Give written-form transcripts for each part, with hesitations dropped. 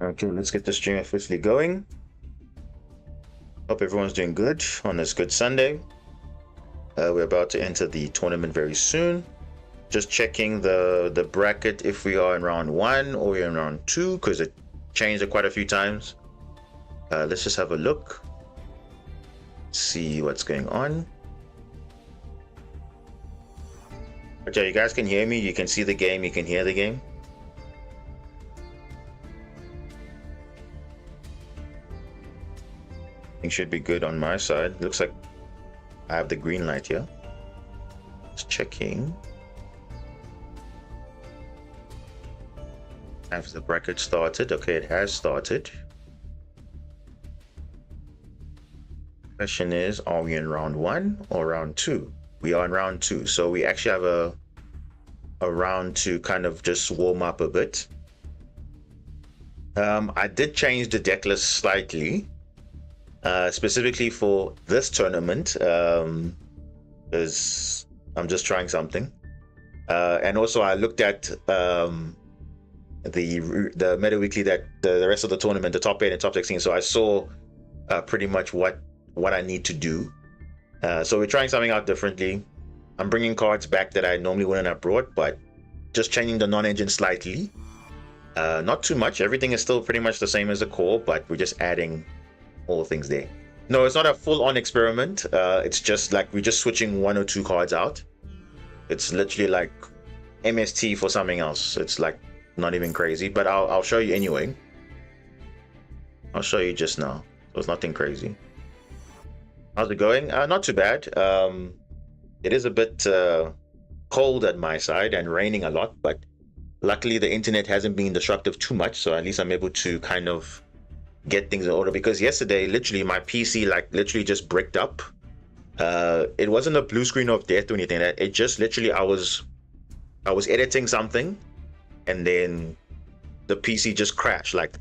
Okay, let's get the stream officially going. Hope everyone's doing good on this good Sunday. We're about to enter the tournament very soon. Just checking the bracket if we are in round 1 or we're in round 2, because it changed quite a few times. Let's just have a look. See what's going on. Okay, you guys can hear me, you can see the game, you can hear the game. Things should be good on my side. Looks like I have the green light here. Just checking. Has the bracket started? Okay, it has started. Question is, are we in round 1 or round 2? We are in round 2, so we actually have a round to kind of just warm up a bit. I did change the deck list slightly, specifically for this tournament, because I'm just trying something. And also I looked at the meta weekly that the rest of the tournament, the top 8 and top 16, so I saw pretty much what I need to do. So we're trying something out differently. I'm bringing cards back that I normally wouldn't have brought, but just changing the non-engine slightly. Not too much. Everything is still pretty much the same as the core, but we're just adding all things there. No, it's not a full-on experiment. It's just like we're just switching 1 or 2 cards out. It's literally like MST for something else. It's like not even crazy, but I'll show you anyway. I'll show you just now. So it's nothing crazy. How's it going? Not too bad. It is a bit cold at my side and raining a lot, but luckily the internet hasn't been disruptive too much, so at least I'm able to kind of get things in order, because yesterday literally my PC literally just bricked up. It wasn't a blue screen of death or anything. It just literally I was editing something and then the PC just crashed, like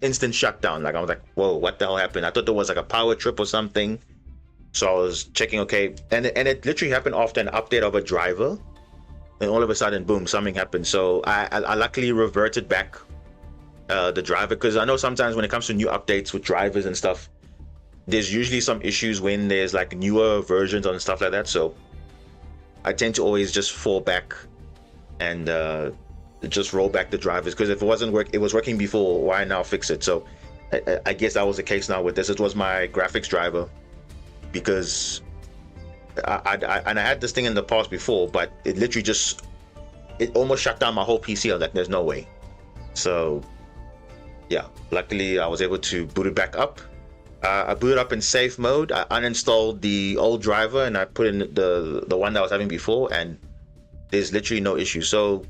instant shutdown. Like I was like, whoa, what the hell happened? I thought there was like a power trip or something. So I was checking, okay, and it literally happened after an update of a driver, and all of a sudden, boom, something happened. So I luckily reverted back the driver, because I know sometimes when it comes to new updates with drivers and stuff, there's usually some issues when there's like newer versions and stuff like that. So I tend to always just fall back and just roll back the drivers, because if it was working before, why now fix it? So I guess that was the case now with this. It was my graphics driver, because I had this thing in the past before, but it literally it almost shut down my whole PC. I was like, there's no way. So yeah, luckily I was able to boot it back up. I booted up in safe mode. I uninstalled the old driver and I put in the one that I was having before, and there's literally no issue. So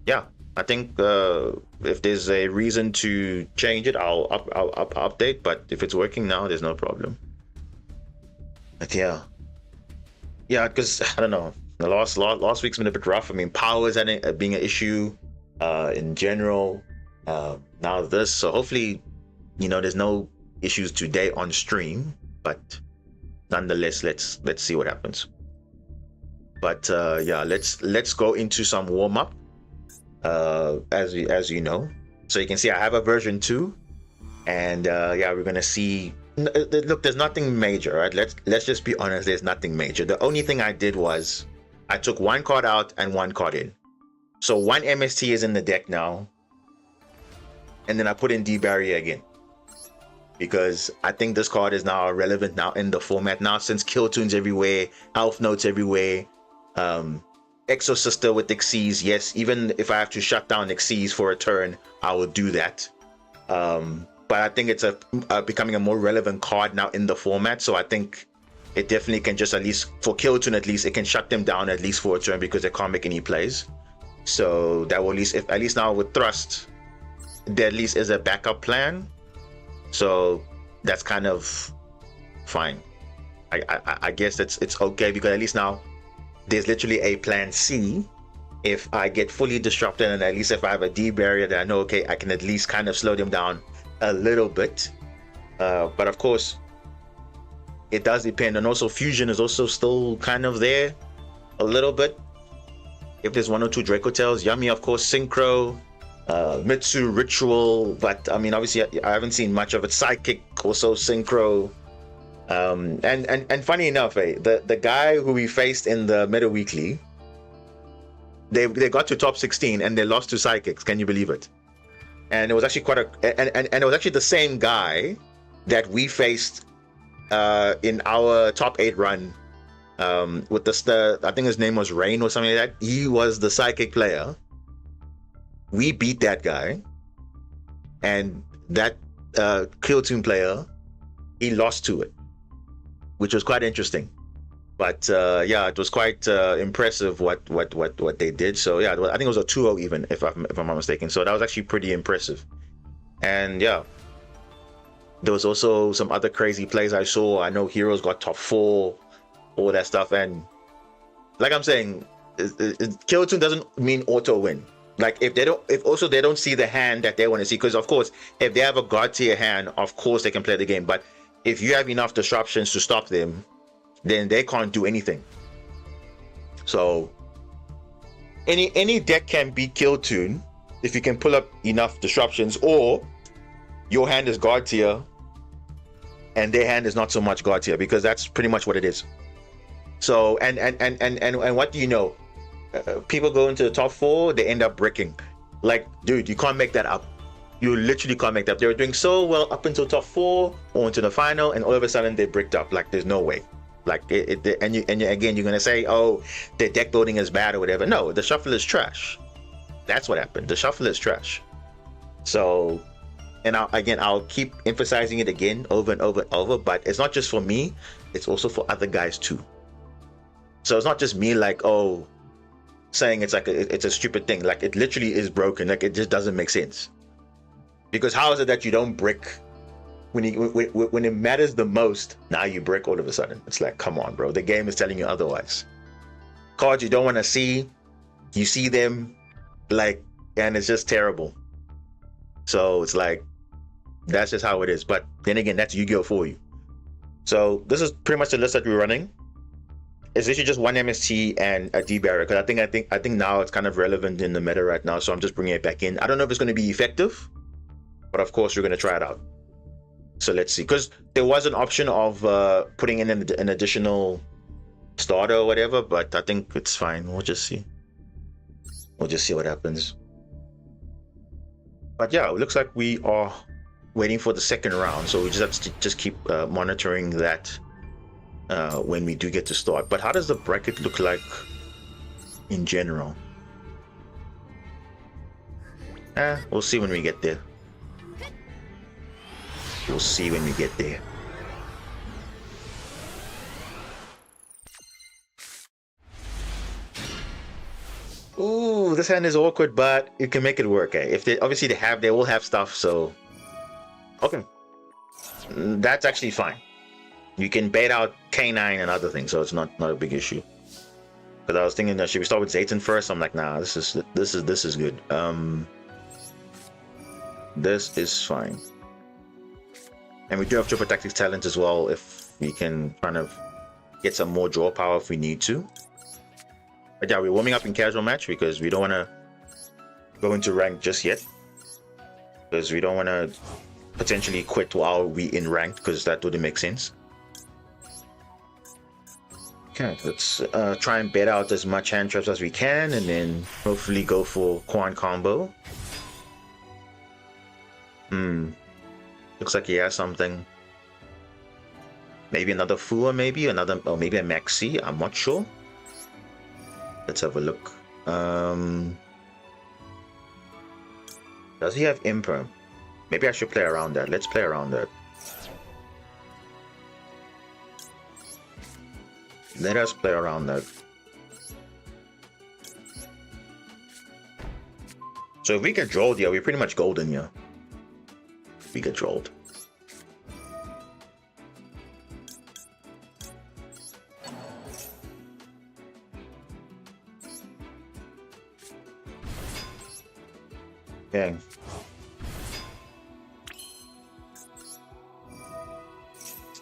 yeah, I think if there's a reason to change it, I'll update, but if it's working now, there's no problem. But yeah, because I don't know, the last week's been a bit rough. I mean, power is being an issue in general. Now this, so hopefully, there's no issues today on stream, but nonetheless, let's see what happens. But yeah, let's go into some warm up. As you know, so you can see I have a version 2, and yeah, we're gonna see. Look, there's nothing major, right? Let's just be honest, there's nothing major. The only thing I did was I took 1 card out and 1 card in. So 1 MST is in the deck now, and then I put in D-Barrier again, because I think this card is now relevant now in the format now, since Kill Tunes everywhere, Elf Notes everywhere, Exosister with Xyz. Yes, even if I have to shut down Xyz for a turn, I will do that. But I think it's becoming a more relevant card now in the format. So I think it definitely can just, at least for Kill Tune, at least it can shut them down at least for a turn, because they can't make any plays. So that will at least now with Thrust, there at least is a backup plan. So that's kind of fine. I guess it's okay, because at least now there's literally a plan C if I get fully disrupted, and at least if I have a D barrier, that I know, okay, I can at least kind of slow them down a little bit. But of course, it does depend, and also fusion is also still kind of there a little bit. If there's 1 or 2 Draco Tails, Yummy, of course, Synchro, Mitsu Ritual, but I mean, obviously, I haven't seen much of it. Psychic, also Synchro. And funny enough, the guy who we faced in the Meta Weekly, they got to top 16 and they lost to Psychics. Can you believe it? And it was actually and it was actually the same guy that we faced in our top 8 run with I think his name was Rain or something like that. He was the Psychic player. We beat that guy, and that Killtoon player, he lost to it, which was quite interesting. But yeah, it was quite impressive what they did. So yeah, I think it was a 2-0 even, if I'm not mistaken. So that was actually pretty impressive. And yeah, there was also some other crazy plays I saw. I know Heroes got top 4, all that stuff. And like I'm saying, Killtoon doesn't mean auto win. Like if they don't see the hand that they want to see, because of course if they have a god tier hand, of course they can play the game. But if you have enough disruptions to stop them, then they can't do anything. So any deck can beat Killtoon if you can pull up enough disruptions, or your hand is god tier and their hand is not so much god tier, because that's pretty much what it is. So and what do you know? People go into the top 4, they end up bricking. Like, dude, you can't make that up. You literally can't make that up. They were doing so well up until top 4 or into the final, and all of a sudden they bricked up. Like, there's no way. Like and again, you're gonna say, oh, the deck building is bad or whatever. No, the shuffle is trash. That's what happened. The shuffle is trash. So, and I'll keep emphasizing it again over and over and over. But it's not just for me; it's also for other guys too. So it's not just me, like, oh, saying it's like it's a stupid thing. Like, it literally is broken. Like, it just doesn't make sense. Because how is it that you don't brick when it matters the most? Now you brick all of a sudden. It's like, come on, bro. The game is telling you otherwise. Cards you don't want to see, you see them, like, and it's just terrible. So it's like, that's just how it is. But then again, that's Yu-Gi-Oh for you. So this is pretty much the list that we're running. It's literally just one MST and a D barrier, because I think now it's kind of relevant in the meta right now. So I'm just bringing it back in. I don't know if it's going to be effective, but of course we're going to try it out. So let's see, because there was an option of putting in an additional starter or whatever, but I think it's fine. We'll just see. We'll just see what happens. But yeah, it looks like we are waiting for the second round, so we just have to just keep monitoring that when we do get to start. But how does the bracket look like in general? We'll see when we get there. We'll see when we get there. Ooh, this hand is awkward, but you can make it work. If they they will have stuff. So okay, that's actually fine. You can bait out K9 and other things, so it's not a big issue. Because I was thinking that should we start with Zayton first? I'm like, nah, this is good. This is fine. And we do have Triple Tactics talent as well, if we can kind of get some more draw power if we need to. But yeah, we're warming up in casual match because we don't want to go into rank just yet. Because we don't want to potentially quit while we in ranked, because that wouldn't make sense. Okay, let's try and bait out as much hand traps as we can, and then hopefully go for Quan combo. Looks like he has something. Maybe another Fua, maybe or maybe a Maxi. I'm not sure. Let's have a look. Does he have Imperm? Maybe I should play around that. Let's play around that. Let us play around that. So if we get drolled here, we're pretty much golden here. We get drolled. Yeah.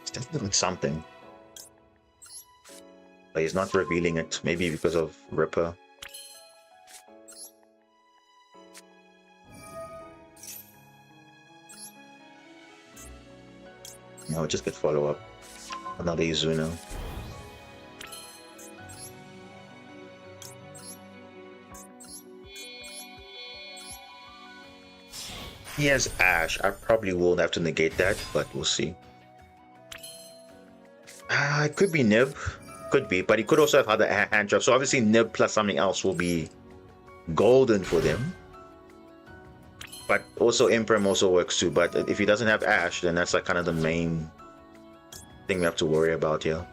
It's definitely something. But he's not revealing it. Maybe because of Ripper. No, just get follow up. Another Izuno. He has Ash. I probably won't have to negate that, but we'll see. It could be Nib. Could be, but he could also have other hand drops. So obviously Nib plus something else will be golden for them. But also Imperm also works too. But if he doesn't have Ash, then that's like kind of the main thing we have to worry about here.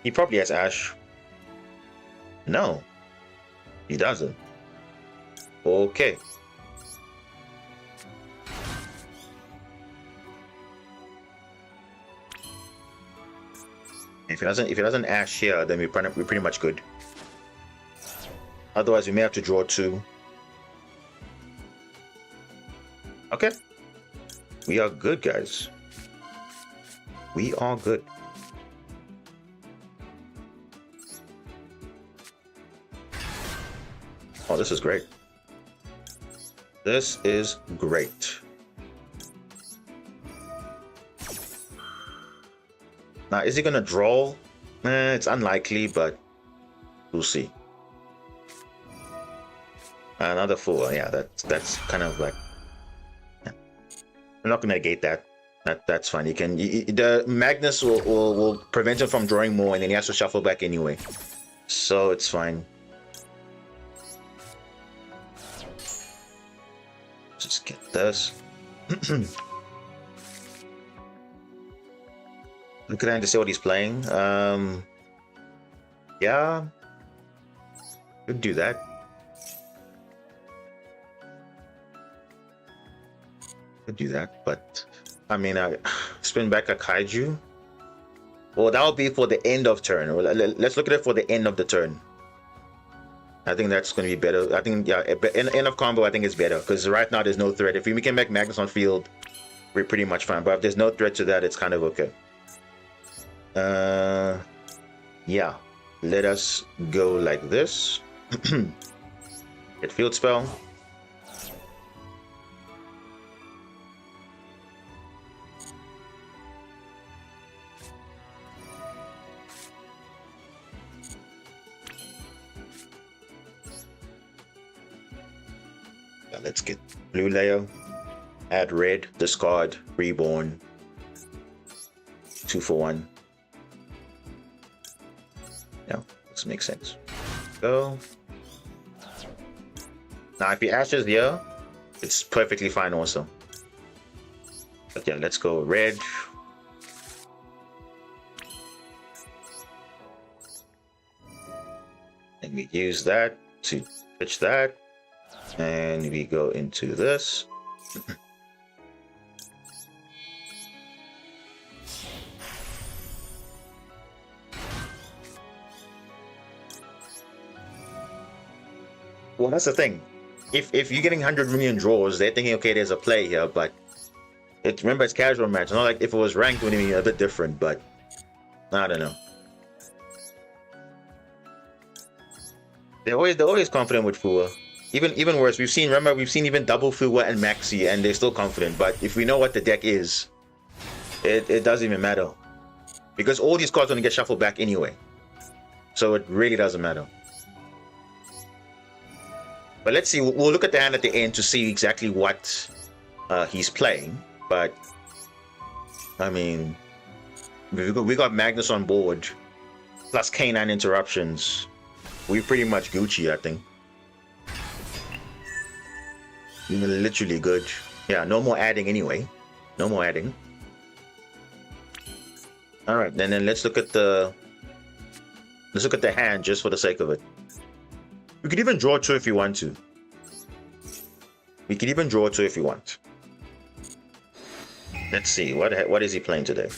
He probably has Ash. No, he doesn't. Okay. If he doesn't Ash here, then we're pretty much good. Otherwise, we may have to draw 2. Okay. We are good, guys. We are good. Oh, this is great. This is great. Now, is he gonna draw? It's unlikely, but we'll see. Another 4. Yeah, that's kind of like. Yeah. I'm not gonna negate that. That's fine. You can. The Magnus will prevent him from drawing more, and then he has to shuffle back anyway. So it's fine. Just get this. Look at him to see what he's playing. Yeah, could do that. Could do that, but I mean, spin back a kaiju. Well, that will be for the end of turn. Let's look at it for the end of the turn. I think that's going to be better. I think, yeah, end of combo, I think is better because right now there's no threat. If we can make Magnus on field, we're pretty much fine. But if there's no threat to that, it's kind of okay. Yeah, let us go like this. Get field spell. Let's get blue layer, add red, discard, reborn, 2 for 1. Yeah, this makes sense. Go. Now, if he ashes here, it's perfectly fine also. But yeah, let's go red. And we use that to pitch that. And we go into this. Well, that's the thing. If you're getting 100 million draws, they're thinking, okay, there's a play here, but remember it's casual match. It's not like if it was ranked, it would be a bit different, but I don't know. They're always confident with Fua. Even worse, we've seen even double Fua and Maxi, and they're still confident. But if we know what the deck is, it doesn't even matter. Because all these cards are going to get shuffled back anyway. So it really doesn't matter. But let's see, we'll look at the hand at the end to see exactly what he's playing. But, I mean, we got Magnus on board, plus K9 interruptions. We're pretty much Gucci, I think. Literally good. Yeah, no more adding anyway. No more adding. All right, then let's look at the hand just for the sake of it. We could even draw 2 if you want to. We could even draw 2 if you want. Let's see, what is he playing today?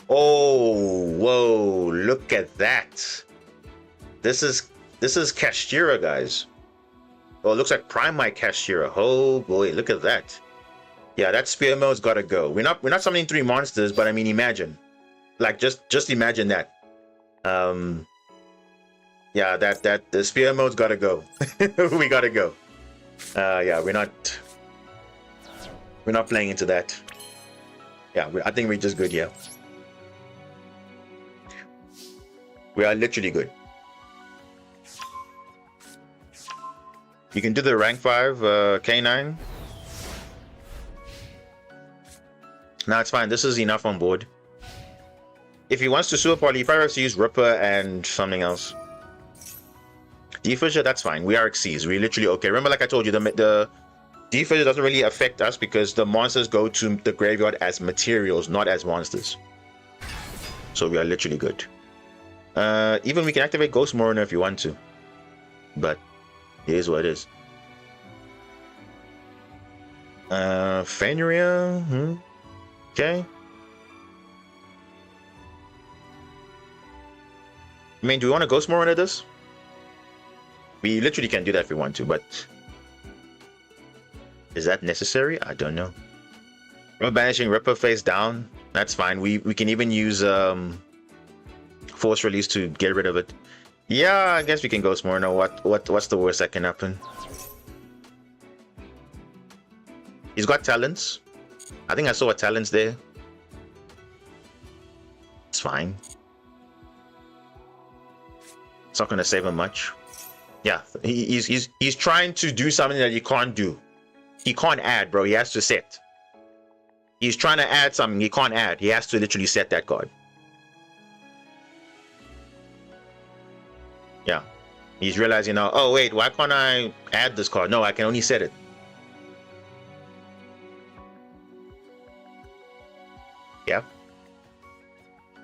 Oh, whoa! Look at that. This is Kashtira, guys. Oh, it looks like Prime Mike Kashtira. Oh boy, look at that. Yeah, that spear mode's gotta go. We're not summoning 3 monsters, but I mean, imagine. Like, just imagine that. Yeah, the spear mode's gotta go. We gotta go. Yeah, we're not We're not playing into that. Yeah, I think we're just good, yeah. We are literally good. You can do the rank 5 K9. No, it's fine. This is enough on board. If he wants to super poly, he probably has to use Ripper and something else. Defisher, that's fine. We are Xyz. We're literally okay. Remember, like I told you, the Defisher doesn't really affect us because the monsters go to the graveyard as materials, not as monsters. So we are literally good. Even we can activate Ghost Morona if you want to. But it is what it is. Fenrir. Okay. I mean, do we want to Ghost Morona this? We literally can do that if we want to, but is that necessary? I don't know. We're banishing Ripper face down. That's fine. We can even use Force Release to get rid of it. Yeah, I guess we can Ghost Morona. What's the worst that can happen? He's got talents. I think I saw a talents there. It's fine. It's not gonna save him much. Yeah, he's trying to do something that he can't do. He can't add, bro. He has to set. He's trying to add something. He can't add. He has to literally set that card. Yeah. He's realizing now, oh wait, why can't I add this card? No, I can only set it. Yeah.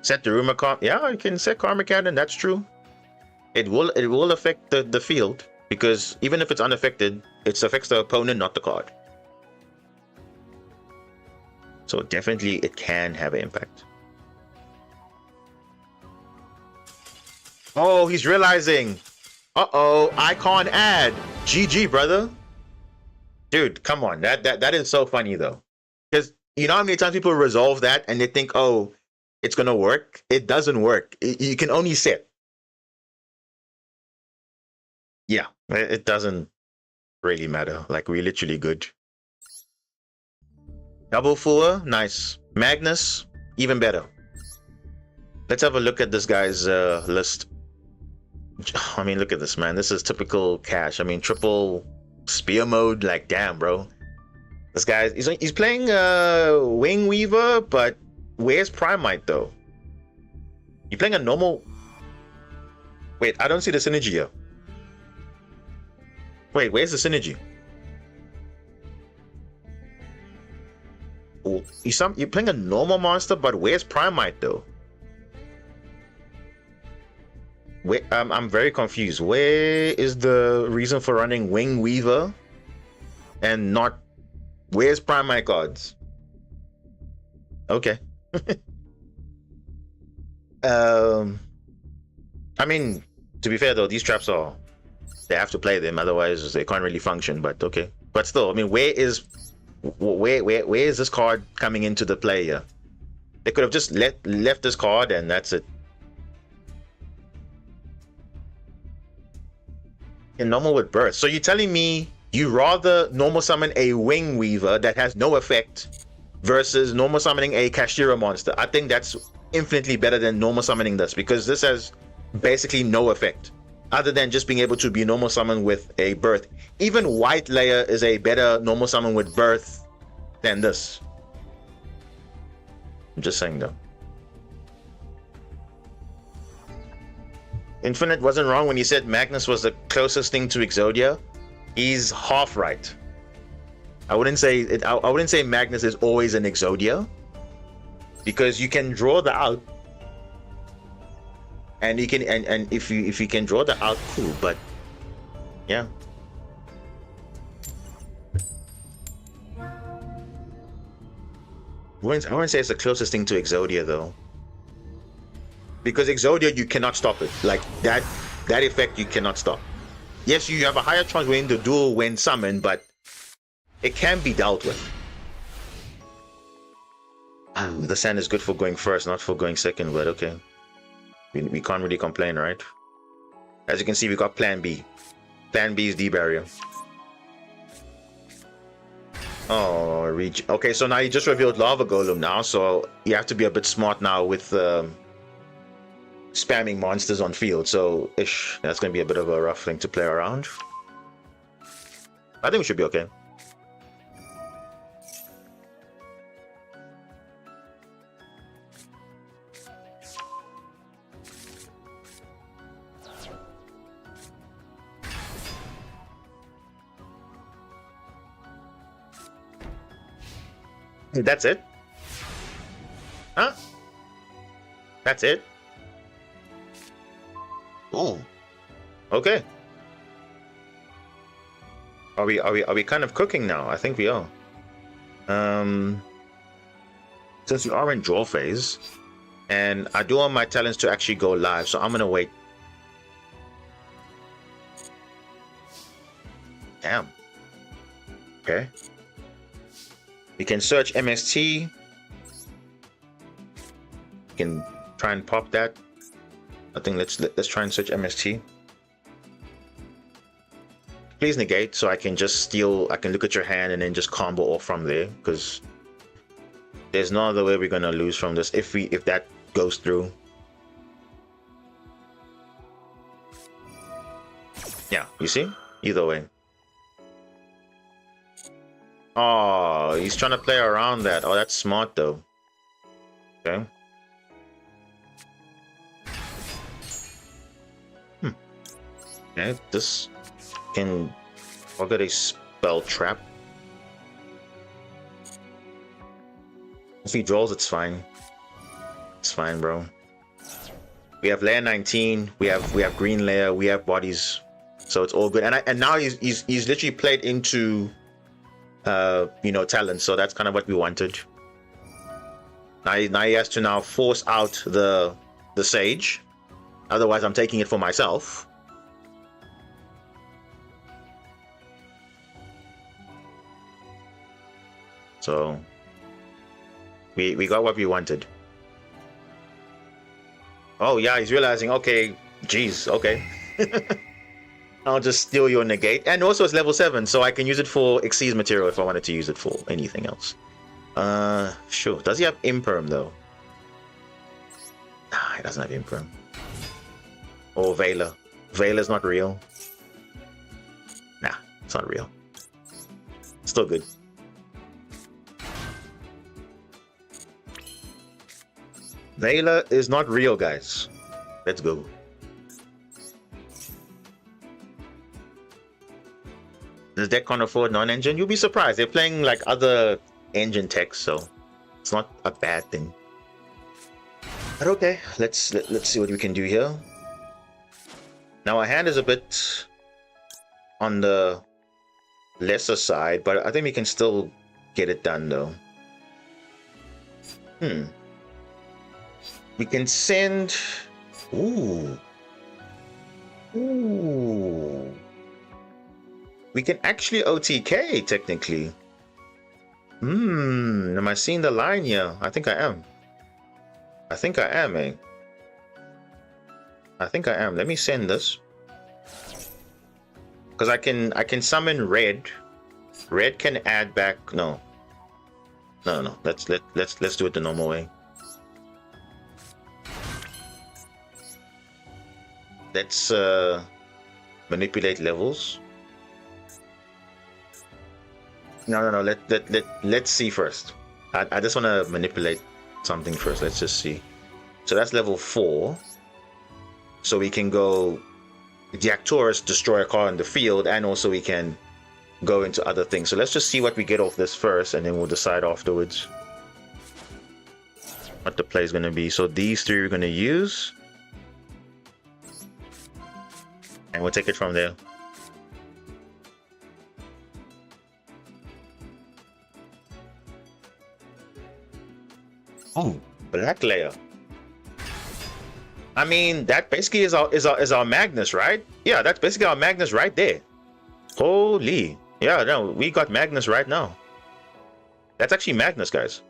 Set the rumor card. Yeah, you can set Karmic Cannon, that's true. It will affect the field, because even if it's unaffected, it affects the opponent, not the card. So definitely it can have an impact. Oh, he's realizing. Uh-oh, I can't add. GG, brother. Dude, come on. That is so funny though. Because you know how many times people resolve that and they think, oh, it's gonna work? It doesn't work. You can only set. Yeah, it doesn't really matter. Like, we're literally good. Double Fuller, nice. Magnus, even better. Let's have a look at this guy's list. I mean, look at this, man. This is typical Cash. I mean, triple spear mode. Like, damn, bro. This guy, he's playing Wing Weaver, but where's Primite, though? You playing a normal... Wait, I don't see the synergy here. Wait, where's the synergy? Oh, you're playing a normal monster, but where's Primite though? Wait, I'm very confused. Where is the reason for running Wing Weaver and not... Where's Primite cards? Okay. I mean, to be fair though, these traps are... They have to play them, otherwise they can't really function. But okay, but still, I mean, where is this card coming into the play here? They could have just left this card and that's it. In normal with burst, so you're telling me you rather normal summon a Wing Weaver that has no effect versus normal summoning a Kashira monster? I think that's infinitely better than normal summoning this, because this has basically no effect other than just being able to be normal summon with a birth. Even White Layer is a better normal summon with birth than this. I'm just saying though. Infinite wasn't wrong when he said Magnus was the closest thing to Exodia. He's half right. I wouldn't say it. I wouldn't say Magnus is always an Exodia, because you can draw the out. And you can, and if you can draw the out, cool. But yeah, I wouldn't say it's the closest thing to Exodia though, because Exodia you cannot stop it. Like that effect you cannot stop. Yes, you have a higher chance winning the duel when summoned, but it can be dealt with. The sand is good for going first, not for going second. But okay. We can't really complain, right? As you can see, we got Plan B. Plan B is D barrier. Oh, okay, so now you just revealed Lava Golem now, so you have to be a bit smart now with spamming monsters on field. So, that's going to be a bit of a rough thing to play around. I think we should be okay. That's it? Huh? That's it? Oh. Okay. Are we kind of cooking now? I think we are. Since we are in draw phase, and I do want my talents to actually go live, so I'm gonna wait. Damn. Okay. We can search MST. We can try and pop that. I think let's try and search MST. Please negate so I can just steal. I can look at your hand and then just combo off from there, because there's no other way we're gonna lose from this if that goes through. Yeah, you see? Either way. Oh, he's trying to play around that. Oh, that's smart though. Okay. Okay, this can target a spell trap. If he draws, it's fine. It's fine, bro. We have layer 19. We have green layer. We have bodies, so it's all good. And now he's literally played into talent. So that's kind of what we wanted. Now he has to now force out the sage. Otherwise, I'm taking it for myself. So we got what we wanted. Oh yeah, he's realizing, okay, geez, okay. I'll just steal your negate. And also it's level 7, so I can use it for Xyz material if I wanted to use it for anything else. Sure. Does he have Imperm though? Nah, he doesn't have Imperm. Or Veiler. Veiler's not real. Nah, it's not real. Still good. Veiler is not real, guys. Let's go. This deck can't afford non-engine. You'll be surprised. They're playing like other engine techs, so it's not a bad thing. But okay, let's see what we can do here. Now our hand is a bit on the lesser side, but I think we can still get it done though. We can send. Ooh. We can actually OTK technically. Am I seeing the line here? I think I am. I think I am, eh? I think I am. Let me send this. Because I can summon red. Red can add back. No. Let's do it the normal way. Let's manipulate levels. No. Let's see first. I just want to manipulate something first. Let's just see. So that's level 4. So we can go Deactorus, destroy a card in the field, and also we can go into other things. So let's just see what we get off this first, and then we'll decide afterwards what the play is going to be. So these 3 we're going to use. And we'll take it from there. Oh, black layer. I mean, that basically is our Magnus, right? Yeah, that's basically our Magnus right there. Holy. Yeah, no, we got Magnus right now. That's actually Magnus, guys.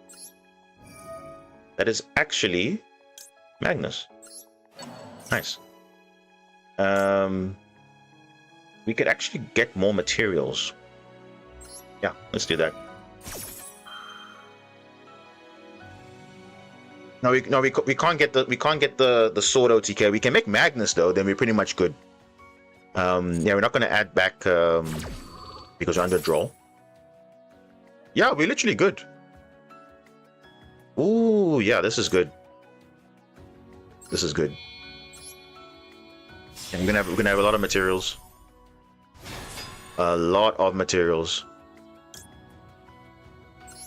That is actually Magnus. Nice. We could actually get more materials. Yeah, let's do that. We can't get the sword OTK. We can make Magnus though, then we're pretty much good. Yeah, we're not gonna add back because we're under draw. Yeah, we're literally good. Ooh, yeah, this is good. This is good. And we're gonna have a lot of materials. A lot of materials.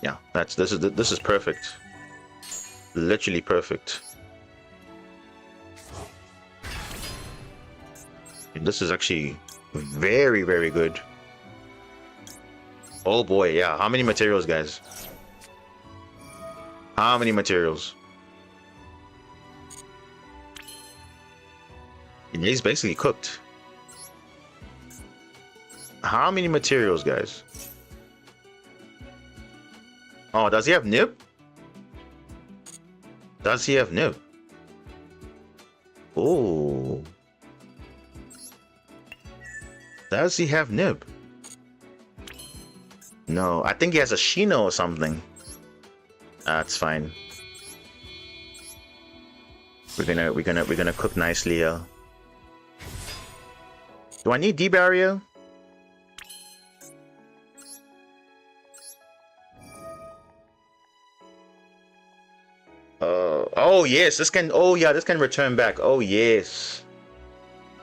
Yeah, this is perfect. Literally perfect. And this is actually very, very good. Oh boy, yeah. How many materials, guys? How many materials? And he's basically cooked. How many materials, guys? Oh, does he have nib? Does he have nib? Oh. Does he have nib? No, I think he has a Shino or something. That's fine. We're gonna cook nicely here. Do I need D barrier? Oh yes, this can. Oh yeah, this can return back. Oh yes.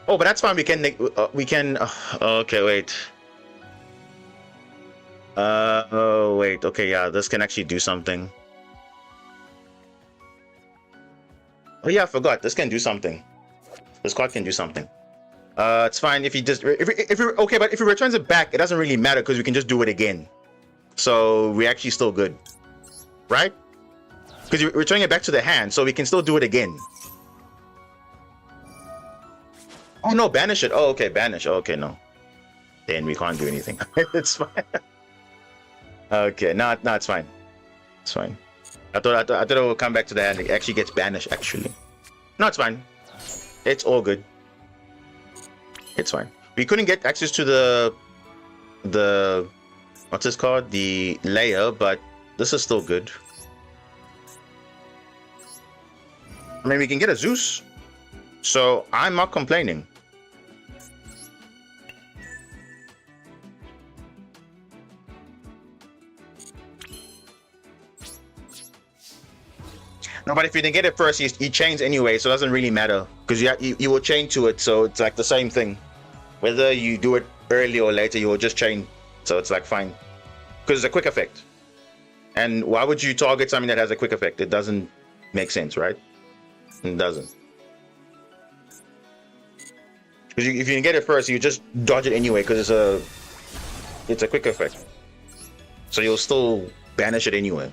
Oh, but that's fine. We can. Okay, wait. Oh wait. Okay, yeah, this can actually do something. Oh yeah, I forgot. This can do something. This card can do something. It's fine if he just okay, but if he returns it back, it doesn't really matter because we can just do it again. So we're actually still good, right? Because you're returning it back to the hand, so we can still do it again. Oh no, banish it. Oh okay, banish. Oh, okay, no. Then we can't do anything. It's fine. Okay, no, it's fine. It's fine. I thought it would come back to the hand. It actually gets banished. Actually, no, it's fine. It's all good. It's fine. We couldn't get access to the what's this called? The layer, but this is still good. I mean, we can get a Zeus, so I'm not complaining. No, but if you didn't get it first, he chains anyway, so it doesn't really matter because you will chain to it, so it's like the same thing. Whether you do it early or later, you will just chain, so it's like fine because it's a quick effect. And why would you target something that has a quick effect? It doesn't make sense, right? It doesn't. Because if you can get it first, you just dodge it anyway because it's a quick effect. So you'll still banish it anyway.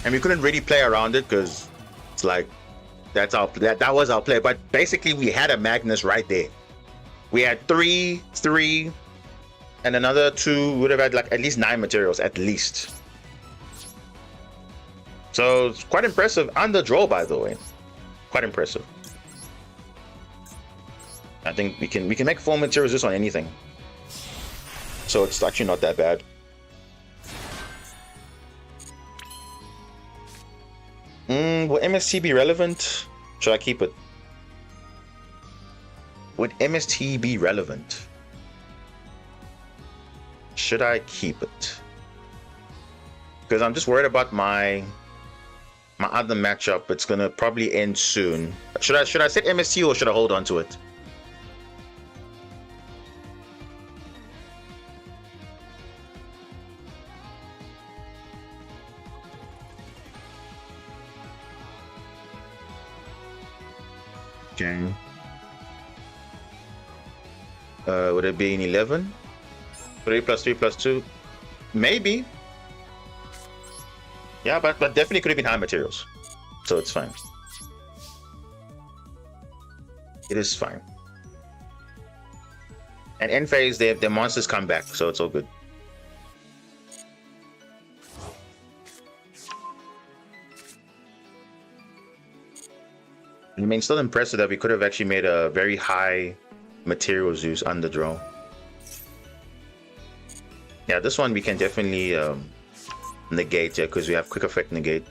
And we couldn't really play around it because it's like that was our play. But basically we had a Magnus right there. We had three, and another 2 would have had like at least 9 materials at least. So it's quite impressive. Under draw, by the way. Quite impressive. I think we can make 4 materials just on anything. So it's actually not that bad. Will MST be relevant? Should I keep it? Would MST be relevant? Should I keep it? Because I'm just worried about my other matchup. It's gonna probably end soon. Should I set MST or should I hold on to it? Okay. Would it be an 11? 3 plus 3 plus 2? Maybe. Yeah, but definitely could have been high materials. So it's fine. It is fine. And end phase, the monsters come back, so it's all good. I mean, still impressive that we could have actually made a very high material Zeus under draw. Yeah, this one we can definitely negate, yeah, because we have quick effect negate.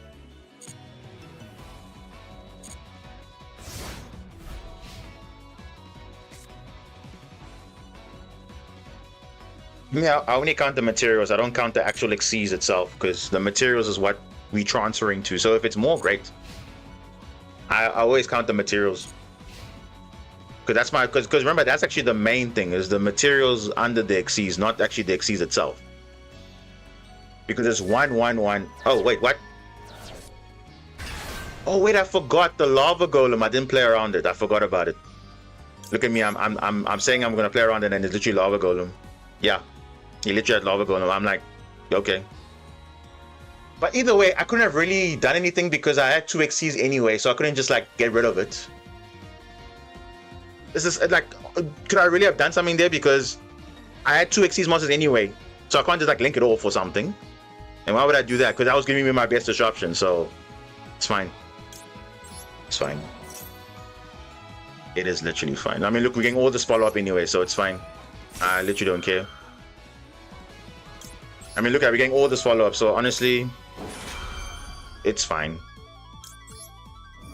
Yeah, I only count the materials. I don't count the actual Xyz itself, because the materials is what we transferring to. So if it's more, great. I always count the materials. Because that's my, because remember, that's actually the main thing, is the materials under the Xyz, not actually the Xyz itself. Because it's 1, 1, 1. Oh, wait, what? Oh, wait, I forgot the lava golem. I didn't play around it. I forgot about it. Look at me. I'm saying I'm going to play around it, and it's literally lava golem. Yeah. He literally had lava golem. I'm like, okay. But either way, I couldn't have really done anything because I had 2 Xyz anyway, so I couldn't just like get rid of it. This is like, could I really have done something there? Because I had 2 Xyz monsters anyway, so I can't just like link it off or something. And why would I do that? Because that was giving me my best disruption, so it's fine. It's fine. It is literally fine. I mean, look, we're getting all this follow-up anyway, so it's fine. I literally don't care. I mean, look at, we're getting all this follow-up, so honestly, it's fine.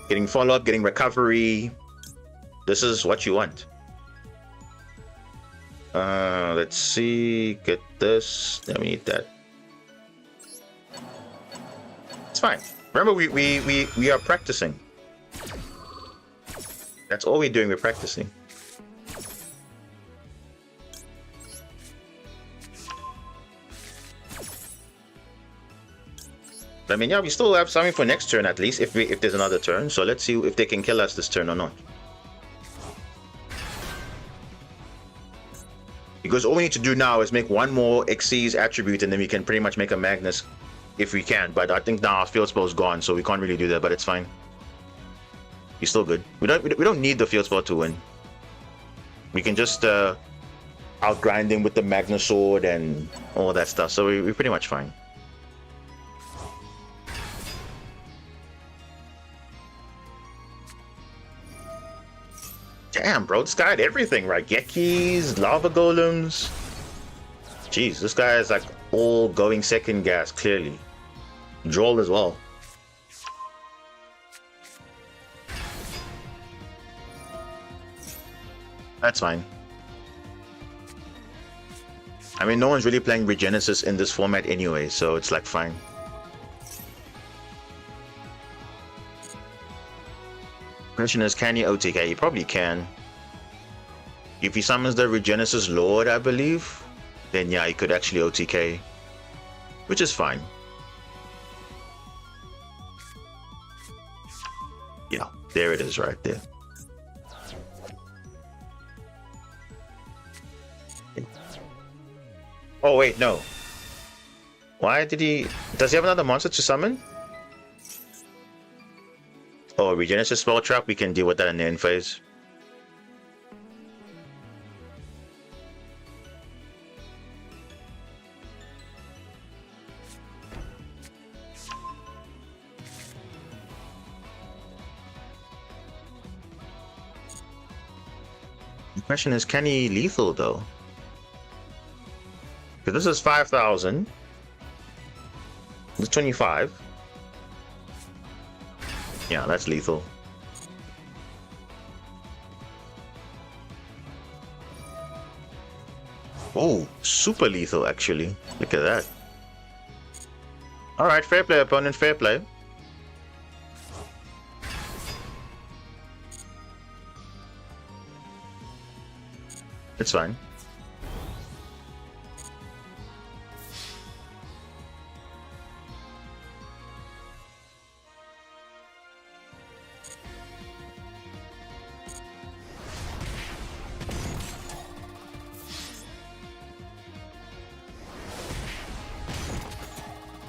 Getting follow-up, getting recovery. This is what you want. Let's see. Get this. Then we need that. It's fine. Remember, we are practicing. That's all we're doing. We're practicing. I mean, yeah, we still have something for next turn at least, if there's another turn. So let's see if they can kill us this turn or not. Because all we need to do now is make one more Xyz attribute, and then we can pretty much make a Magnus if we can. But I think now our field spell is gone, so we can't really do that. But it's fine. He's still good. We don't need the field spell to win. We can just outgrind him with the Magnus sword and all that stuff. So we're pretty much fine. Damn, bro, this guy had everything, right? Gekis, lava golems. Jeez, this guy is like all going second gas, clearly. Duel as well. That's fine. I mean, no one's really playing Regenesis in this format anyway, so it's like fine. Question is, can he OTK? He probably can. If he summons the Regenesis Lord, I believe, then yeah, he could actually OTK, which is fine. Yeah, there it is right there. Oh wait, no. Why did he... Does he have another monster to summon? Oh, Regenesis Spell Trap, we can deal with that in the end phase. The question is, can he lethal though? Because this is 5,000. This is 25. Yeah, that's lethal. Oh, super lethal actually. Look at that. Alright, fair play, opponent, fair play. It's fine.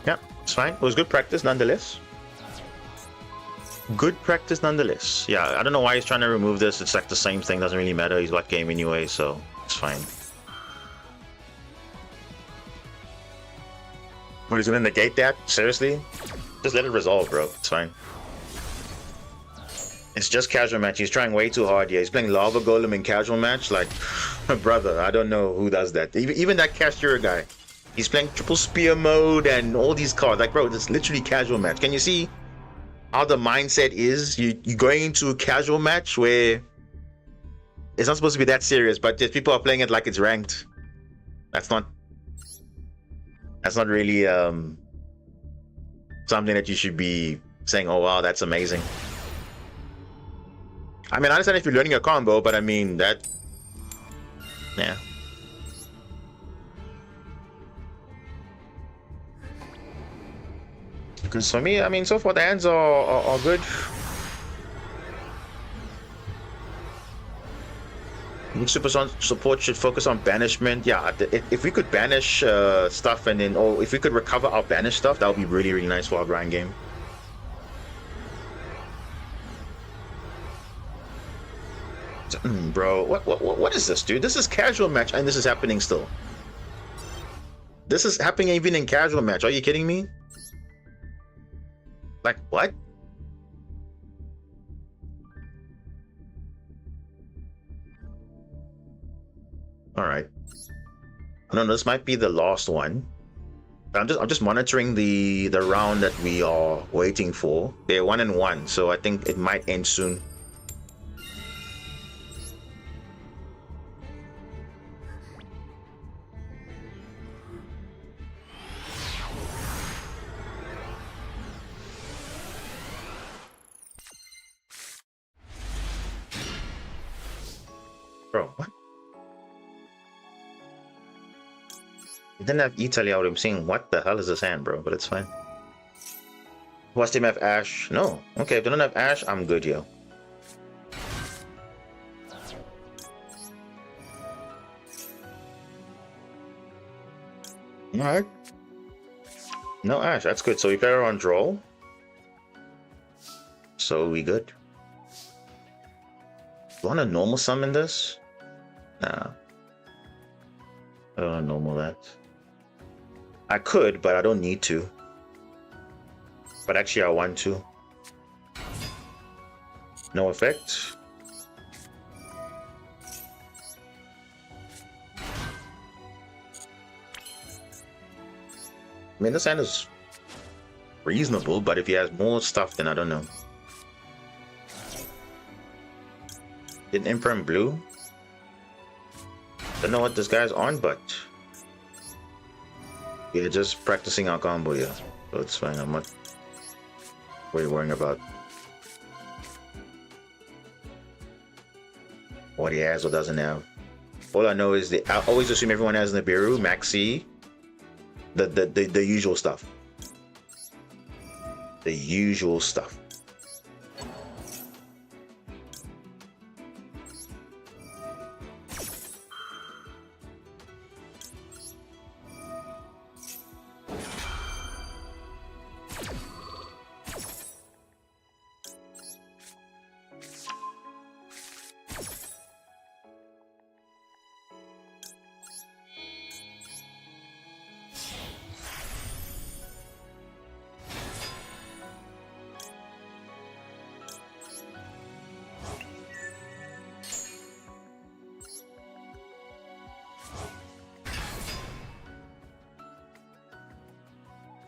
Yeah, it's fine. It was good practice nonetheless. Good practice nonetheless. Yeah, I don't know why he's trying to remove this. It's like the same thing. Doesn't really matter. He's what game anyway, so it's fine. What, he's gonna negate that? Seriously? Just let it resolve, bro. It's fine. It's just casual match. He's trying way too hard. Yeah, he's playing Lava Golem in casual match. Like, brother, I don't know who does that. Even that Castura guy. He's playing triple spear mode and all these cards. Like, bro, it's literally casual match. Can you see how the mindset is? You're going into a casual match where it's not supposed to be that serious, but just people are playing it like it's ranked. That's not really something that you should be saying, oh wow, that's amazing. I mean, I understand if you're learning a combo, but I mean that, yeah. Because for me, I mean, so far the hands are good. Super support should focus on banishment. Yeah, if we could banish stuff and then, or if we could recover our banished stuff, that would be really, really nice for our grind game. Bro, what is this, dude? This is casual match, and this is happening still. This is happening even in casual match. Are you kidding me? Like, what? All right. I don't know. This might be the last one. I'm just monitoring the round that we are waiting for. They're 1-1, so I think it might end soon. Bro, what? He didn't have Italy out. I'm saying, what the hell is this hand, bro? But it's fine. What's team have Ash? No. Okay, if they don't have Ash, I'm good, yo. Alright. No Ash, that's good. So we better on draw. So we good. Do you want to normal summon this? Nah. I don't want to normal that. I could, but I don't need to. But actually, I want to. No effect. I mean, this hand is reasonable, but if he has more stuff, then I don't know. Didn't Emperor in blue? Don't know what this guy's on, but yeah, just practicing our combo, yeah. So it's fine. I'm not really worrying about what he has or doesn't have. All I know is I always assume everyone has Nibiru, Maxi, the usual stuff. The usual stuff.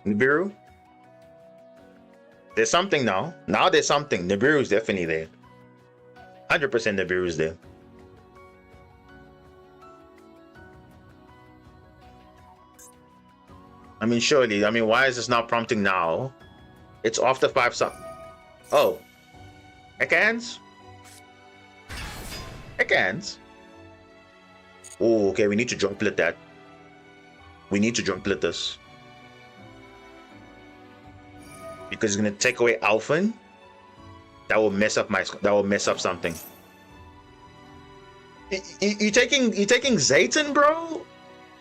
Nibiru? There's something now. Now there's something. Nibiru's definitely there. 100% Nibiru's there. I mean, surely. I mean, why is this not prompting now? It's after 5 something. Oh. Ekans? Ekans? Oh, okay. We need to jump split that. We need to jump split this. Because it's gonna take away Alphen. That will mess up something. You taking Zayton, bro?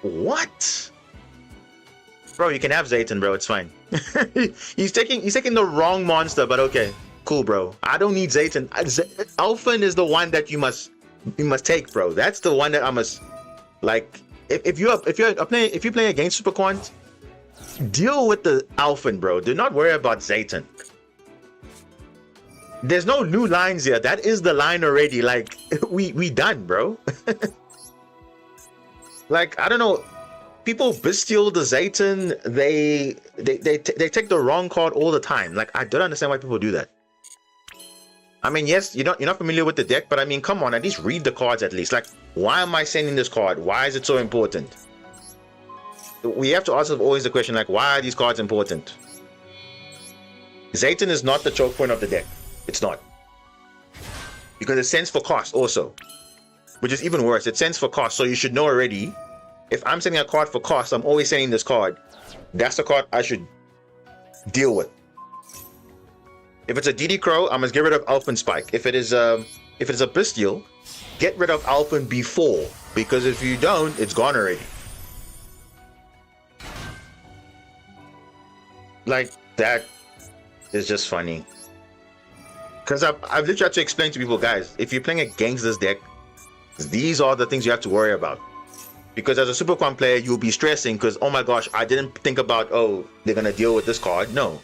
What? Bro, you can have Zayton, bro. It's fine. he's taking the wrong monster, but okay, cool, bro. I don't need Zayton. Alphen is the one that you must take, bro. That's the one that I must like. If you're playing against Super Quant, deal with the Alphen, bro. Do not worry about Zayton. There's no new lines here. That is the line already. Like we done, bro. Like I don't know. people bestial the Zayton. They take the wrong card all the time. Like, I don't understand why people do that. I mean, yes, you're not familiar with the deck, but I mean, come on, at least read the cards at least. Like, why am I sending this card? Why is it so important? We have to ask always the question, like, why are these cards important? Zayton is not the choke point of the deck. It's not. Because it sends for cost also. Which is even worse. It sends for cost, so you should know already. If I'm sending a card for cost, I'm always sending this card. That's the card I should deal with. If it's a DD Crow, I must get rid of Alphen Spike. If it is a Bestial, get rid of Alphen before. Because if you don't, it's gone already. Like, that is just funny. Because I've literally had to explain to people, guys, if you're playing against this deck, these are the things you have to worry about. Because as a Super Quan player, you'll be stressing because, oh my gosh, I didn't think about, oh, they're going to deal with this card. No.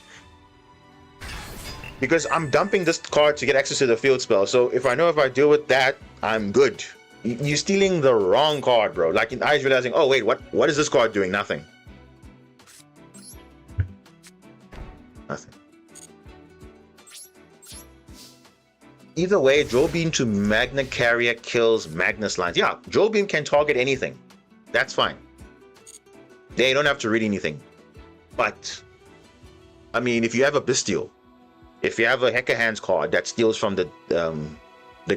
Because I'm dumping this card to get access to the field spell. So if I know if I deal with that, I'm good. You're stealing the wrong card, bro. Like, I was realizing, oh, wait, what is this card doing? Nothing. Nothing. Either way, Joe Beam to Magna Carrier kills Magnus lines. Yeah, Joe Beam can target anything. That's fine. They don't have to read anything. But, I mean, if you have a Bestial, if you have a Hecker Hands card that steals from the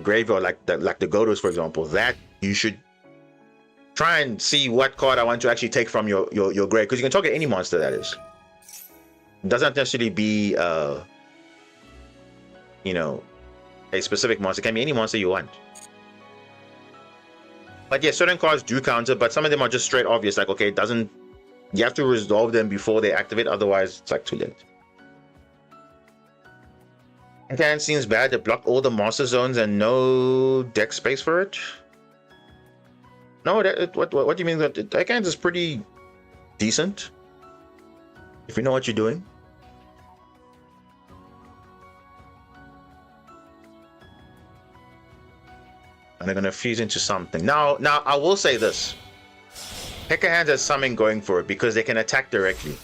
graveyard, like the Godos, for example, that you should try and see what card I want to actually take from your grave, because you can target any monster, that is. It doesn't necessarily be, you know, a specific monster. It can be any monster you want. But yeah, certain cards do counter, but some of them are just straight obvious. Like, okay, it doesn't. You have to resolve them before they activate, otherwise it's like too late. It seems bad to block all the master zones and no deck space for it. No, what do you mean? That Deckhand is pretty decent if you know what you're doing. And they're gonna fuse into something. Now I will say this. Hecker Hands has something going for it because they can attack directly.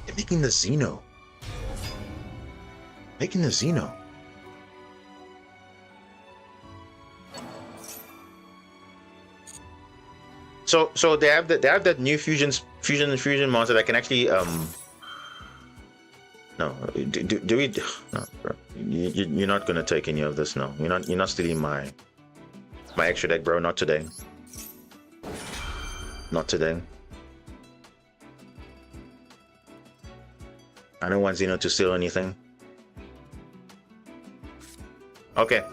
They're making the Xeno. Making the Xeno. So they have that new fusion monster that can actually no, do we? No, bro. You're not gonna take any of this. No, you're not stealing my extra deck, bro. Not today. Not today. I don't want Xeno to steal anything. Okay,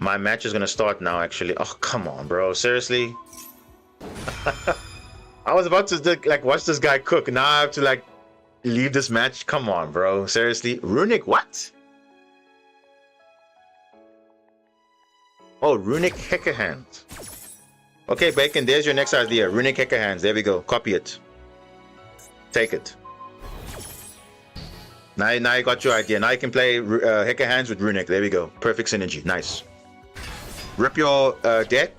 my match is gonna start now. Actually, oh come on, bro. Seriously. I was about to like watch this guy cook. Now I have to like leave this match. Come on, bro. Seriously, Runic what? Oh, Runic Hecker Hands. Okay, Bacon, there's your next idea. Runic Hecker Hands. There we go. Copy it. Take it. Now you got your idea. Now you can play Hecker Hands with Runic. There we go. Perfect synergy. Nice. Rip your deck,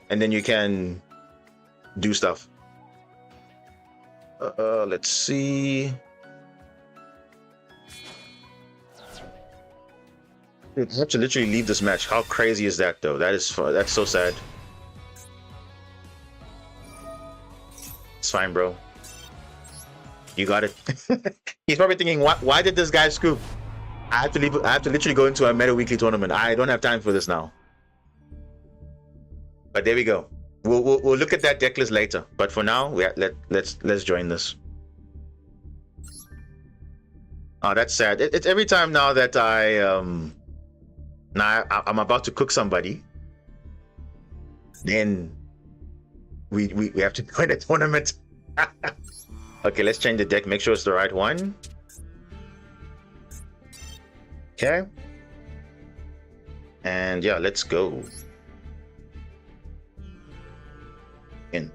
and then you can do stuff. Let's see. I have to literally leave this match. How crazy is that, though? That's so sad. It's fine, bro. You got it. He's probably thinking, why did this guy scoop? I have to leave. I have to literally go into a Meta Weekly tournament. I don't have time for this now. But there we go. We'll look at that deck list later. But for now, let's join this. Oh, that's sad. It's every time now that I'm about to cook somebody, then we have to join a tournament. Okay, let's change the deck. Make sure it's the right one. Okay. And yeah, let's go. In.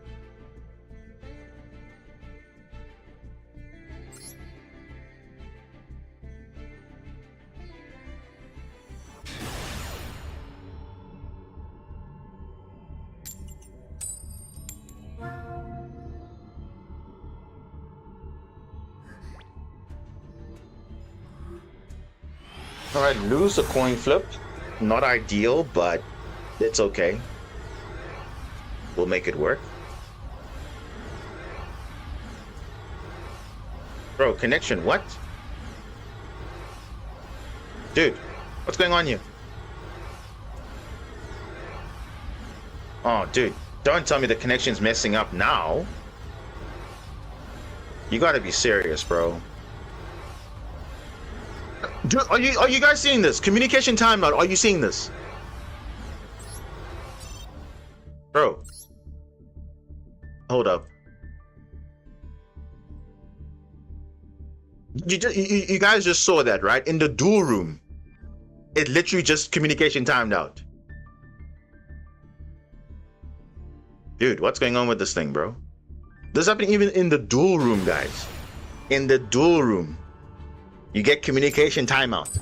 All right, lose a coin flip. Not ideal, but it's okay. We'll make it work. Bro, connection, what? Dude, what's going on here? Oh, dude, don't tell me the connection's messing up now. You gotta be serious, bro. Dude, are you guys seeing this? Communication timeout, are you seeing this? Bro. Hold up. You guys just saw that, right? In the duel room. It literally just communication timed out. Dude, what's going on with this thing, bro? This is happening even in the duel room, guys. In the duel room. You get communication timeout.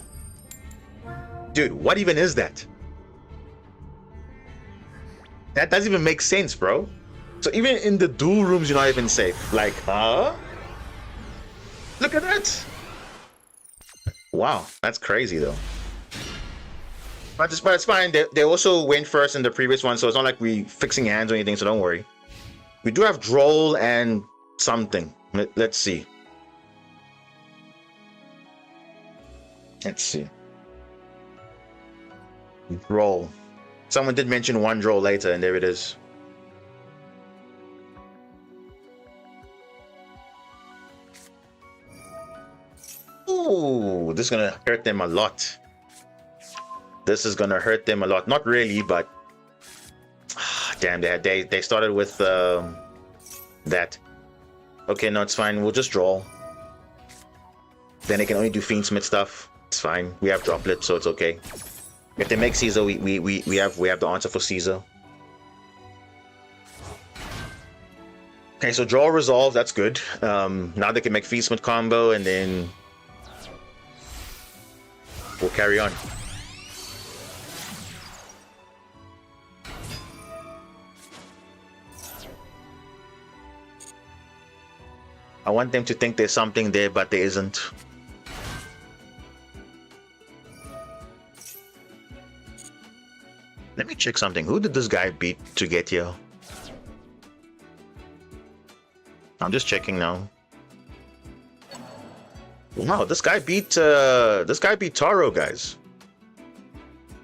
Dude, what even is that? That doesn't even make sense, bro. So even in the duel rooms, you're not even safe. Like, huh? Look at that. Wow, that's crazy though. But it's fine. They also went first in the previous one, so it's not like we fixing hands or anything, so don't worry. We do have Duel and something. Let's see. Let's see. Duel. Someone did mention one Duel later, and there it is. Ooh, this is gonna hurt them a lot. This is gonna hurt them a lot. Not really, but damn, they started with that. Okay, no, it's fine. We'll just draw. Then they can only do Fiendsmith stuff. It's fine. We have Droplet, so it's okay. If they make Caesar, we have the answer for Caesar. Okay, so draw resolve. That's good. Now they can make Fiendsmith combo, and then we'll carry on. I want them to think there's something there, but there isn't. Let me check something. Who did this guy beat to get here? I'm just checking now. Wow, this guy beat Taro, guys.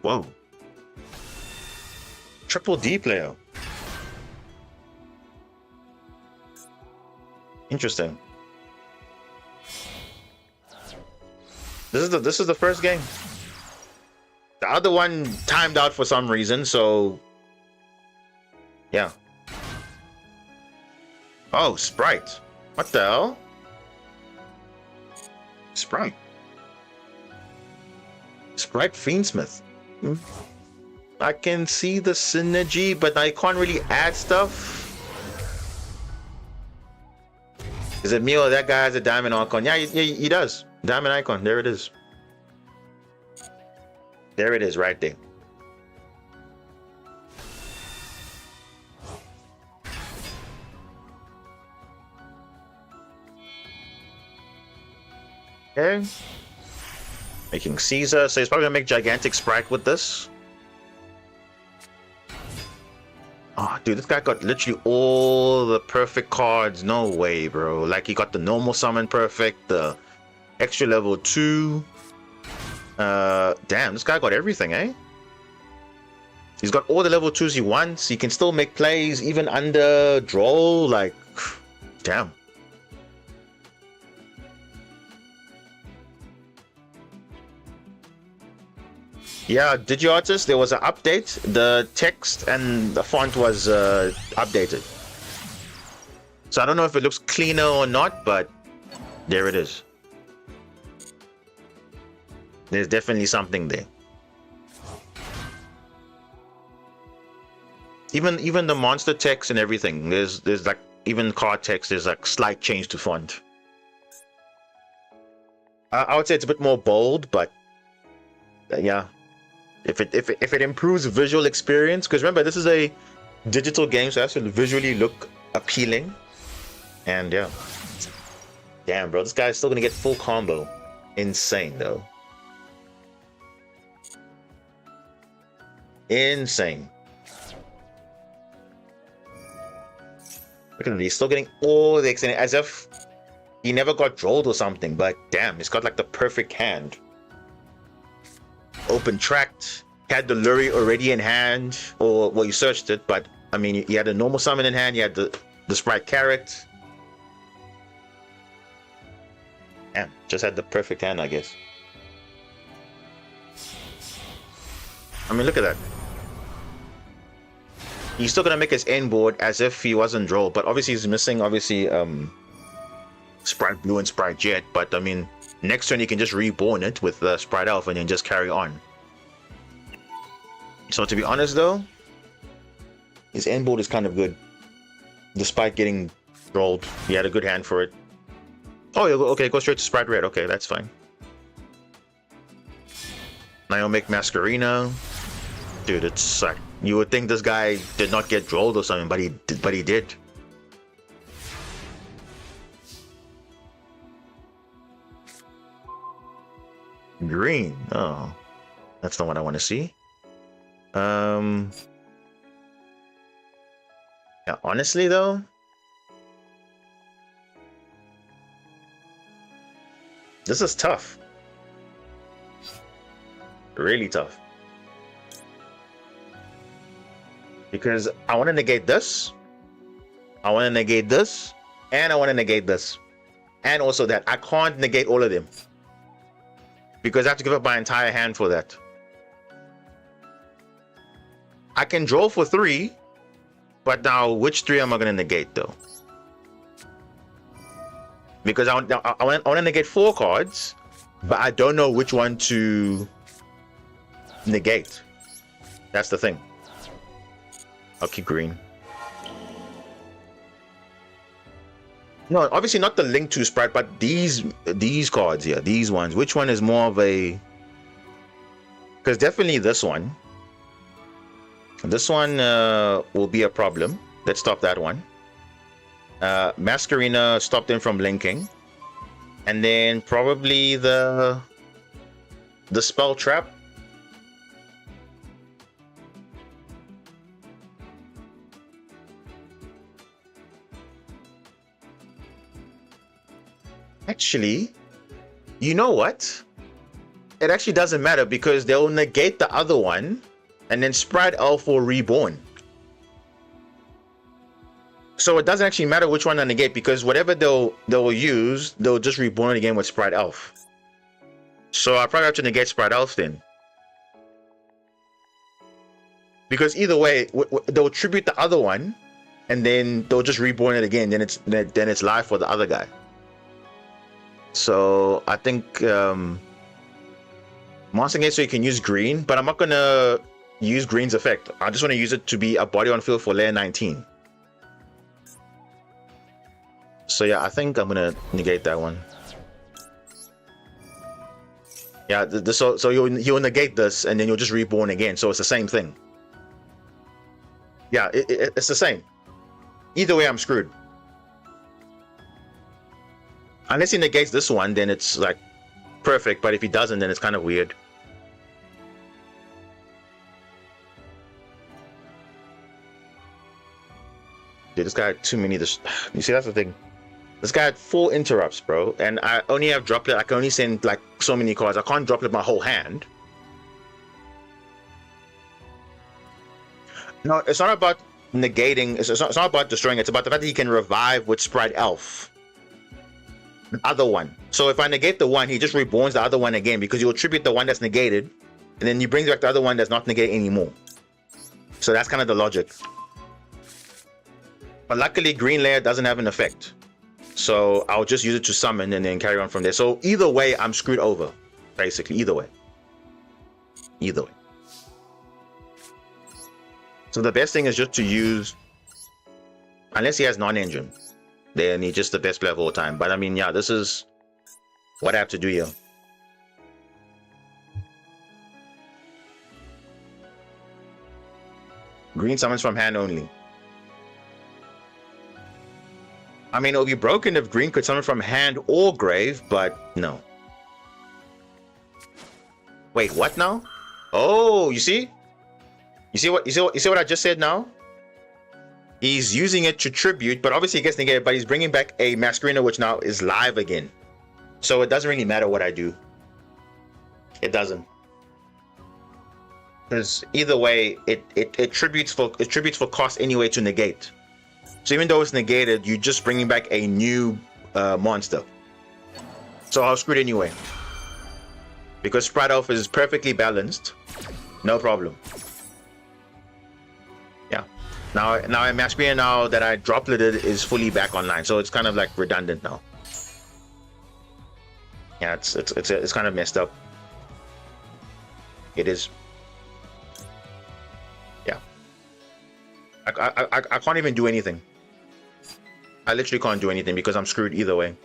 Whoa. Triple D player. Interesting. This is the first game. The other one timed out for some reason, so yeah. Oh, Sprite. What the hell? Sprite. Sprite Fiendsmith. I can see the synergy, but I can't really add stuff. Is it me or that guy has a diamond icon? Yeah, he does. Diamond icon. There it is. There it is, right there. Okay. Making Caesar. So he's probably gonna make Gigantic Sprite with this. Oh, dude, this guy got literally all the perfect cards. No way, bro. Like, he got the normal summon perfect, the extra level 2. Damn, this guy got everything, eh? He's got all the level 2s he wants. He can still make plays even under draw. Like, damn. Yeah, Digiartist, there was an update. The text and the font was updated. So I don't know if it looks cleaner or not, but there it is. There's definitely something there. Even the monster text and everything, there's like, even card text, there's like slight change to font. I would say it's a bit more bold, but yeah. If it improves visual experience, because remember, this is a digital game, so it has to visually look appealing. And yeah. Damn, bro, this guy's still gonna get full combo. Insane, though. Insane. Look at him, he's still getting all the extended, as if he never got trolled or something, but damn, he's got like the perfect hand. Open tracked, had the Lurie already in hand, or well, you searched it, but I mean, you had a normal summon in hand, you had the Sprite Carrot. Damn, just had the perfect hand, I guess. I mean, look at that. He's still gonna make his end board as if he wasn't draw, but obviously he's missing Sprite Blue and Sprite Jet. But I mean, next turn he can just reborn it with Sprite Elf and then just carry on. So to be honest though, his end board is kind of good, despite getting rolled. He had a good hand for it. Oh, okay, go straight to Sprite Red. Okay, that's fine. Now you'll make Masquerina. Dude, it's like you would think this guy did not get drolled or something, but he did. Green. Oh, that's not what I want to see. Yeah, honestly though, this is tough. Really tough. Because I want to negate this, I want to negate this, and I want to negate this. And also that I can't negate all of them, because I have to give up my entire hand for that. I can draw for 3, but now which 3 am I going to negate though? Because I want to negate 4 cards, but I don't know which one to negate. That's the thing. I'll keep green. No, obviously not the Link to Sprite, but these cards here, these ones. Which one is more of a... Because definitely this one. This one will be a problem. Let's stop that one. Masquerina stopped him from linking. And then probably the Spell Trap. Actually, you know what? It actually doesn't matter, because they'll negate the other one and then Sprite Elf will reborn. So it doesn't actually matter which one I negate, because whatever they'll use, they'll just reborn it again with Sprite Elf. So I probably have to negate Sprite Elf then. Because either way, they'll tribute the other one and then they'll just reborn it again. Then it's live for the other guy. So I think Monster Gate, so you can use green, but I'm not gonna use green's effect. I just want to use it to be a body on field for layer 19. So yeah, I think I'm gonna negate that one. Yeah, so you'll negate this and then you'll just reborn again. So it's the same thing. Yeah, it's the same. Either way, I'm screwed. Unless he negates this one, then it's like perfect. But if he doesn't, then it's kind of weird. Dude, this guy had too many. You see, that's the thing. This guy had 4 interrupts, bro. And I only have droplet. I can only send like so many cards. I can't droplet my whole hand. No, it's not about negating. It's not about destroying. It's about the fact that he can revive with Sprite Elf. The other one. So if I negate the one, he just reborns the other one again, because he will tribute the one that's negated, and then he brings back the other one that's not negated anymore. So that's kind of the logic. But luckily, green layer doesn't have an effect. So I'll just use it to summon and then carry on from there. So either way, I'm screwed over. Basically, either way. Either way. So the best thing is just to use, unless he has non-engine, then he's just the best player of all time. But I mean, yeah, this is what I have to do here. Green summons from hand only. I mean, it'll be broken if green could summon from hand or grave, but no. Wait, what now? Oh, you see? You see what I just said now? He's using it to tribute, but obviously he gets negated, but he's bringing back a Masquerena, which now is live again. So it doesn't really matter what I do. It doesn't. Because either way, it tributes for cost anyway to negate. So even though it's negated, you're just bringing back a new monster. So I'll screw it anyway. Because Sprite Elf is perfectly balanced. No problem. Yeah. Now in Masquerena, now that I dropleted, is fully back online. So it's kind of like redundant now. Yeah, it's kind of messed up. It is. Yeah. I can't even do anything. I literally can't do anything because I'm screwed either way.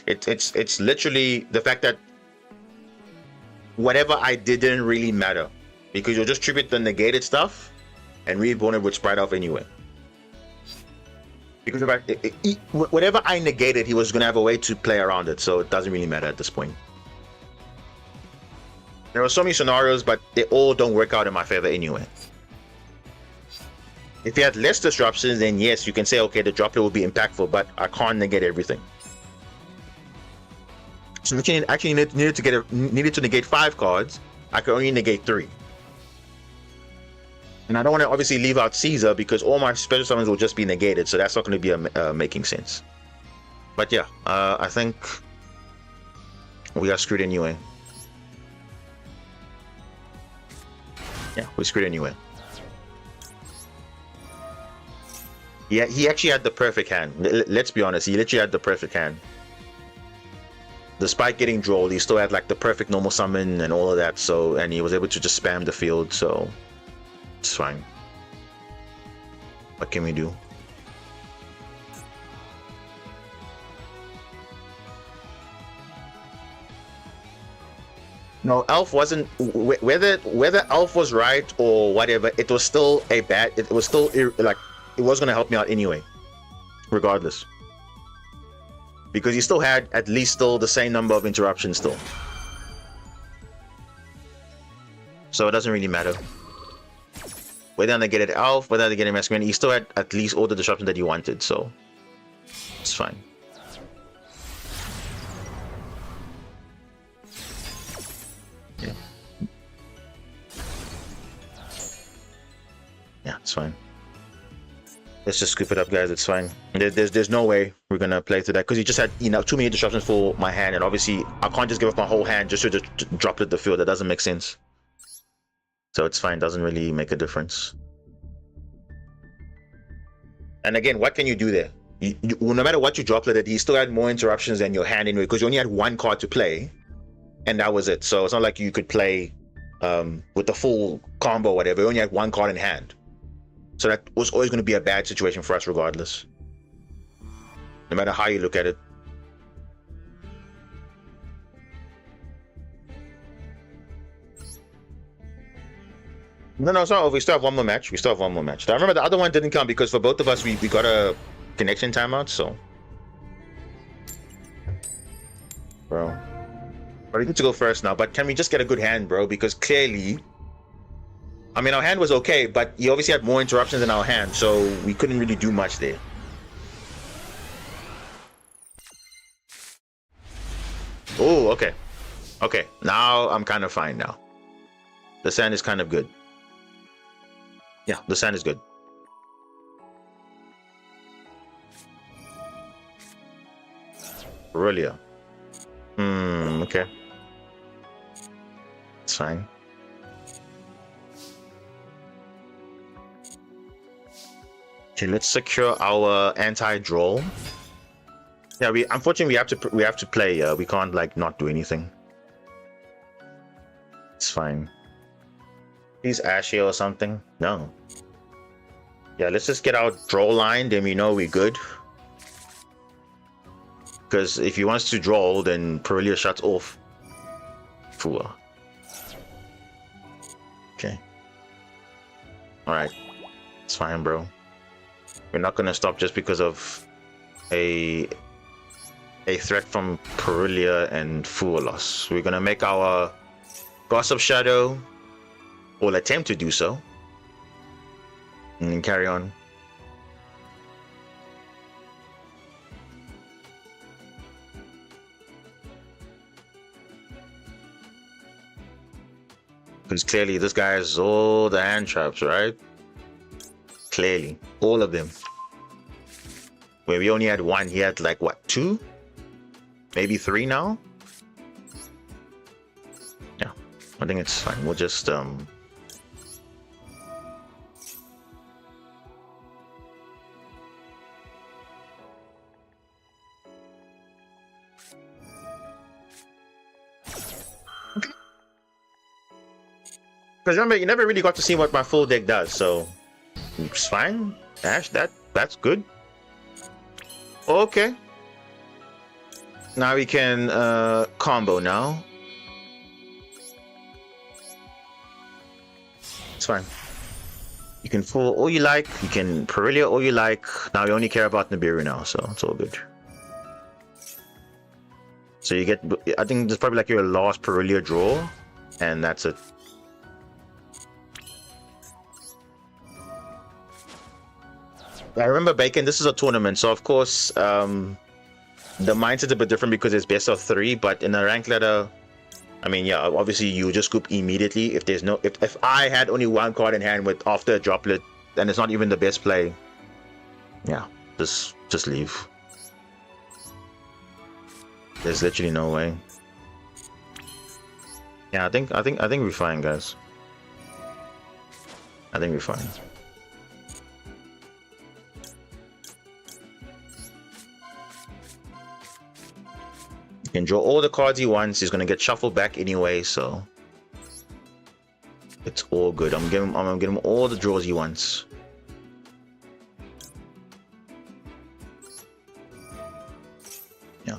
It's literally the fact that whatever I did didn't really matter, because you'll just tribute the negated stuff and reborn it with Sprite Elf anyway. Because whatever I negated, he was gonna have a way to play around it, so it doesn't really matter at this point. There are so many scenarios, but they all don't work out in my favor anyway. If you had less disruptions, then yes, you can say, okay, the droplet will be impactful, but I can't negate everything. So actually needed to negate 5 cards. I could only negate 3. And I don't want to obviously leave out Caesar because all my special summons will just be negated, so that's not going to be making sense. But yeah, I think we are screwed anyway. Yeah, we're screwed anyway. Yeah, he actually had the perfect hand. Let's be honest, he literally had the perfect hand. Despite getting drolled, he still had like the perfect normal summon and all of that, so, and he was able to just spam the field, so it's fine. What can we do? No, Elf wasn't, whether Elf was right or whatever, it was still a bad, it was still like, it was going to help me out anyway, regardless. Because he still had at least still the same number of interruptions still. So it doesn't really matter. Whether they get it Elf, whether they get it Masquerade, he still had at least all the disruptions that he wanted, so it's fine. Yeah. Yeah, it's fine. Let's just scoop it up, guys. It's fine. There's no way we're gonna play through that because he just had, you know, too many disruptions for my hand, and obviously I can't just give up my whole hand just to droplet the field. That doesn't make sense. So it's fine. Doesn't really make a difference. And again, what can you do there? No matter what you dropleted, he still had more interruptions than your hand anyway, because you only had 1 card to play, and that was it. So it's not like you could play with the full combo or whatever. You only had 1 card in hand. So that was always going to be a bad situation for us regardless. No matter how you look at it. No, it's not over. We still have 1 more match. I remember the other one didn't count because for both of us, we got a connection timeout, so. Bro. But we need to go first now, but can we just get a good hand, bro? Because clearly, I mean, our hand was okay, but he obviously had more interruptions than our hand, so we couldn't really do much there. Oh, okay. Okay, now I'm kind of fine now. The sand is kind of good. Yeah, the sand is good. Aurelia. Okay. It's fine. Okay, let's secure our anti-draw. Yeah, unfortunately we have to play. We can't like not do anything. It's fine. Please Ashy or something. No. Yeah, let's just get our draw line, then we know we're good. Because if he wants to draw, then Aurelia shuts off. Fool. Okay. Alright. It's fine, bro. We're not gonna stop just because of a threat from Perilia and Fuolos. We're gonna make our Gossip Shadow, or attempt to do so, and then carry on. Because clearly this guy has all the hand traps, right? Clearly, all of them. Where we only had one, he had like what, 2? Maybe 3 now? Yeah, I think it's fine. We'll just because remember, you never really got to see what my full deck does, so it's fine. Ash, that's good. Okay. Now we can combo now. It's fine. You can full all you like, you can Perilia all you like. Now we only care about Nibiru now, so it's all good. So you get, I think this is probably like your last Perilia draw, and that's it. I remember Bacon, this is a tournament, so of course the mindset's a bit different because it's best of 3, but in a rank ladder, I mean, yeah, obviously you just scoop immediately if there's no, if I had only 1 card in hand with after a droplet and it's not even the best play, yeah, just leave. There's literally no way. Yeah, I think we're fine, guys. I think we're fine. He can draw all the cards he wants. He's gonna get shuffled back anyway, so it's all good. I'm gonna give him all the draws he wants. Yeah.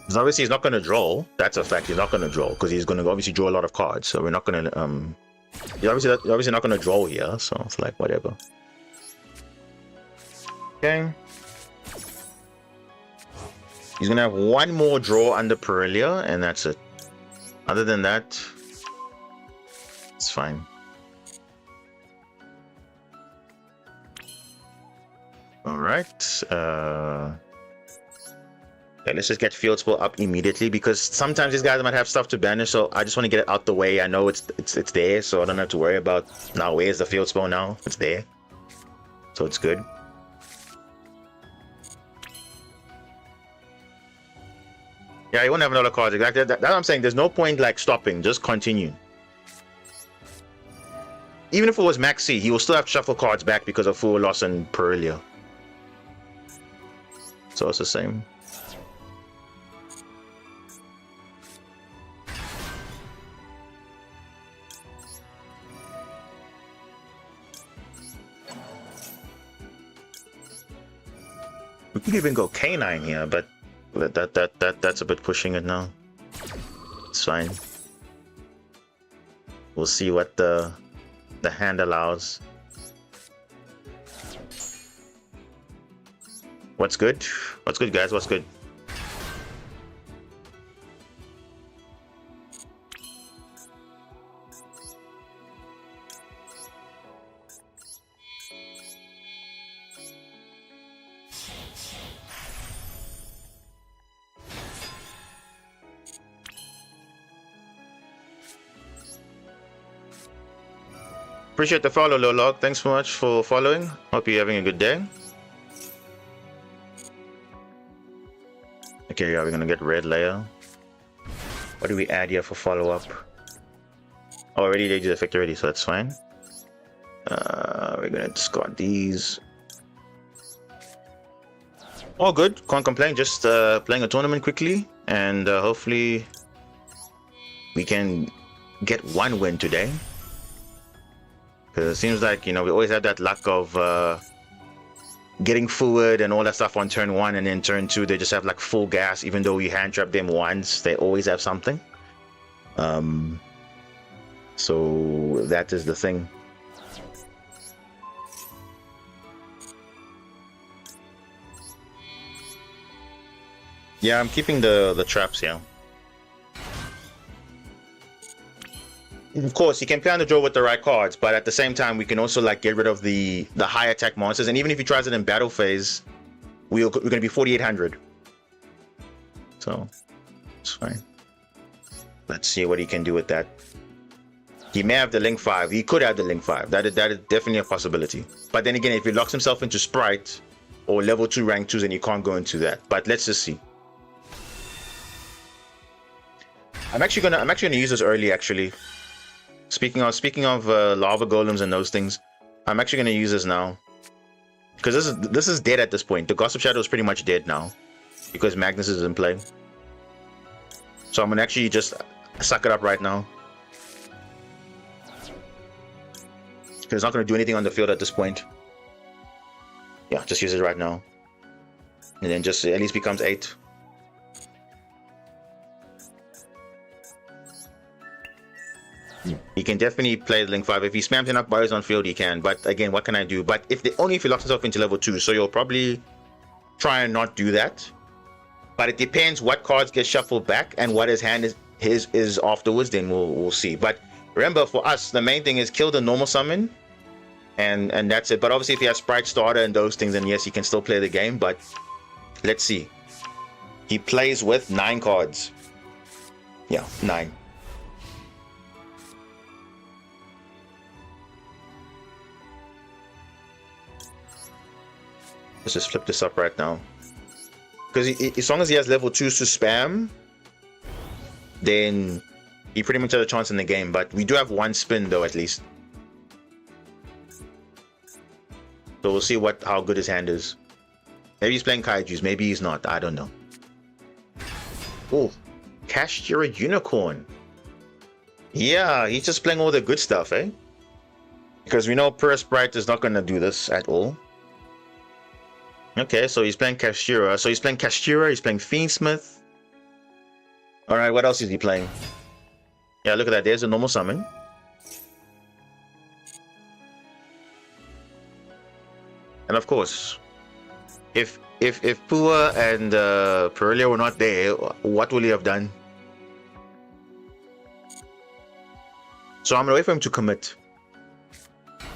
Because obviously he's not gonna draw. That's a fact. He's not gonna draw because he's gonna obviously draw a lot of cards. So we're not gonna you're obviously not gonna draw here, so it's like whatever. Okay. He's gonna have 1 more draw under Perilia, and that's it. Other than that, it's fine. Alright. Okay, let's just get Field Spell up immediately because sometimes these guys might have stuff to banish, so I just want to get it out the way. I know it's there, so I don't have to worry about now where's the Field Spell now. It's there. So it's good. Yeah, you won't have another card. Exactly. That's what I'm saying. There's no point like stopping. Just continue. Even if it was Max C, he will still have to shuffle cards back because of Full Loss and Perilia. So it's the same. We could even go K9 here, but that's a bit pushing it now. It's fine. We'll see what the hand allows. What's good? What's good, guys? What's good? Appreciate the follow, Lolog. Thanks so much for following. Hope you're having a good day. Okay, yeah, we're gonna get red layer. What do we add here for follow-up? Oh, already they did effect already, so that's fine. We're gonna discard these. All good, can't complain. Just playing a tournament quickly, and hopefully we can get 1 win today. Because it seems like, you know, we always have that luck of getting forward and all that stuff on turn 1, and then turn 2 they just have like full gas. Even though we hand trap them once, they always have something. So that is the thing. Yeah, I'm keeping the traps here. Of course, you can play on the draw with the right cards, but at the same time, we can also like get rid of the high attack monsters. And even if he tries it in battle phase, we're going to be 4,800. So it's fine. Let's see what he can do with that. He may have the Link 5. He could have the Link 5. That is definitely a possibility. But then again, if he locks himself into Sprite or level 2 rank 2s, then you can't go into that. But let's just see. I'm actually gonna use this early. Actually, speaking of lava golems and those things, I'm actually gonna use this now because this is dead at this point. The Gossip Shadow is pretty much dead now because Magnus is in play. So I'm gonna actually just suck it up right now because it's not gonna do anything on the field at this point. Yeah, just use it right now, and then just at least becomes 8. He can definitely play the Link 5. If he spams enough bodies on field, he can. But again, what can I do? But only if he locks himself into level 2. So you'll probably try and not do that. But it depends what cards get shuffled back and what his hand is afterwards. Then we'll see. But remember, for us, the main thing is kill the normal summon, and that's it. But obviously, if he has Sprite Starter and those things, then yes, he can still play the game. But let's see. He plays with 9 cards. Yeah, 9. Let's just flip this up right now. Because as long as he has level 2s to spam, then he pretty much has a chance in the game. But we do have 1 spin though, at least. So we'll see how good his hand is. Maybe he's playing Kaijus, maybe he's not. I don't know. Oh, Kashira Unicorn. Yeah, he's just playing all the good stuff, eh? Because we know Pure Sprite is not going to do this at all. Okay, so he's playing Kashira. So he's playing Kashira, he's playing Fiendsmith. Alright, what else is he playing? Yeah, look at that. There's a normal summon. And of course, if Pua and Perelia were not there, what will he have done? So I'm gonna wait for him to commit.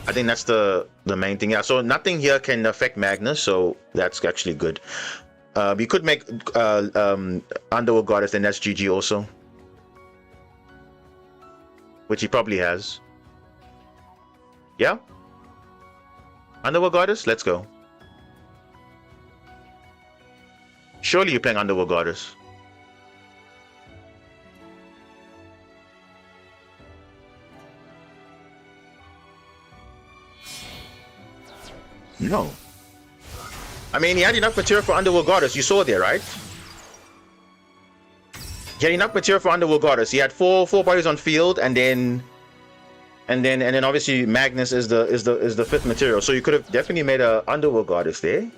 I think that's the main thing. Yeah, so nothing here can affect Magnus, so that's actually good. We could make Underworld Goddess, then that's GG also. Which he probably has. Yeah? Underworld Goddess? Let's go. Surely you're playing Underworld Goddess. No. I mean, he had enough material for Underworld Goddess. You saw there, right? He had enough material for Underworld Goddess. He had four bodies on field, and then obviously Magnus is the 5th material. So you could have definitely made a Underworld Goddess there.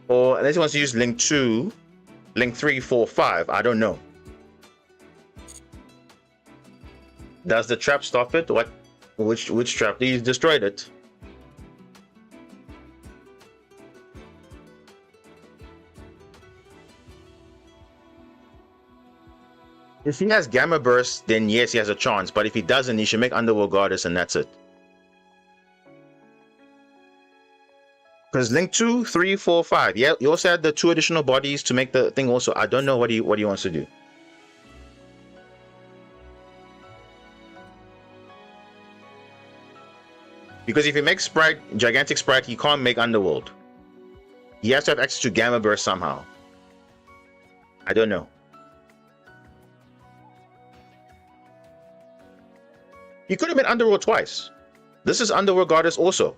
Or unless he wants to use Link 2, Link 3, 4, 5. I don't know. Does the trap stop it? What? Which trap? He destroyed it. If he has Gamma Burst, then yes, he has a chance. But if he doesn't, he should make Underworld Goddess, and that's it. Because Link 2, 3, 4, 5. Yeah, you also had the 2 additional bodies to make the thing also. I don't know what he wants to do. Because if he makes Gigantic Sprite, he can't make Underworld. He has to have access to Gamma Burst somehow. I don't know. He could have made Underworld twice. This is Underworld Goddess also.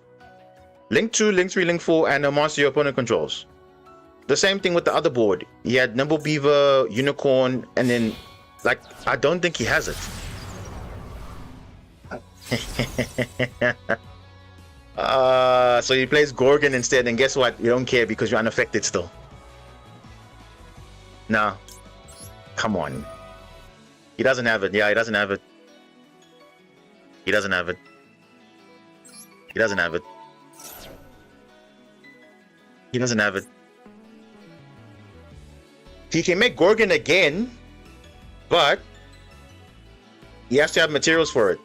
Link 2, Link 3, Link 4, and a monster your opponent controls. The same thing with the other board. He had Nimble Beaver, Unicorn, and then, like, I don't think he has it. So he plays Gorgon instead, and guess what? You don't care because you're unaffected still. Nah. Come on. He doesn't have it. Yeah, he doesn't have it. He doesn't have it. He doesn't have it. He doesn't have it. He can make Gorgon again, but he has to have materials for it.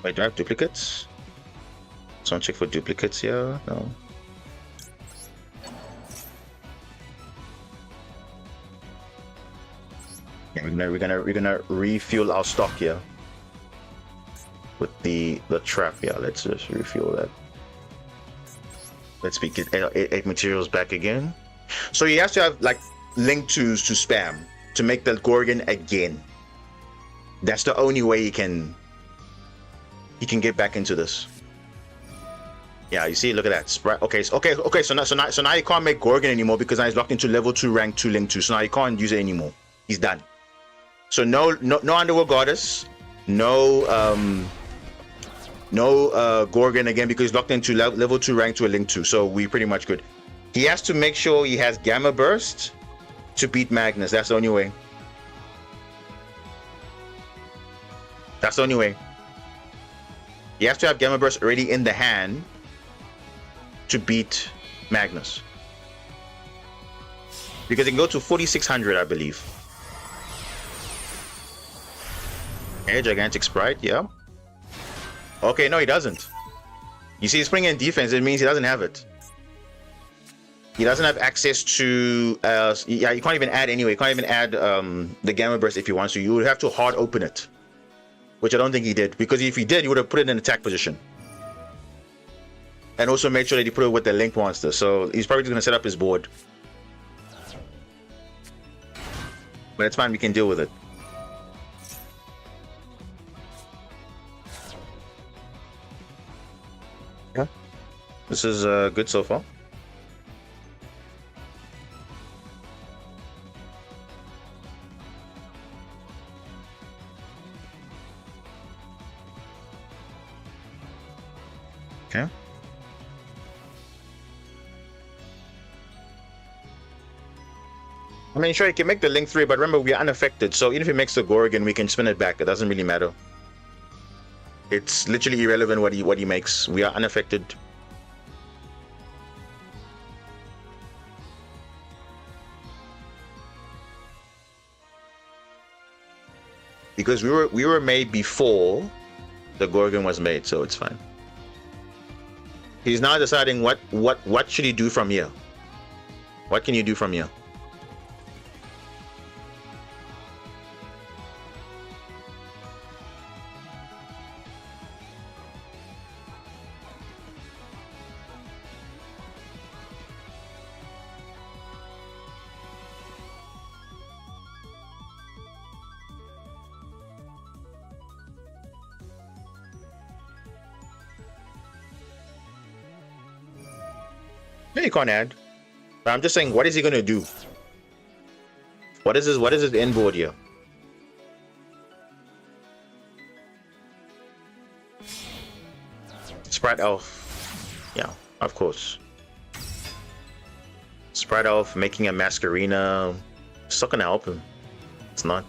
Wait, do I have duplicates? Someone check for duplicates here. No. Yeah, we're gonna refuel our stock here with the trap. Yeah, let's just refuel that. Let's get eight materials back again. So he has to have like link twos to spam to make the Gorgon again. That's the only way he can get back into this. Yeah, you see, look at that. Okay, so now he can't make Gorgon anymore because now he's locked into level 2 rank 2 link 2. So now he can't use it anymore. He's done. So no Underworld Goddess, no Gorgon again because he's locked into level 2 rank 2 link 2. So we pretty much good. He has to make sure he has Gamma Burst to beat Magnus. That's the only way. That's the only way. He has to have Gamma Burst already in the hand to beat Magnus. Because he can go to 4600, I believe. Okay, Gigantic Sprite, yeah. Okay, no, he doesn't. You see, he's putting in defense, it means he doesn't have it. He doesn't have access to, yeah, you can't even add anyway. You can't even add the Gamma Burst if he wants to. You would have to hard open it. Which I don't think he did. Because if he did, he would have put it in attack position. And also made sure that he put it with the Link Monster. So he's probably just going to set up his board. But it's fine, we can deal with it. Yeah. This is good so far. Okay. I mean, sure, he can make the Link 3, but remember, we are unaffected. So even if he makes the Gorgon, we can spin it back. It doesn't really matter. It's literally irrelevant what he makes. We are unaffected. Because we were made before the Gorgon was made, so it's fine. He's now deciding what should he do from here. What can you do from here? Yeah, you can't add. But I'm just saying, what is he gonna do? What is his end board here? Sprite Elf. Yeah, of course. Sprite Elf making a Masquerina. It's not gonna help him. It's not.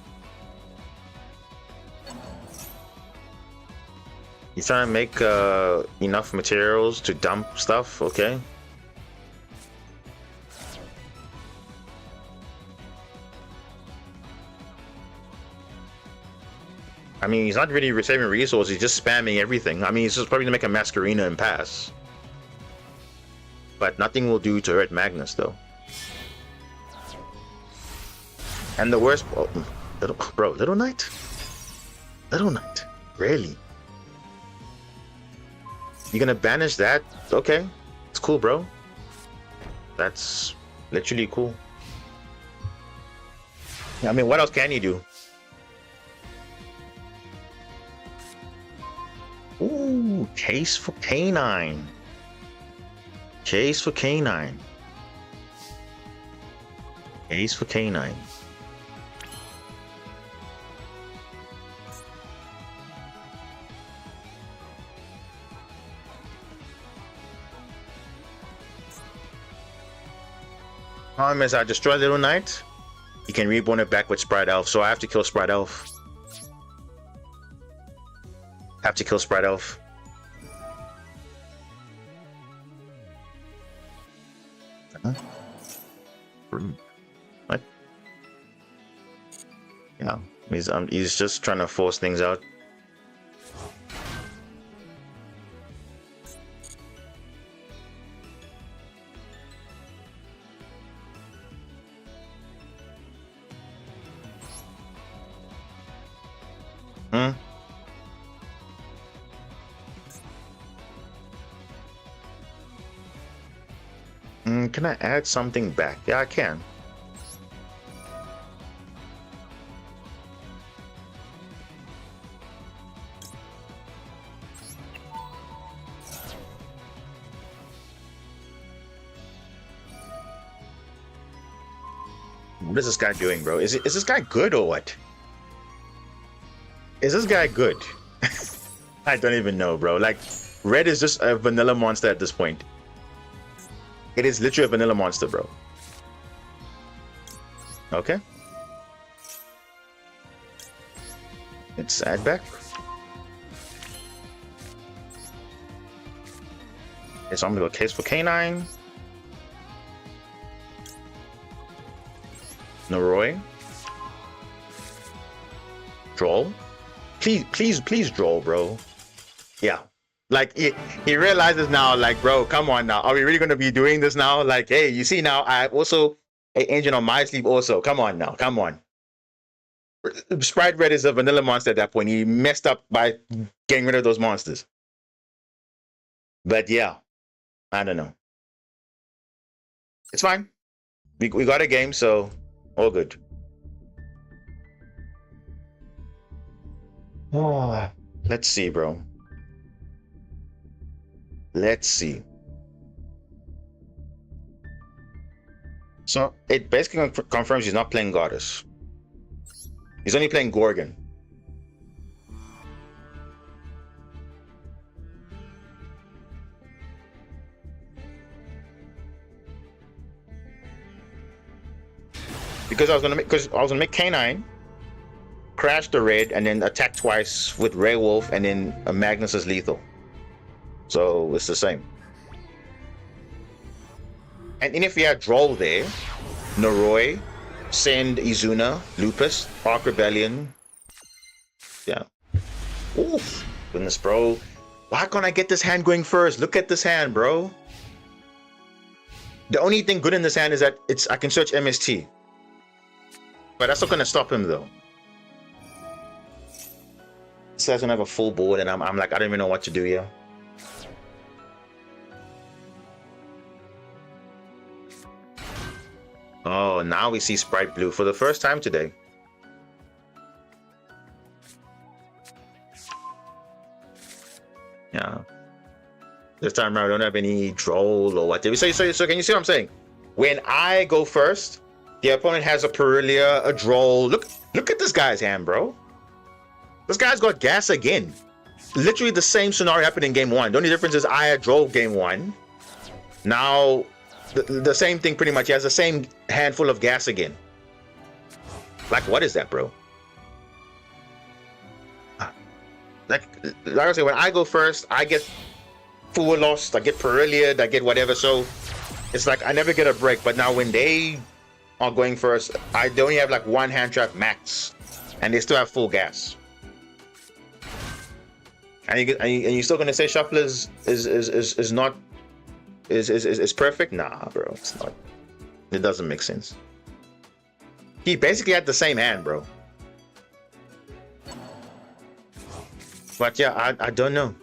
He's trying to make enough materials to dump stuff, okay? I mean, he's not really saving resources, he's just spamming everything. I mean, he's just probably gonna make a Masquerina and pass. But nothing will do to hurt Magnus, though. And the worst... Oh, Little Knight? Little Knight? Really? You're gonna banish that? Okay. It's cool, bro. That's literally cool. I mean, what else can you do? Ooh, case for canine. Case for canine. Case for canine. Problem is, I destroy Little Knight. He can reborn it back with Sprite Elf, so I have to kill Sprite Elf. Have to kill Sprite Elf. What? Yeah, he's just trying to force things out. Can I add something back? Yeah, I can. What is this guy doing, bro? Is this guy good or what? Is this guy good? I don't even know, bro. Like, red is just a vanilla monster at this point. It is literally a vanilla monster, bro. Okay. Let's add back. Okay, so I'm gonna go case for K9. Noroi. Droll. Please draw, bro. Yeah. Like, he realizes now, like, bro, come on now. Are we really going to be doing this now? Like, hey, you see now, I also an engine on my sleeve also. Come on now. Come on. Sprite Red is a vanilla monster at that point. He messed up by getting rid of those monsters. But yeah, I don't know. It's fine. We got a game, so all good. Oh, let's see, bro. Let's see. So it basically confirms he's not playing Goddess. He's only playing Gorgon. Because I was gonna make K9, crash the red, and then attack twice with Ray Wolf, and then a Magnus is lethal. So it's the same. And if we had Droll there, Noroi, Send, Izuna, Lupus, Arc Rebellion. Yeah. Oof. Goodness, bro. Why can't I get this hand going first? Look at this hand, bro. The only thing good in this hand is that I can search MST. But that's not gonna stop him though. This guy's gonna have a full board, and I'm like, I don't even know what to do here. Oh, now we see Sprite Blue for the first time today. Yeah. This time around, I don't have any Droll or whatever. So can you see what I'm saying? When I go first, the opponent has a Perilia, a Droll. Look at this guy's hand, bro. This guy's got gas again. Literally the same scenario happened in game one. The only difference is I had Droll game one. Now, the same thing pretty much. He has the same handful of gas again. Like, what is that, bro? Like I say, when I go first, I get full lost, I get Perilia, I get whatever. So it's like I never get a break. But now when they are going first, they only have like one hand trap max, and they still have full gas. And you're still gonna say Shuffler is perfect? Nah, bro, it's not. It doesn't make sense. He basically had the same hand, bro. But yeah, I don't know.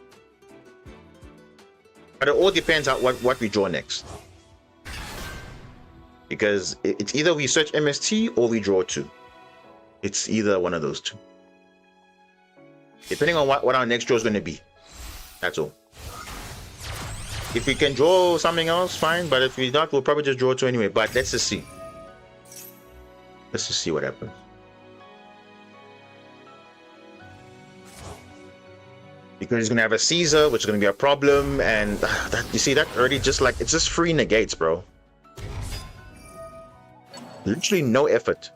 But it all depends on what we draw next. Because it's either we search MST or we draw two. It's either one of those two. Depending on what our next draw is going to be. That's all. If we can draw something else, fine. But if we not, we'll probably just draw two anyway. But let's just see. Let's just see what happens. Because he's going to have a Caesar, which is going to be a problem. And you see that already just like, it's just free negates, bro. Literally no effort.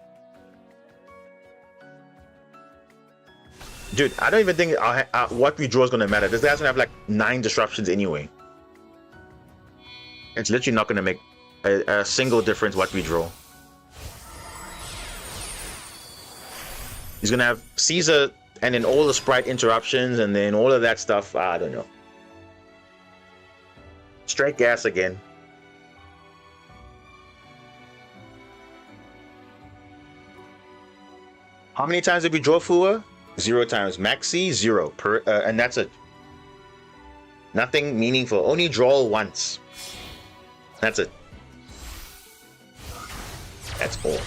Dude, I don't even think what we draw is going to matter. This guy's going to have like 9 disruptions anyway. It's literally not going to make a single difference what we draw. He's going to have Caesar and then all the sprite interruptions and then all of that stuff. I don't know. Straight gas again. How many times did we draw Fua? 0 times. Maxi, 0. And that's it. Nothing meaningful. Only draw once. That's it. That's all.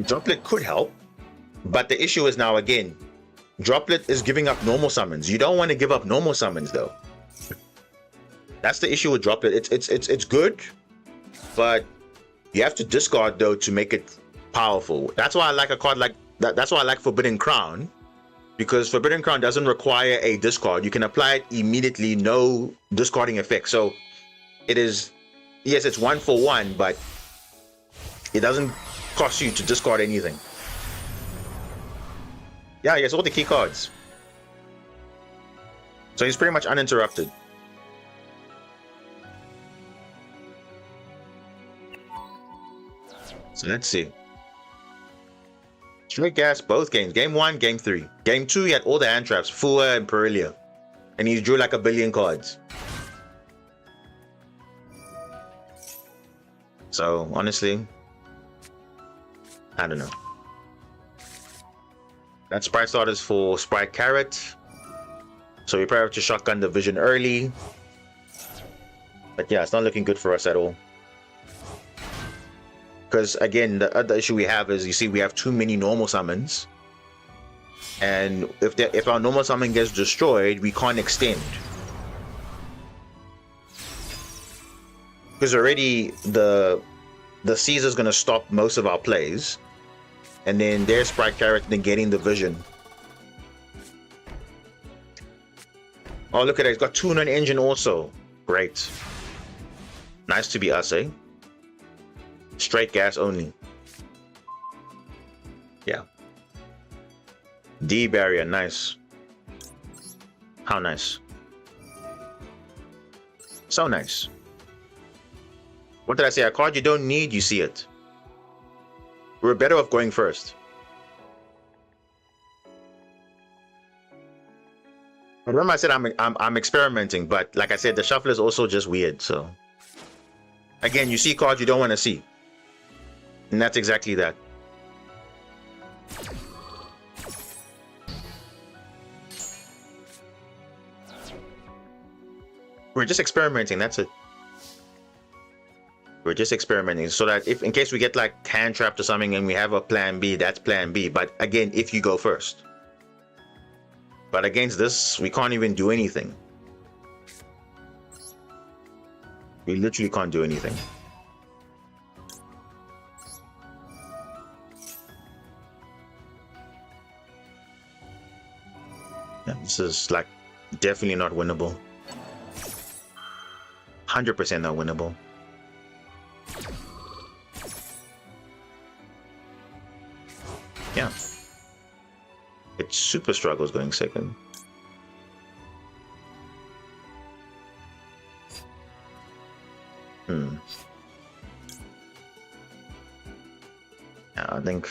Droplet could help, but the issue is now again, Droplet is giving up normal summons. You don't want to give up normal summons though. That's the issue with Droplet. It's good, but you have to discard though to make it powerful. That's why I like a card like that. That's why I like Forbidden Crown, because Forbidden Crown doesn't require a discard. You can apply it immediately, no discarding effect. So it is, yes, it's 1 for 1, but it doesn't cost you to discard anything. Yeah, he has all the key cards. So he's pretty much uninterrupted. So let's see. Straight gas both games. Game 1, game 3. Game 2, he had all the hand traps, Fua and Perilia. And he drew like 1 billion cards. So honestly, I don't know. That sprite start is for Sprite Carrot. So we probably have to shotgun the vision early. But yeah, it's not looking good for us at all. Because again, the other issue we have is, you see, we have too many normal summons. And if our normal summon gets destroyed, we can't extend. Because already the Caesar's going to stop most of our plays. And then their Sprite Carrot negating the vision. Oh, look at that. He's got Tune and Engine also. Great. Nice to be us, eh? Straight gas only. Yeah. D barrier. Nice. How nice. So nice. What did I say? A card you don't need, you see it. We're better off going first. Remember I said I'm experimenting, but like I said, the shuffle is also just weird. So again, you see cards you don't want to see, and that's exactly that. We're just experimenting. That's it. We're just experimenting so that if in case we get like hand trapped or something and we have a plan B, that's plan B. But again, if you go first. But against this, we can't even do anything. We literally can't do anything. Yeah, this is like definitely not winnable. 100% not winnable. Yeah. It super struggles going second. Yeah, I think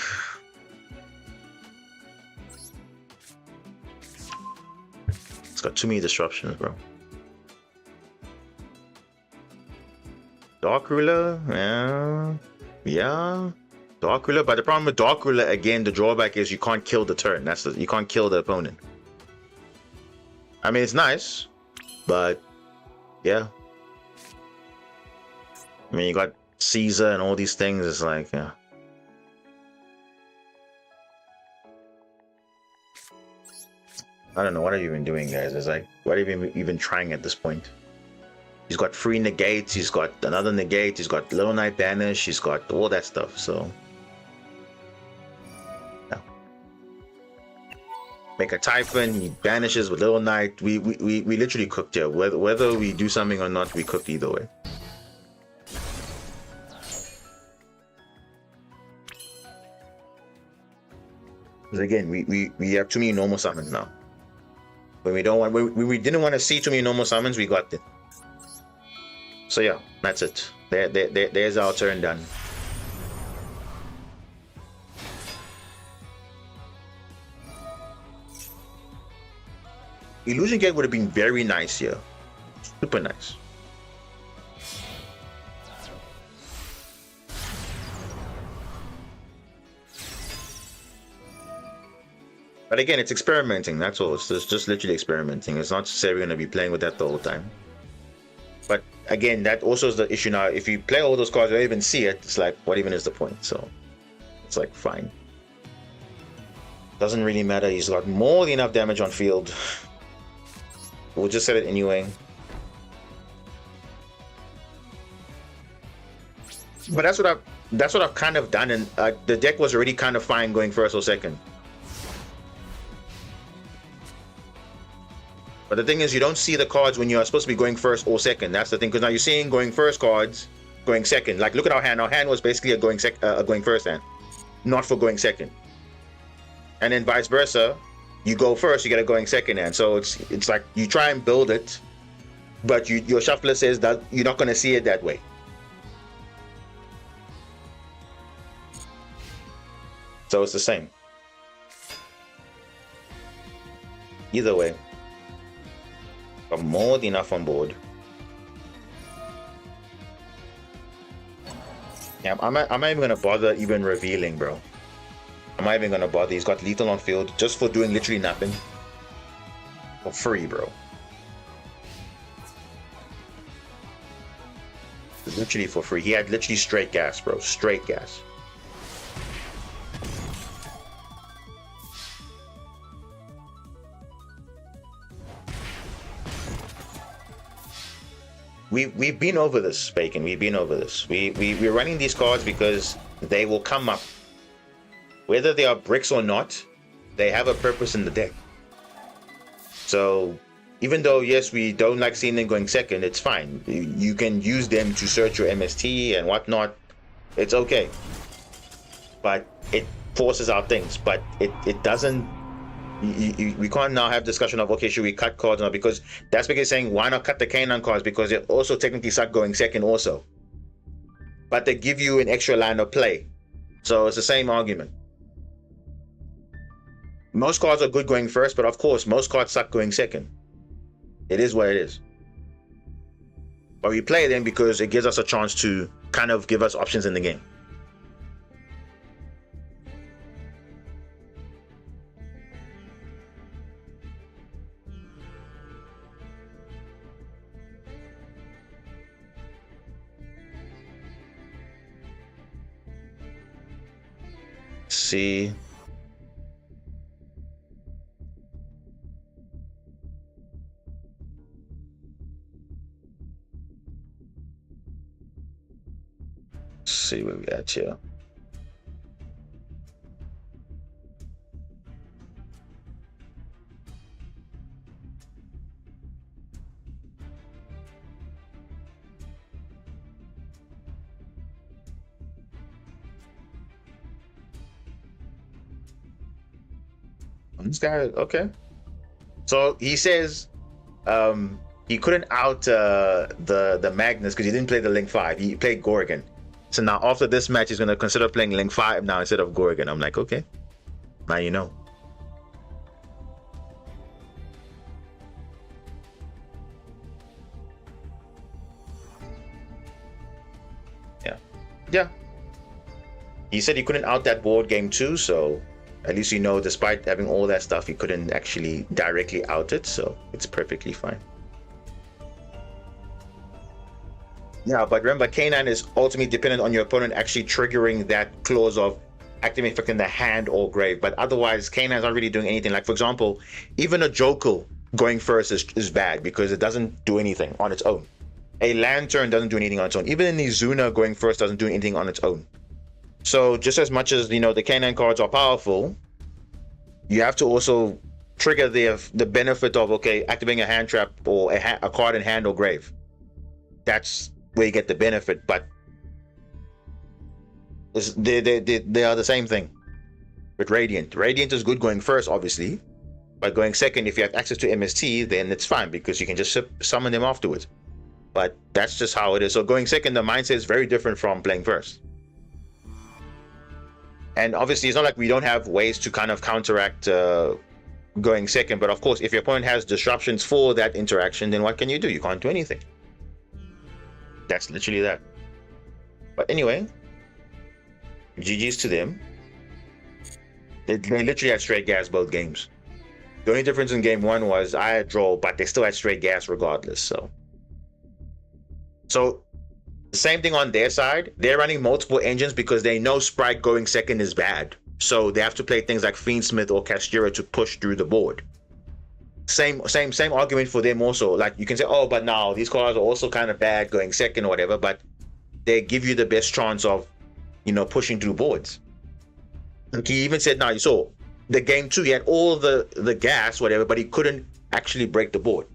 it's got too many disruptions, bro. Dark Ruler, yeah. Dark Ruler, but the problem with Dark Ruler, again, the drawback is you can't kill the turn. You can't kill the opponent. I mean, it's nice, but yeah. I mean, you got Caesar and all these things. It's like, yeah. I don't know, what are you even doing, guys? It's like, what are you even trying at this point? He's got free negates, he's got another negate, he's got Little Knight Banish, he's got all that stuff, so. No. Make a Typhon, he banishes with Little Knight. We literally cooked here. Whether we do something or not, we cooked either way. Because again, we have too many normal summons now. When we didn't want to see too many normal summons, we got them. So yeah, that's it. There's our turn done. Illusion Gate would have been very nice here. Super nice. But again, it's experimenting, that's all. It's just literally experimenting. It's not necessarily going to be playing with that the whole time. But again, that also is the issue now. If you play all those cards, you don't even see it, it's like, what even is the point? So, it's like, fine. Doesn't really matter. He's got more than enough damage on field. We'll just set it anyway. But that's what I've kind of done, and the deck was already kind of fine going first or second. But the thing is, you don't see the cards when you're supposed to be going first or second. That's the thing, because now you're seeing going first cards, going second. Like, look at our hand. Our hand was basically a going first hand, not for going second. And then vice versa, you go first, you get a going second hand. So it's like you try and build it, but your shuffler says that you're not going to see it that way. So it's the same. Either way. Got more than enough on board. Yeah, I'm not even gonna bother even revealing, bro. I'm not even gonna bother. He's got lethal on field just for doing literally nothing. For free, bro. Literally for free. He had literally straight gas, bro. Straight gas. We've been over this, Bacon. We've been over this. We're running these cards because they will come up. Whether they are bricks or not, they have a purpose in the deck. So even though, yes, we don't like seeing them going second, it's fine. You can use them to search your MST and whatnot. It's okay. But it forces out things. But it doesn't... we can't now have discussion of, okay, should we cut cards now? Because that's because saying, why not cut the canine cards? Because they also technically start going second also. But they give you an extra line of play. So it's the same argument. Most cards are good going first, but of course, most cards suck going second. It is what it is. But we play them because it gives us a chance to kind of give us options in the game. See. Let's see where we at here. This guy, okay. So he says he couldn't out the Magnus because he didn't play the Link 5. He played Gorgon. So now after this match, he's going to consider playing Link 5 now instead of Gorgon. I'm like, okay, now you know. Yeah. He said he couldn't out that board game too, so at least you know, despite having all that stuff, he couldn't actually directly out it, so it's perfectly fine. Yeah, but remember, K9 is ultimately dependent on your opponent actually triggering that clause of activating effect in the hand or grave. But otherwise, K9 is not really doing anything. Like, for example, even a Jokel going first is bad because it doesn't do anything on its own. A Lantern doesn't do anything on its own. Even an Izuna going first doesn't do anything on its own. So just as much as, you know, the K9 cards are powerful, you have to also trigger the benefit of, okay, activating a hand trap or a card in hand or grave. That's where you get the benefit, but they are the same thing. with Radiant. Radiant is good going first, obviously, but going second, if you have access to MST, then it's fine because you can just summon them afterwards. But that's just how it is. So going second, the mindset is very different from playing first. And obviously, it's not like we don't have ways to kind of counteract going second. But of course, if your opponent has disruptions for that interaction, then what can you do? You can't do anything. That's literally that. But anyway, GG's to them. They literally had straight gas both games. The only difference in game one was I had draw, but they still had straight gas regardless. So the same thing on their side. They're running multiple engines because they know Sprite going second is bad. So they have to play things like Fiendsmith or Castura to push through the board. Same argument for them also. Like you can say, oh, but now these cards are also kind of bad going second or whatever, but they give you the best chance of, pushing through boards. Like he even said, now you saw the game two, he had all the gas, whatever, but he couldn't actually break the board.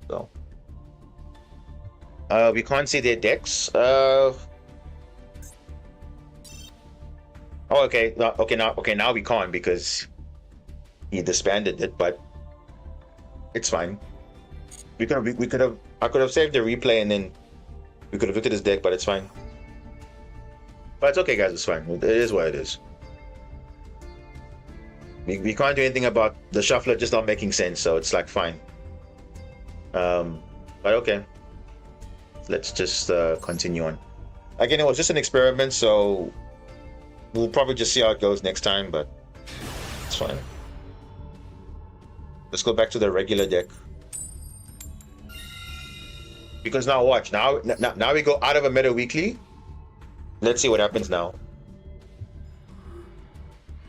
So we can't see their decks. Okay, now we can't because he disbanded it, but it's fine. I could have saved the replay and then we could have looked at his deck, but it's fine. But it's okay, guys. It's fine. It is what it is. We can't do anything about the shuffler just not making sense, so it's like fine. But okay. Let's just continue on. Again, it was just an experiment, so we'll probably just see how it goes next time, but it's fine. Let's go back to the regular deck. Because now watch, now we go out of a meta weekly. Let's see what happens now.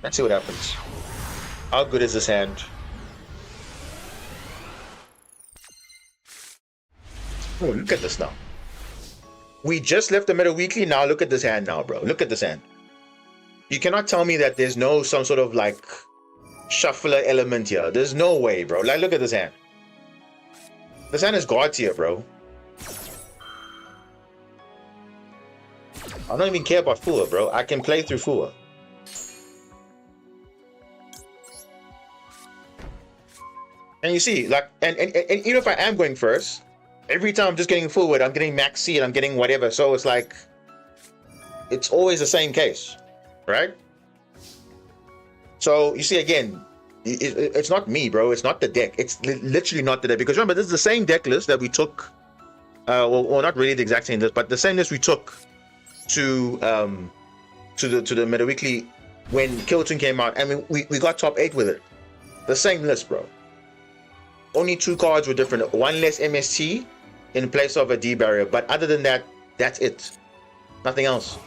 Let's see what happens. How good is this hand? Oh, look at this now. We just left the meta weekly, now look at this hand now, bro. Look at this hand. You cannot tell me that there's no some sort of like shuffler element here. There's no way, bro. Like, look at this hand. This hand is God tier, bro. I don't even care about Fua, bro. I can play through Fua. And you see, like, and even if I am going first, every time I'm just getting forward, I'm getting max seed, I'm getting whatever. So it's like, it's always the same case, right? So you see, again, it's not me, bro. It's not the deck. It's literally not the deck. Because remember, this is the same deck list that we took. Well, not really the exact same list, but the same list we took to the meta weekly when Kilton came out. I mean, we got top 8 with it. The same list, bro. Only 2 cards were different. One less MST in place of a D barrier, but other than that, that's it. Nothing else.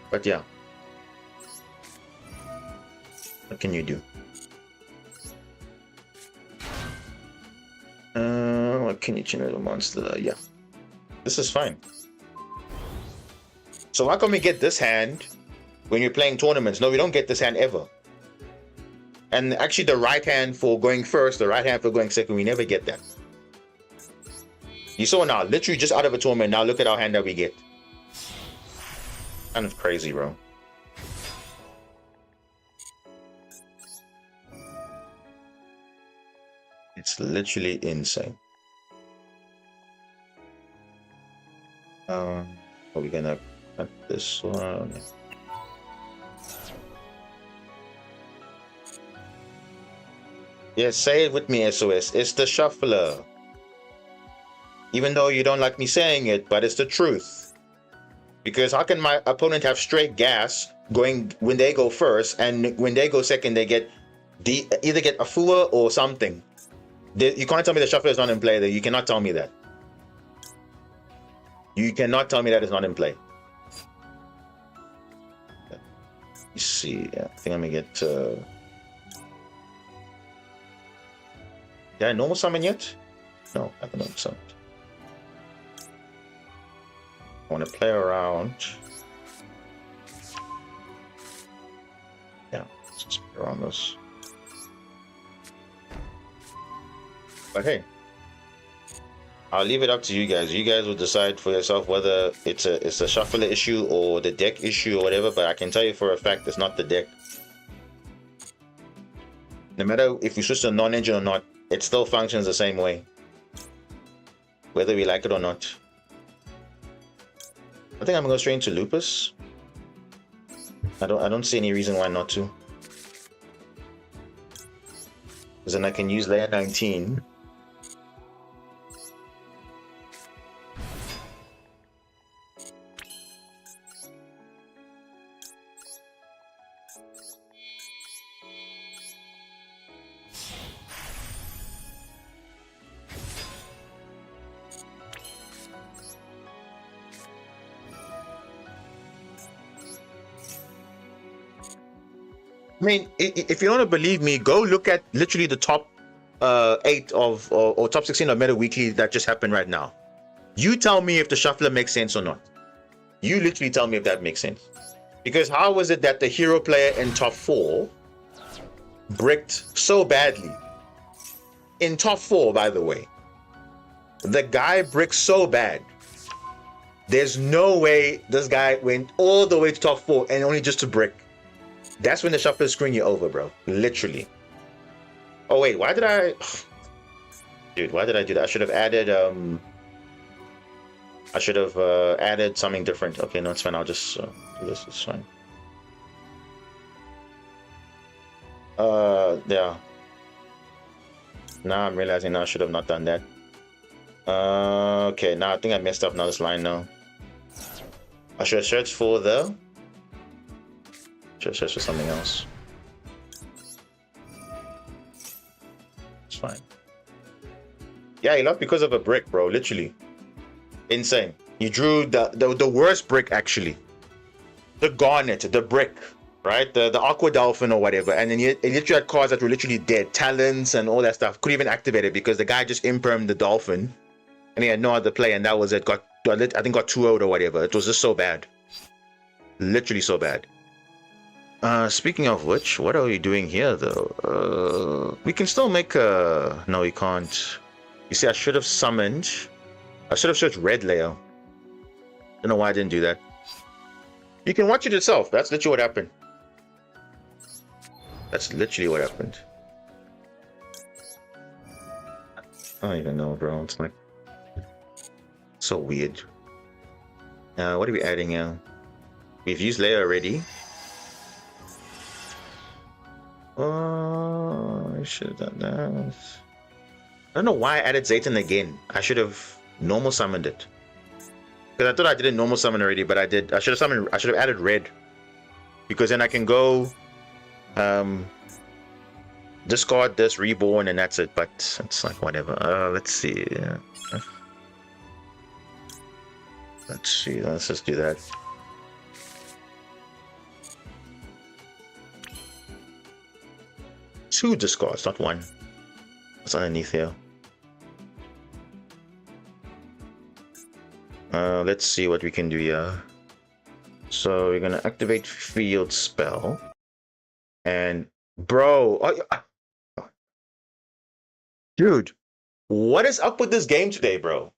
But yeah, what can you do? What can you generate a monster? Yeah, this is fine. So how come we get this hand when you're playing tournaments? No, we don't get this hand ever. And actually the right hand for going first, the right hand for going second, we never get that. You saw now, literally just out of a tournament. Now look at our hand that we get. Kind of crazy, bro. It's literally insane. Are we gonna cut this one? Yes, say it with me, SOS. It's the shuffler. Even though you don't like me saying it, but it's the truth. Because how can my opponent have straight gas going when they go first, and when they go second, they get either get a Fua or something? You can't tell me the shuffler is not in play. You cannot tell me that. You cannot tell me that it's not in play. You see, yeah, I think I'm gonna get. Did I normal summon yet? No, I haven't normal summoned. I want to play around. Yeah, let's just play around this. But hey, I'll leave it up to you guys. You guys will decide for yourself whether it's a shuffler issue or the deck issue or whatever, but I can tell you for a fact it's not the deck. No matter if you switch to non-engine or not, it still functions the same way, whether we like it or not. I think I'm gonna go straight into Lupus. I don't see any reason why not to. Because then I can use layer 19. I mean, if you don't want to believe me, go look at literally the top 8 of or top 16 of Meta Weekly that just happened right now. You tell me if the shuffler makes sense or not. You literally tell me if that makes sense. Because how was it that the hero player in top 4 bricked so badly? In top 4, by the way, the guy bricked so bad. There's no way this guy went all the way to top 4 and only just to brick. That's when the shuffler is screwing you over, bro. Literally. Oh wait, why did I? Dude, why did I do that? I should have added added something different. Okay, no, it's fine. I'll just do this. It's fine. Yeah. Now I'm realizing now I should have not done that. Okay, now I think I messed up now this line now. I should have searched for the. Should search for something else. It's fine. Yeah, he lost because of a brick, bro. Literally. Insane. You drew the worst brick, actually. The garnet, the brick, right? The aqua dolphin or whatever. And then it literally had cards that were literally dead. Talents and all that stuff. Couldn't even activate it because the guy just impermed the dolphin. And he had no other play, and that was it. I think got 2-0'd or whatever. It was just so bad. Literally so bad. Speaking of which, what are we doing here though? We can still make a... No, we can't. You see, I should have searched red layer. Don't know why I didn't do that. You can watch it yourself. That's literally what happened. That's literally what happened. I don't even know, bro. It's like... so weird. What are we adding now? We've used layer already. Oh, I should have done that. I don't know why I added Zayton again. I should have normal summoned it. Because I thought I didn't normal summon already, but I did. I should have added red. Because then I can go discard this, reborn, and that's it. But it's like whatever. Let's see. Let's see. Let's just do that. Two discards, not one. What's underneath here? Let's see what we can do here. So we're gonna activate field spell. And bro, dude, what is up with this game today, bro?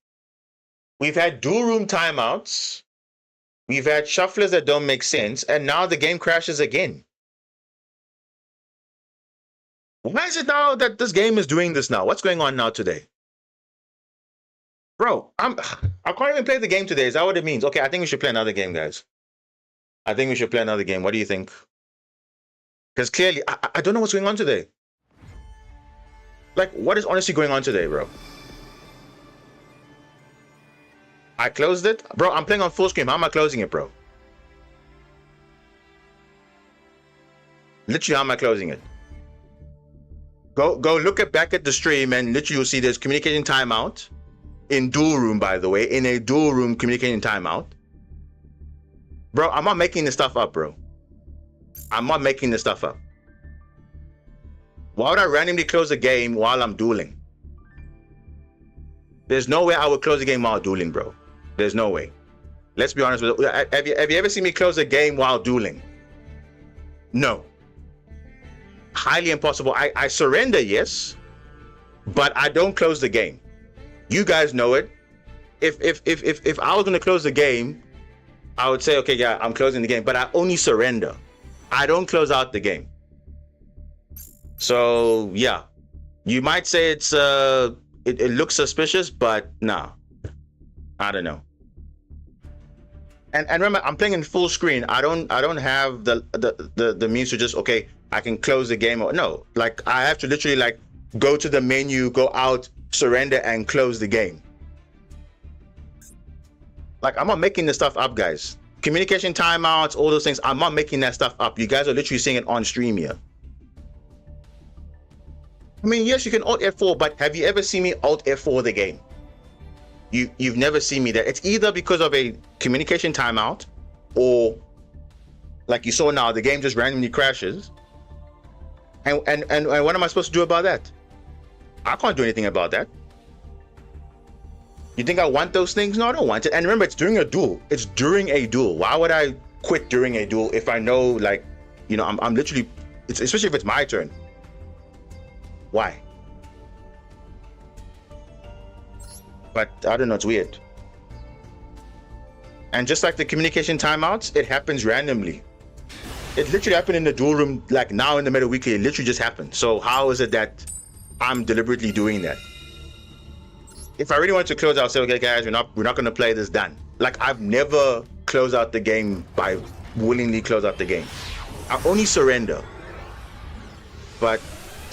We've had dual room timeouts. We've had shufflers that don't make sense, and now the game crashes again. Why is it now that this game is doing this now? What's going on now today? Bro, I can't even play the game today. Is that what it means? Okay, I think we should play another game, guys. I think we should play another game. What do you think? Because clearly, I don't know what's going on today. Like, what is honestly going on today, bro? I closed it. Bro, I'm playing on full screen. How am I closing it, bro? Literally, how am I closing it? Go look back at the stream and literally you'll see there's communicating timeout. In dual room, by the way. In a dual room communicating timeout. Bro, I'm not making this stuff up, bro. I'm not making this stuff up. Why would I randomly close a game while I'm dueling? There's no way I would close a game while dueling, bro. There's no way. Let's be honest with you. Have you ever seen me close a game while dueling? No. Highly impossible. I surrender, yes, but I don't close the game. You guys know it. If I was gonna close the game, I would say, okay, yeah, I'm closing the game, but I only surrender. I don't close out the game. So yeah, you might say it's it looks suspicious, but nah, I don't know. And remember, I'm playing in full screen. I don't have the means to just, okay, I can close the game, or no, like I have to literally like go to the menu, go out, surrender, and close the game. Like, I'm not making this stuff up, guys. Communication timeouts, all those things, I'm not making that stuff up. You guys are literally seeing it on stream here. I mean, yes, you can Alt F4, but have you ever seen me Alt F4 the game? You've never seen me there. It's either because of a communication timeout, or like you saw now, the game just randomly crashes. And what am I supposed to do about that? I can't do anything about that. You think I want those things? No, I don't want it. And remember, it's during a duel. It's during a duel. Why would I quit during a duel if I know, like, you know, I'm literally, especially if it's my turn. Why? But I don't know, it's weird. And just like the communication timeouts, it happens randomly. It literally happened in the duel room, like now in the Meta Weekly, it literally just happened. So how is it that I'm deliberately doing that? If I really want to close out, say, okay, guys, we're not going to play this, done. Like, I've never closed out the game by willingly close out the game. I only surrender. But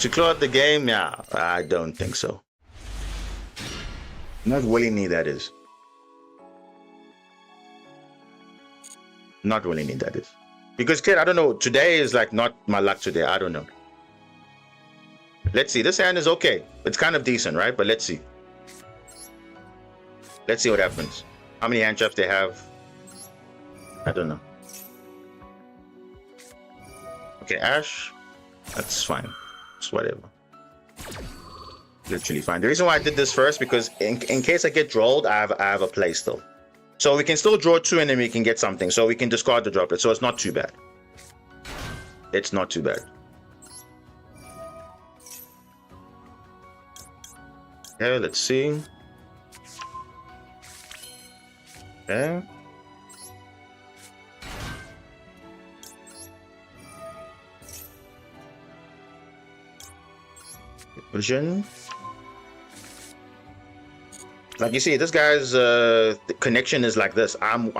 to close out the game, yeah, I don't think so. Not willingly, that is. Not willingly, that is. Because, kid, I don't know. Today is like not my luck today. I don't know. Let's see. This hand is okay. It's kind of decent, right? But let's see. Let's see what happens. How many hand traps they have? I don't know. Okay, Ash. That's fine. It's whatever. Literally fine. The reason why I did this first, because in case I get drawled, I have a play still. So we can still draw 2 and then we can get something. So we can discard the droplet. So it's not too bad. It's not too bad. Okay, let's see. Okay. Vision. Like you see, this guy's connection is like this. I'm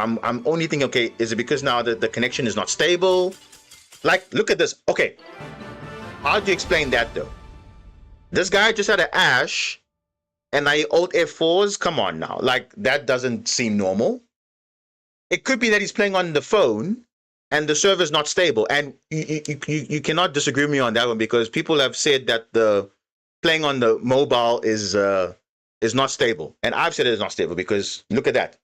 only thinking, okay, is it because now the connection is not stable? Like, look at this. Okay, how do you explain that though? This guy just had an Ash, and I Alt F4s. Come on now, like that doesn't seem normal. It could be that he's playing on the phone, and the server's not stable. And you cannot disagree with me on that one, because people have said that the playing on the mobile is not stable, and I've said it is not stable because look at that.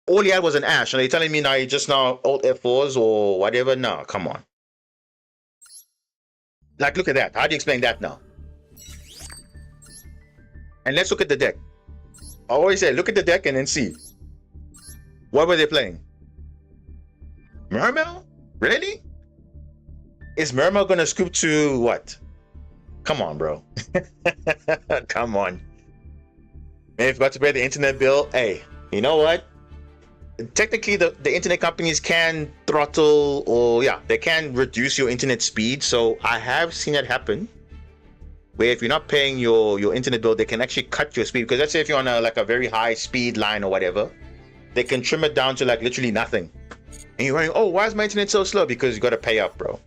All he had was an Ash, and are you telling me now you just now Alt F4s or whatever? No, come on. Like, look at that. How do you explain that now? And let's look at the deck. I always say, look at the deck and then see. What were they playing? Mermail? Really? Is Mermail gonna scoop to what? Come on, bro. Come on. Man, if you got to pay the internet bill, hey, you know what? Technically, the internet companies can throttle, or yeah, they can reduce your internet speed. So I have seen that happen, where if you're not paying your internet bill, they can actually cut your speed. Because let's say if you're on a very high speed line or whatever, they can trim it down to like literally nothing. And you're going, oh, why is my internet so slow? Because you got to pay up, bro.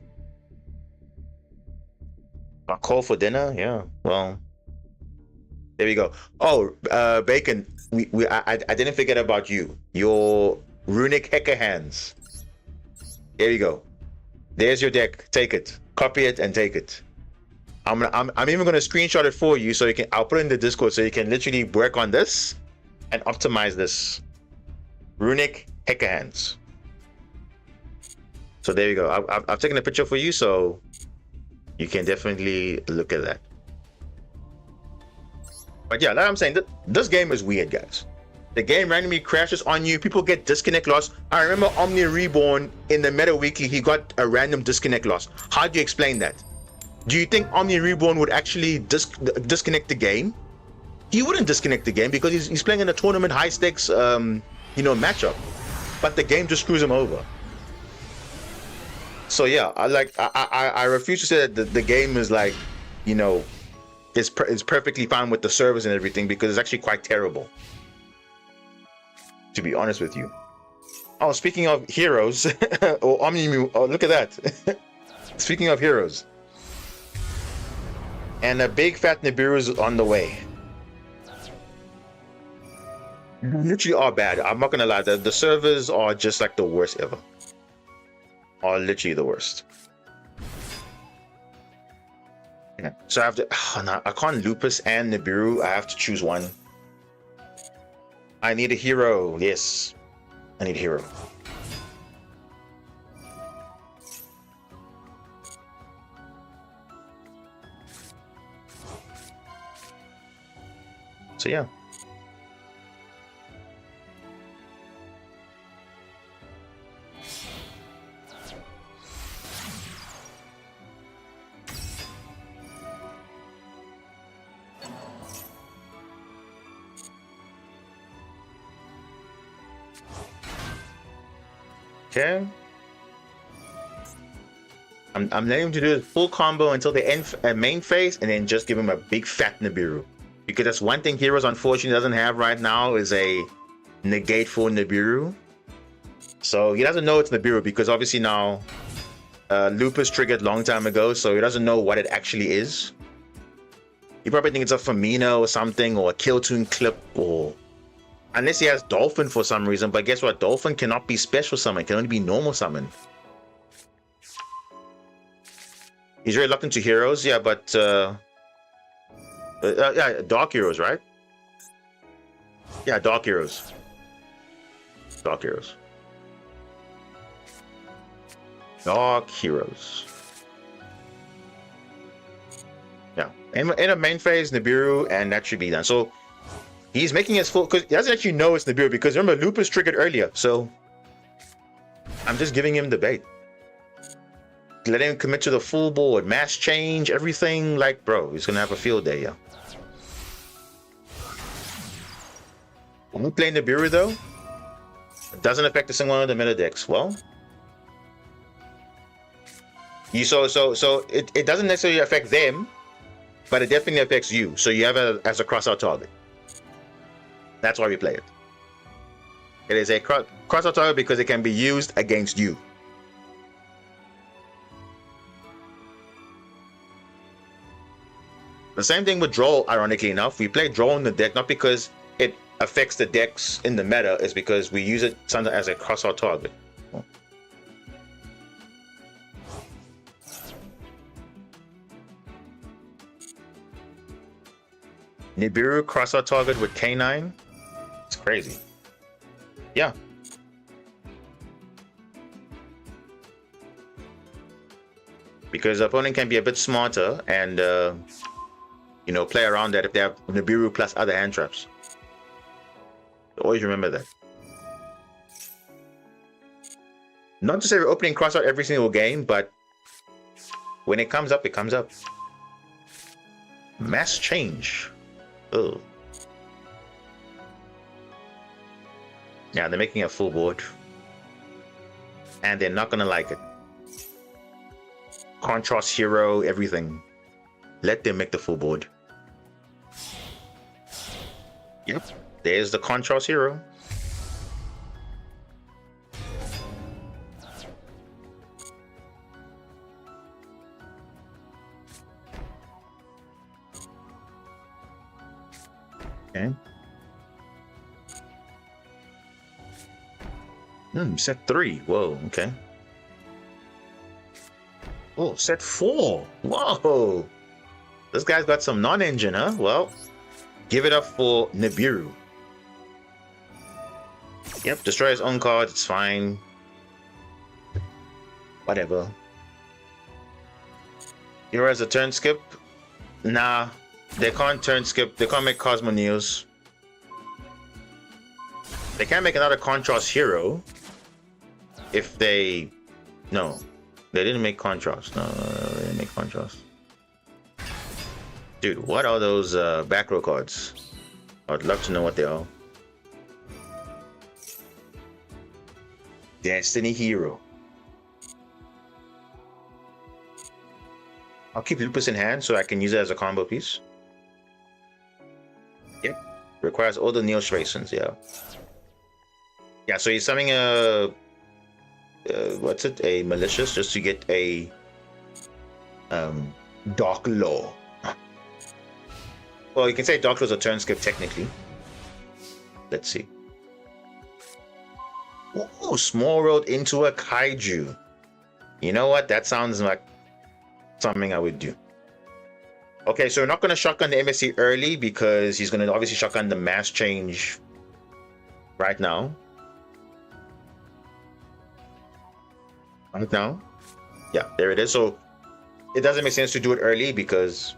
A call for dinner? Yeah, well, there we go. Oh, Bacon, I didn't forget about you. Your runic hacker hands. There you go. There's your deck. Take it. Copy it and take it. I'm even gonna screenshot it for you so you can. I'll put it in the Discord so you can literally work on this and optimize this. Runic hacker hands. So there you go. I've taken a picture for you, so you can definitely look at that. But yeah, like I'm saying, this game is weird, guys. The game randomly crashes on you. People get disconnect loss. I remember Omni Reborn in the Meta Weekly, he got a random disconnect loss. How do you explain that? Do you think Omni Reborn would actually disconnect the game? he wouldn't disconnect the game because he's playing in a tournament high stakes matchup, but the game just screws him over. So yeah, I refuse to say that the game is like, is perfectly fine with the servers and everything, because it's actually quite terrible, to be honest with you. Oh, speaking of heroes, oh, look at that. Speaking of heroes, and a big fat Nibiru is on the way. Literally are bad. I'm not gonna lie. The servers are just like the worst ever. Are literally the worst. Yeah. So I have to. Oh, no, I can't Lupus and Nibiru. I have to choose one. I need a hero. Yes, I need a hero. So yeah. Okay. I'm letting him to do the full combo until the end main phase, and then just give him a big fat Nibiru. Because that's one thing Heroes unfortunately doesn't have right now, is a negate for Nibiru. So he doesn't know it's Nibiru because obviously now Lupus triggered long time ago, so he doesn't know what it actually is. He probably thinks it's a Firmino or something, or a Kill Tune clip, or unless he has Dolphin for some reason. But guess what? Dolphin cannot be special summon, it can only be normal summon. He's very locked into heroes, yeah, but yeah, Dark Heroes, right? Yeah, Dark Heroes. Dark Heroes. Dark Heroes. Yeah, in a main phase, Nibiru, and that should be done. So he's making his full, because he doesn't actually know it's Nibiru, because remember, Lupus triggered earlier, so I'm just giving him the bait. Let him commit to the full board, mass change, everything. Like, bro, he's gonna have a field day, yeah. When we play Nibiru though, it doesn't affect a single one of the meta decks. Well, so it doesn't necessarily affect them, but it definitely affects you. So you have it as a cross-out target. That's why we play it. It is a cross-out target because it can be used against you. The same thing with Duel, ironically enough. We play Duel in the deck not because it affects the decks in the meta, it's because we use it sometimes as a cross-out target. Nibiru cross-out target with K9? It's crazy. Yeah. Because the opponent can be a bit smarter and play around that if they have Nibiru plus other hand traps. Always remember that. Not to say we're opening cross out every single game, but when it comes up, it comes up. Mass change. Oh. Yeah, they're making a full board. And they're not gonna like it. Contrast hero, everything. Let them make the full board. Yep, there's the contrast hero. Okay. Set 3. Whoa, okay. Oh, set 4. Whoa. This guy's got some non-engine, huh? Well, give it up for Nibiru. Yep, destroy his own cards, it's fine. Whatever. Hero has a turn skip? Nah, they can't turn skip. They can't make Cosmo Neos. They can make another contrast hero if they... No, they didn't make contrast. No, they didn't make contrast. Dude, what are those back row cards? I'd love to know what they are. Destiny Hero. I'll keep Lupus in hand so I can use it as a combo piece. Yep. Requires all the Neostrations, yeah. Yeah, so he's summoning a... what's it? A Malicious just to get a... Dark Law. Well, you can say Dark Law is a turn skip technically. Let's see. Ooh, Small World into a Kaiju. You know what? That sounds like something I would do. Okay, so we're not going to shotgun the MSC early because he's going to obviously shotgun the mass change right now. Right now. Yeah, there it is. So it doesn't make sense to do it early because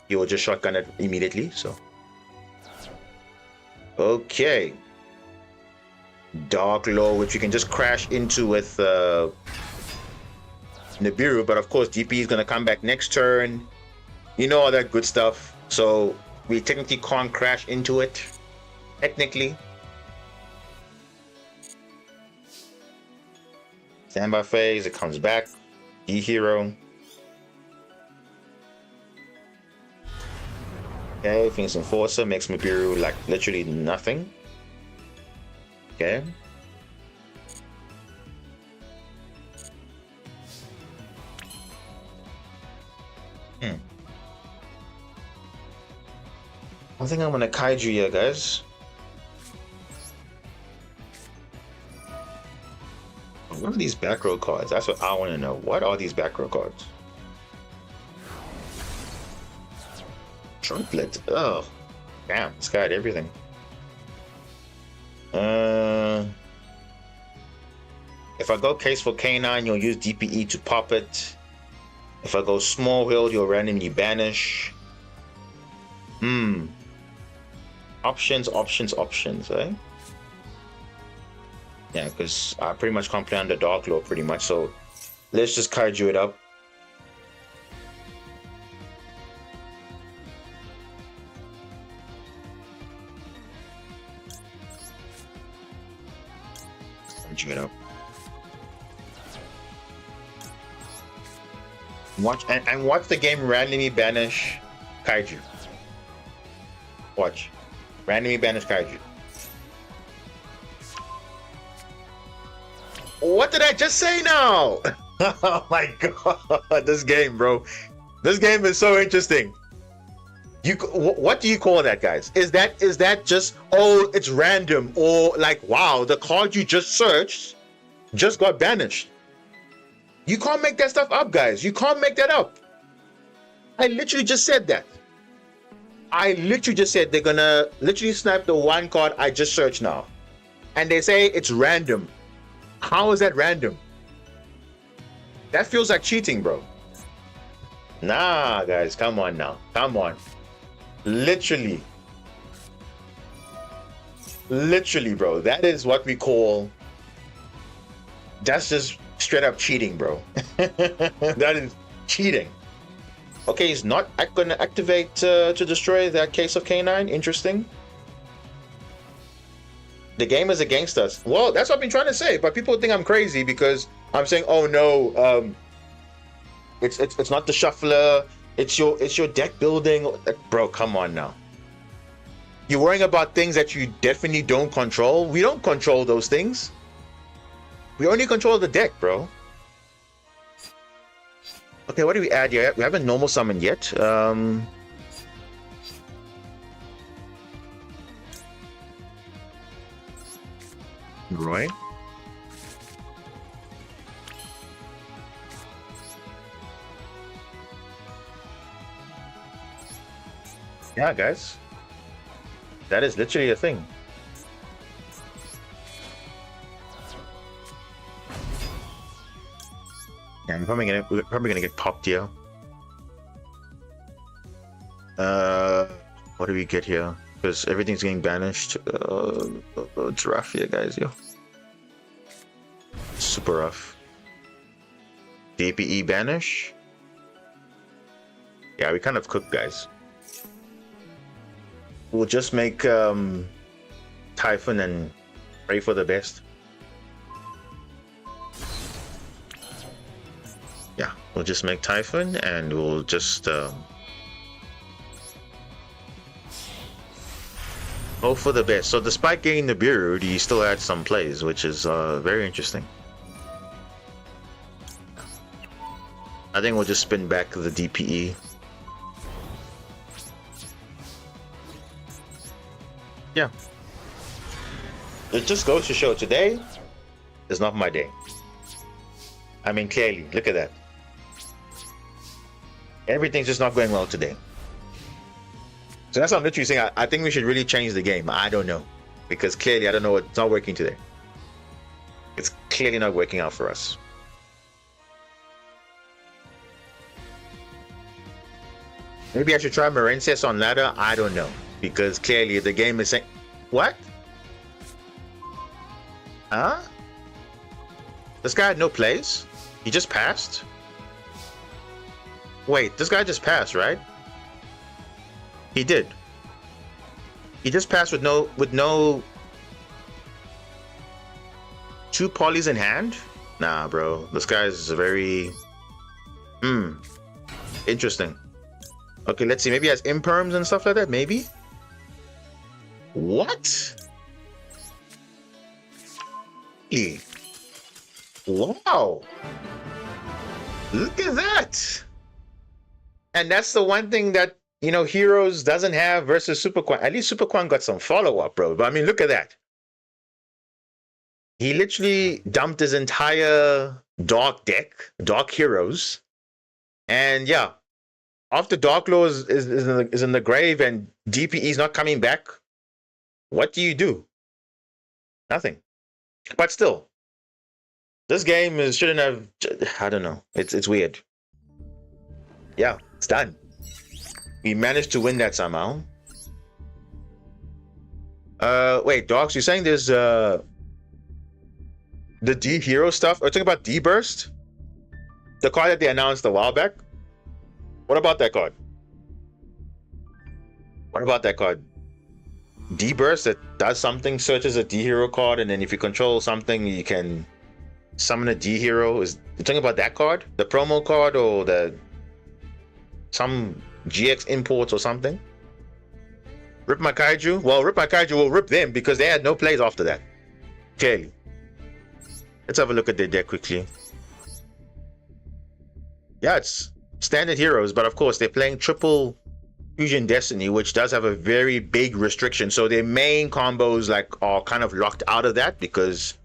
he will just shotgun it immediately. So okay. Dark Law, which you can just crash into with Nibiru, but of course DP is going to come back next turn. You know, all that good stuff. So we technically can't crash into it. Technically. Standby phase, it comes back. D-Hero. Okay, Phoenix Enforcer makes Nibiru like literally nothing. Okay. I think I'm gonna Kaiju here, guys. What are these back row cards? That's what I want to know. What are these back row cards? Trumplet. Oh, damn! This guy had everything. If I go case for K9, you'll use DPE to pop it. If I go small wheel, you'll randomly banish. Options, eh? Yeah, because I pretty much can't play under Dark Law pretty much, so let's just Kaiju it up. Kaiju it up. Watch and watch the game randomly banish Kaiju. Watch. Randomly banish Kaiju. What did I just say now? Oh my god, this game, bro. This game is so interesting. What do you call that, guys? Is that just, oh, it's random, or like, wow, the card you just searched just got banished? You can't make that stuff up, guys. You can't make that up. I literally just said that. I literally just said they're gonna literally snipe the one card I just searched now. And they say it's random. How is that random? That feels like cheating, bro. Nah, guys, come on now. Come on. Literally, bro. That is what we call... That's just straight up cheating, bro. That is cheating. Okay, he's not going to activate to destroy that case of K9. Interesting. The game is against us. Well, that's what I've been trying to say, but people think I'm crazy because I'm saying, oh no, it's not the shuffler, it's your deck building. Bro, come on now. You're worrying about things that you definitely don't control. We don't control those things. We only control the deck, bro. Okay, what do we add here? We haven't normal summoned yet. Roy. Yeah, guys. That is literally a thing. Yeah, we're probably gonna get popped here. What do we get here? Because everything's getting banished. It's rough here, guys. Yo, super rough. DPE banish. Yeah, we kind of cooked, guys. we'll just make Typhon and pray for the best. Yeah, we'll just make Typhon and we'll just hope for the best. So despite getting the beard, he still had some plays, which is very interesting. I think we'll just spin back the DPE. Yeah. It just goes to show today is not my day. I mean, clearly, look at that. Everything's just not going well today. So that's what I'm literally saying. I think we should really change the game. I don't know. Because clearly, I don't know, it's not working today. It's clearly not working out for us. Maybe I should try Marenses on ladder. I don't know. Because clearly the game is saying... What? Huh? This guy had no plays? He just passed? Wait, this guy just passed, right? He did. He just passed with no 2 polys in hand? Nah, bro. This guy's very... Interesting. Okay, let's see. Maybe he has imperms and stuff like that, maybe? What? Wow. Look at that. And that's the one thing that, you know, Heroes doesn't have versus Super Quan. At least Super Quan got some follow-up, bro. But I mean, look at that. He literally dumped his entire Dark deck, Dark Heroes. And yeah, after Dark Law is in the grave and DPE is not coming back, what do you do? Nothing. But still, this game shouldn't have... I don't know. It's weird. Yeah, it's done. We managed to win that somehow. Wait, Docs, you're saying there's the D hero stuff? Are you talking about D Burst? The card that they announced a while back? What about that card? What about that card? D Burst that does something, searches a D hero card, and then if you control something, you can summon a D hero. Is you talking about that card? The promo card or some GX imports or something? Rip my Kaiju? Well, Rip my Kaiju will rip them because they had no plays after that. Clearly. Let's have a look at their deck quickly. Yeah, it's standard heroes, but of course they're playing triple Fusion Destiny, which does have a very big restriction. So their main combos are kind of locked out of that because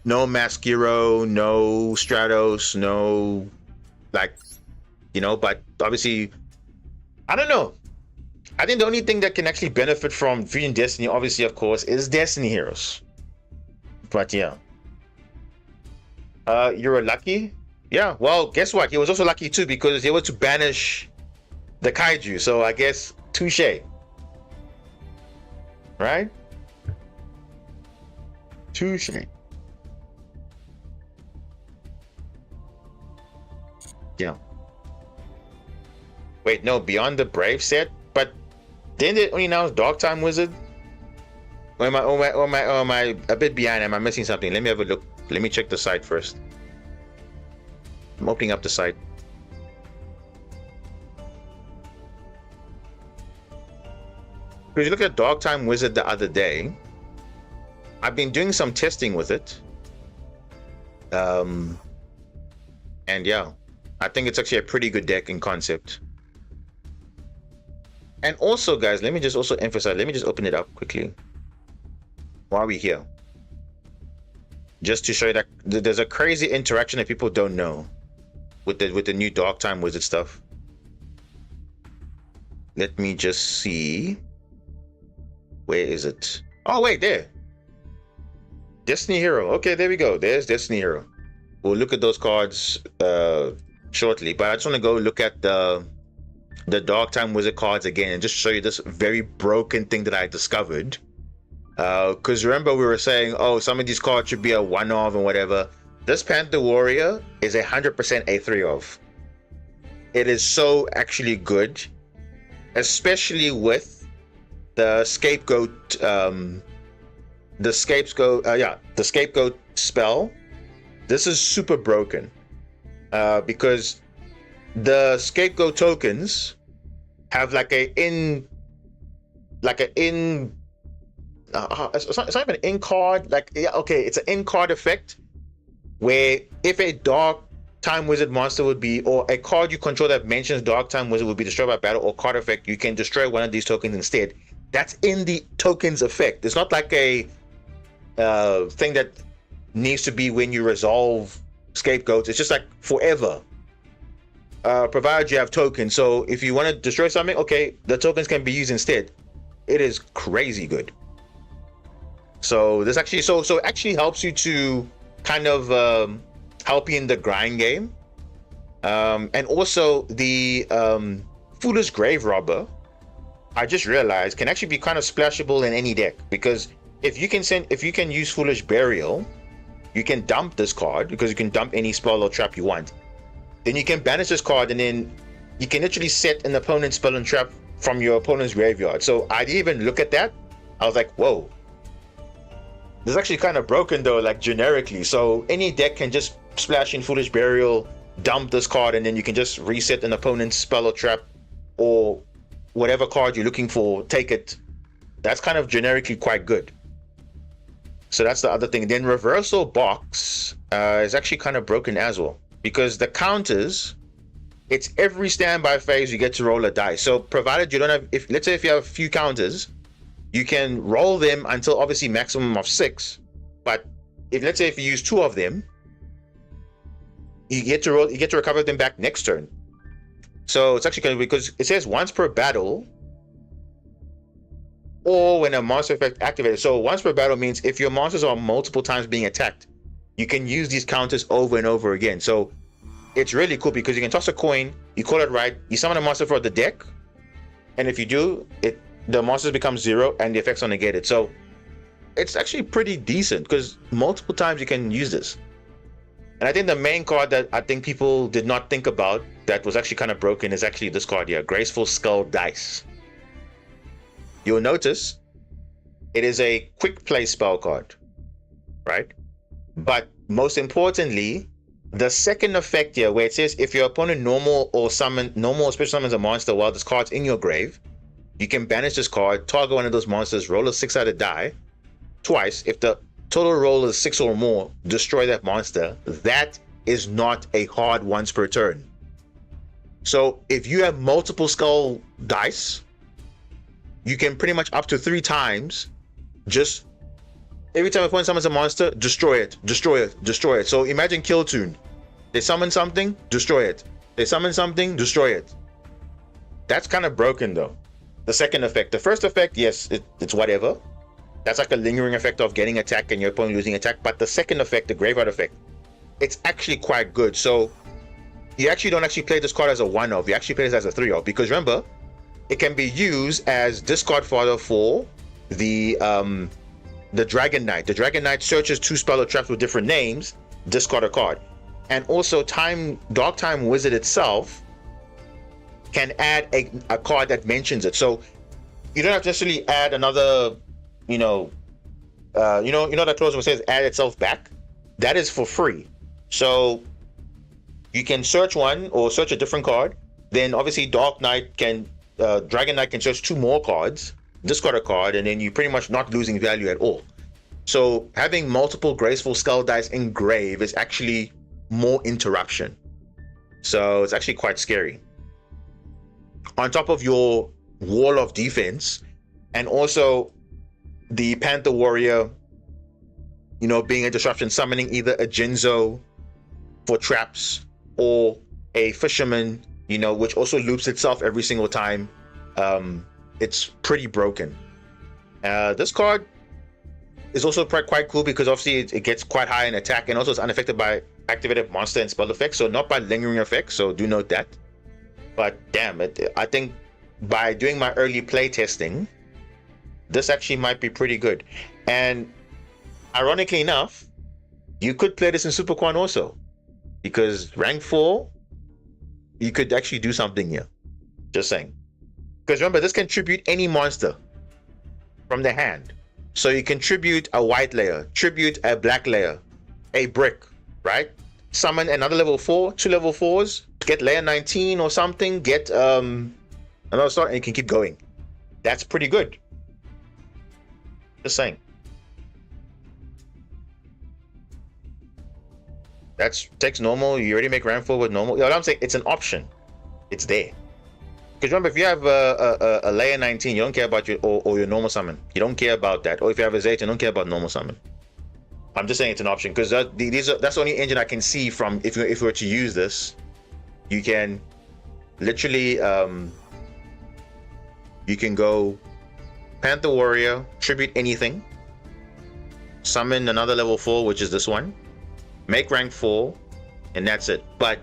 no Maskiro, no Stratos, no but obviously, I don't know. I think the only thing that can actually benefit from Fusion Destiny, obviously, of course, is Destiny Heroes. But yeah. You're lucky? Yeah, well, guess what? He was also lucky too because he was able to banish the Kaiju. So I guess touche. Right? Touche. Yeah. Wait, no, Beyond the Brave set? But didn't it only announce Dark Time Wizard? Or am I a bit behind? Am I missing something? Let me have a look. Let me check the site first. I'm opening up the site. Because you look at Dark Time Wizard the other day, I've been doing some testing with it. And yeah, I think it's actually a pretty good deck in concept. And also, guys, let me just also emphasize, let me just open it up quickly while we're here. Just to show you that there's a crazy interaction that people don't know with the new Dark Time Wizard stuff. Let me just see. Where is it? Oh, wait, there. Destiny Hero. Okay, there we go. There's Destiny Hero. We'll look at those cards shortly, but I just want to go look at the Dark Time Wizard cards again and just show you this very broken thing that I discovered. Because remember we were saying, oh, some of these cards should be a one-off and whatever. This Panther Warrior is 100% a 3-of. It is so actually good, especially with the the scapegoat, the scapegoat spell. This is super broken because the scapegoat tokens have it's not even an in card. It's an in card effect where if a dark time wizard monster would be, or a card you control that mentions dark time wizard would be destroyed by battle or card effect, you can destroy one of these tokens instead. That's in the tokens effect. It's not like a thing that needs to be when you resolve scapegoats. It's just like forever, provided you have tokens. So if you want to destroy something, okay, the tokens can be used instead. It is crazy good. So this actually actually helps you to kind of help you in the grind game, and also the Foolish Grave Robber, I just realized, can actually be kind of splashable in any deck, because if you can use Foolish Burial, you can dump this card because you can dump any spell or trap you want. Then you can banish this card, and then you can literally set an opponent's spell and trap from your opponent's graveyard. So I didn't even look at that. I was like, whoa. This is actually kind of broken though, like generically. So any deck can just splash in Foolish Burial, dump this card, and then you can just reset an opponent's spell or trap or whatever card you're looking for, take it. That's kind of generically quite good. So that's the other thing. Then Reversal Box is actually kind of broken as well, because the counters, it's every standby phase you get to roll a dice. So provided you don't have, let's say if you have a few counters, you can roll them until obviously maximum of 6. But let's say if you use 2 of them, you get to recover them back next turn. So it's actually kind of, because it says once per battle, or when a monster effect activated. So once per battle means if your monsters are multiple times being attacked, you can use these counters over and over again. So it's really cool because you can toss a coin, you call it right, you summon a monster for the deck, and if you do, the monsters become 0 and the effects are negated. So it's actually pretty decent because multiple times you can use this. And I think the main card that I think people did not think about that was actually kind of broken is actually this card here, Graceful Skull Dice. You'll notice it is a quick play spell card, right? But most importantly, the second effect here, where it says if your opponent normal or special summons a monster while this card's in your grave, you can banish this card, target one of those monsters, roll a 6-sided die twice. If the total roll is 6 or more, destroy that monster. That is not a hard once per turn. So if you have multiple skull dice, you can pretty much up to 3 times just every time a opponent summons a monster, destroy it, destroy it, destroy it. So imagine Kill Tune. They summon something, destroy it. They summon something, destroy it. That's kind of broken though. The second effect. The first effect, yes, it's whatever. That's like a lingering effect of getting attack and your opponent losing attack. But the second effect, the Graveyard effect, it's actually quite good. So you actually don't actually play this card as a 1-off. You actually play this as a 3-off. Because remember, it can be used as discard fodder for the Dragon Knight. The Dragon Knight searches 2 spell or traps with different names, discard a card. And also Dark Time Wizard itself can add a card that mentions it. So you don't have to necessarily add another, that clause where it says add itself back. That is for free. So you can search one or search a different card. Then obviously Dragon Knight can search 2 more cards, discard a card, and then you're pretty much not losing value at all. So having multiple Graceful Skull Dice in grave is actually more interruption. So it's actually quite scary. On top of your wall of defense, and also the Panther Warrior, being a disruption, summoning either a Jinzo for traps or a Fisherman, which also loops itself every single time. It's pretty broken. This card is also quite cool because obviously it gets quite high in attack, and also it's unaffected by activated monster and spell effects, so not by lingering effects, so do note that. But damn it, I think by doing my early play testing, this actually might be pretty good. And ironically enough, you could play this in Super Quan also, because rank 4, you could actually do something here. Just saying. Because remember, this can tribute any monster. from the hand. So you can tribute a white layer, tribute a black layer, a brick, right? Summon another level 4, 2 level 4s, get layer 19 or something, get another star, and you can keep going. That's pretty good. Just saying. That's text normal. You already make rank 4 with normal. You know what I'm saying? It's an option. It's there. Because remember, if you have a layer 19, you don't care about your or your normal summon. You don't care about that. Or if you have a Z8, you don't care about normal summon. I'm just saying it's an option because that's the only engine I can see from if we were to use this. You can literally you can go Panther Warrior, tribute anything, summon another level 4, which is this one, make rank 4, and that's it. But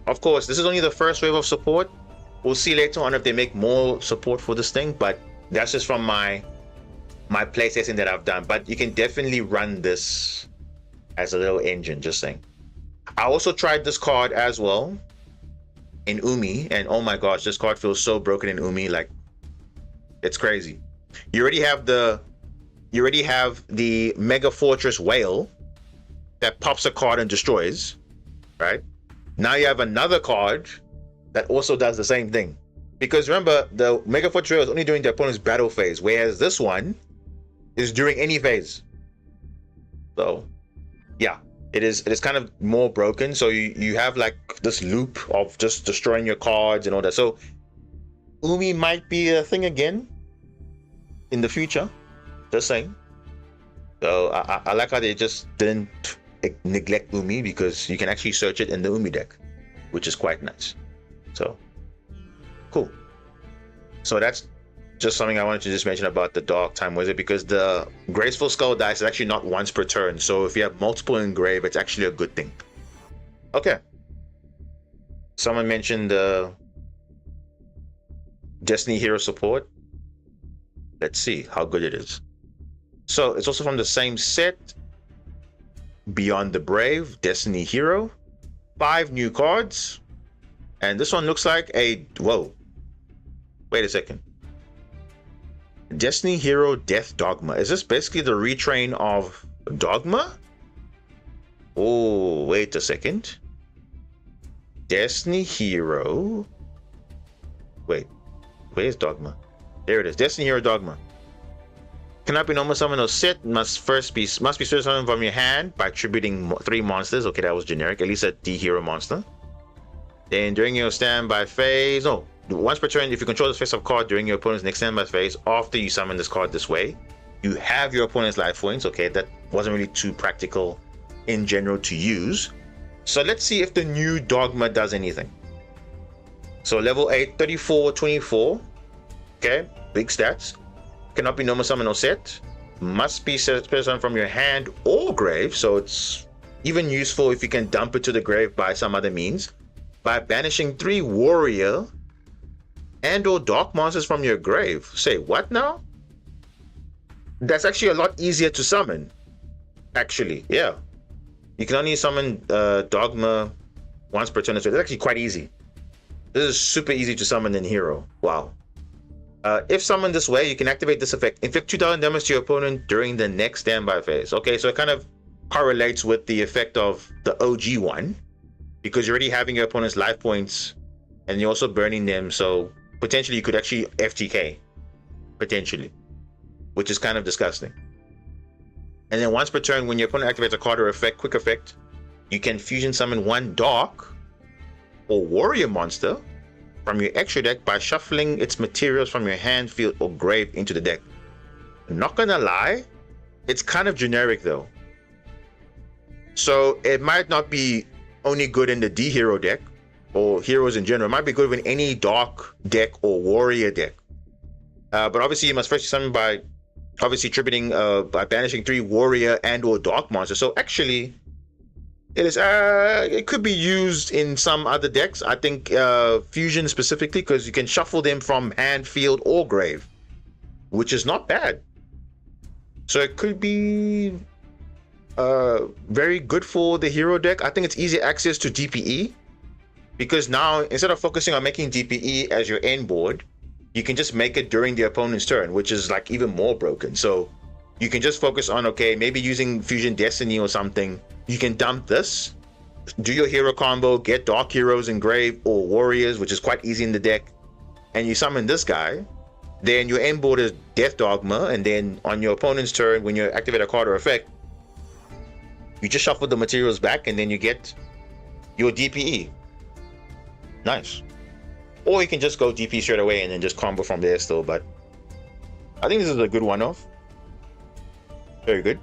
of course, this is only the first wave of support. We'll see later on if they make more support for this thing, but that's just from my playtesting that I've done. But you can definitely run this as a little engine, just saying. I also tried this card as well in Umi, and oh my gosh, this card feels so broken in Umi, like it's crazy. You already have the Mega Fortress Whale that pops a card and destroys, right? Now you have another card that also does the same thing. Because remember, the Mega Fortress Whale is only during the opponent's battle phase, whereas this one is during any phase. So yeah, it is kind of more broken. So you have like this loop of just destroying your cards and all that. So Umi might be a thing again in the future, just saying. So I like how they just didn't neglect Umi, because you can actually search it in the Umi deck, which is quite nice. So cool. So that's just something I wanted to just mention about the Dark Time Wizard, because the Graceful Skull dice is actually not once per turn. So if you have multiple in grave, it's actually a good thing. Okay. Someone mentioned Destiny Hero support. Let's see how good it is. So it's also from the same set. Beyond the Brave, Destiny Hero. 5 new cards. And this one looks like a... Whoa. Wait a second. Destiny Hero Death Dogma. Is this basically the retrain of Dogma? Oh, wait a second. Destiny Hero... Wait. Where's Dogma? There it is. Destiny Hero Dogma. Cannot be normal summon or set. Must be special summon from your hand by tributing 3 monsters. Okay, that was generic. At least a D hero monster. Then during your standby phase, no, once per turn, if you control the face-up card during your opponent's next standby phase, after you summon this card this way, you have your opponent's life points. Okay, that wasn't really too practical in general to use. So let's see if the new Dogma does anything. So level 8, 34, 24. Okay, big stats. Cannot be normal summon or set. Must be special summon from your hand or grave. So it's even useful if you can dump it to the grave by some other means. By banishing 3 warrior and or dark monsters from your grave. Say what now? That's actually a lot easier to summon. Actually, yeah. You can only summon Dogma once per turn. So it's actually quite easy. This is super easy to summon in Hero. Wow. If summoned this way, you can activate this effect. Inflict 2,000 damage to your opponent during the next standby phase. Okay, so it kind of correlates with the effect of the OG one, because you're already having your opponent's life points and you're also burning them. So potentially you could actually FTK. Potentially. Which is kind of disgusting. And then once per turn, when your opponent activates a card or effect, quick effect, you can fusion summon 1 dark or warrior monster from your extra deck by shuffling its materials from your hand, field, or grave into the deck. I'm not gonna lie, it's kind of generic though. So it might not be only good in the D hero deck or heroes in general. It might be good in any dark deck or warrior deck. But obviously you must first summon by obviously tributing by banishing 3 warrior and or dark monsters. So actually it could be used in some other decks. I think fusion specifically, because you can shuffle them from hand, field, or grave, which is not bad. So it could be very good for the hero deck. I think it's easy access to DPE, because now instead of focusing on making DPE as your end board, you can just make it during the opponent's turn, which is like even more broken. So you can just focus on, okay, maybe using Fusion Destiny or something. You can dump this, do your hero combo, get Dark Heroes in Grave or Warriors, which is quite easy in the deck, and you summon this guy. Then your end board is Death Dogma, and then on your opponent's turn, when you activate a card or effect, you just shuffle the materials back, and then you get your DPE. Nice. Or you can just go DP straight away and then just combo from there still, but I think this is a good one-off. Very good.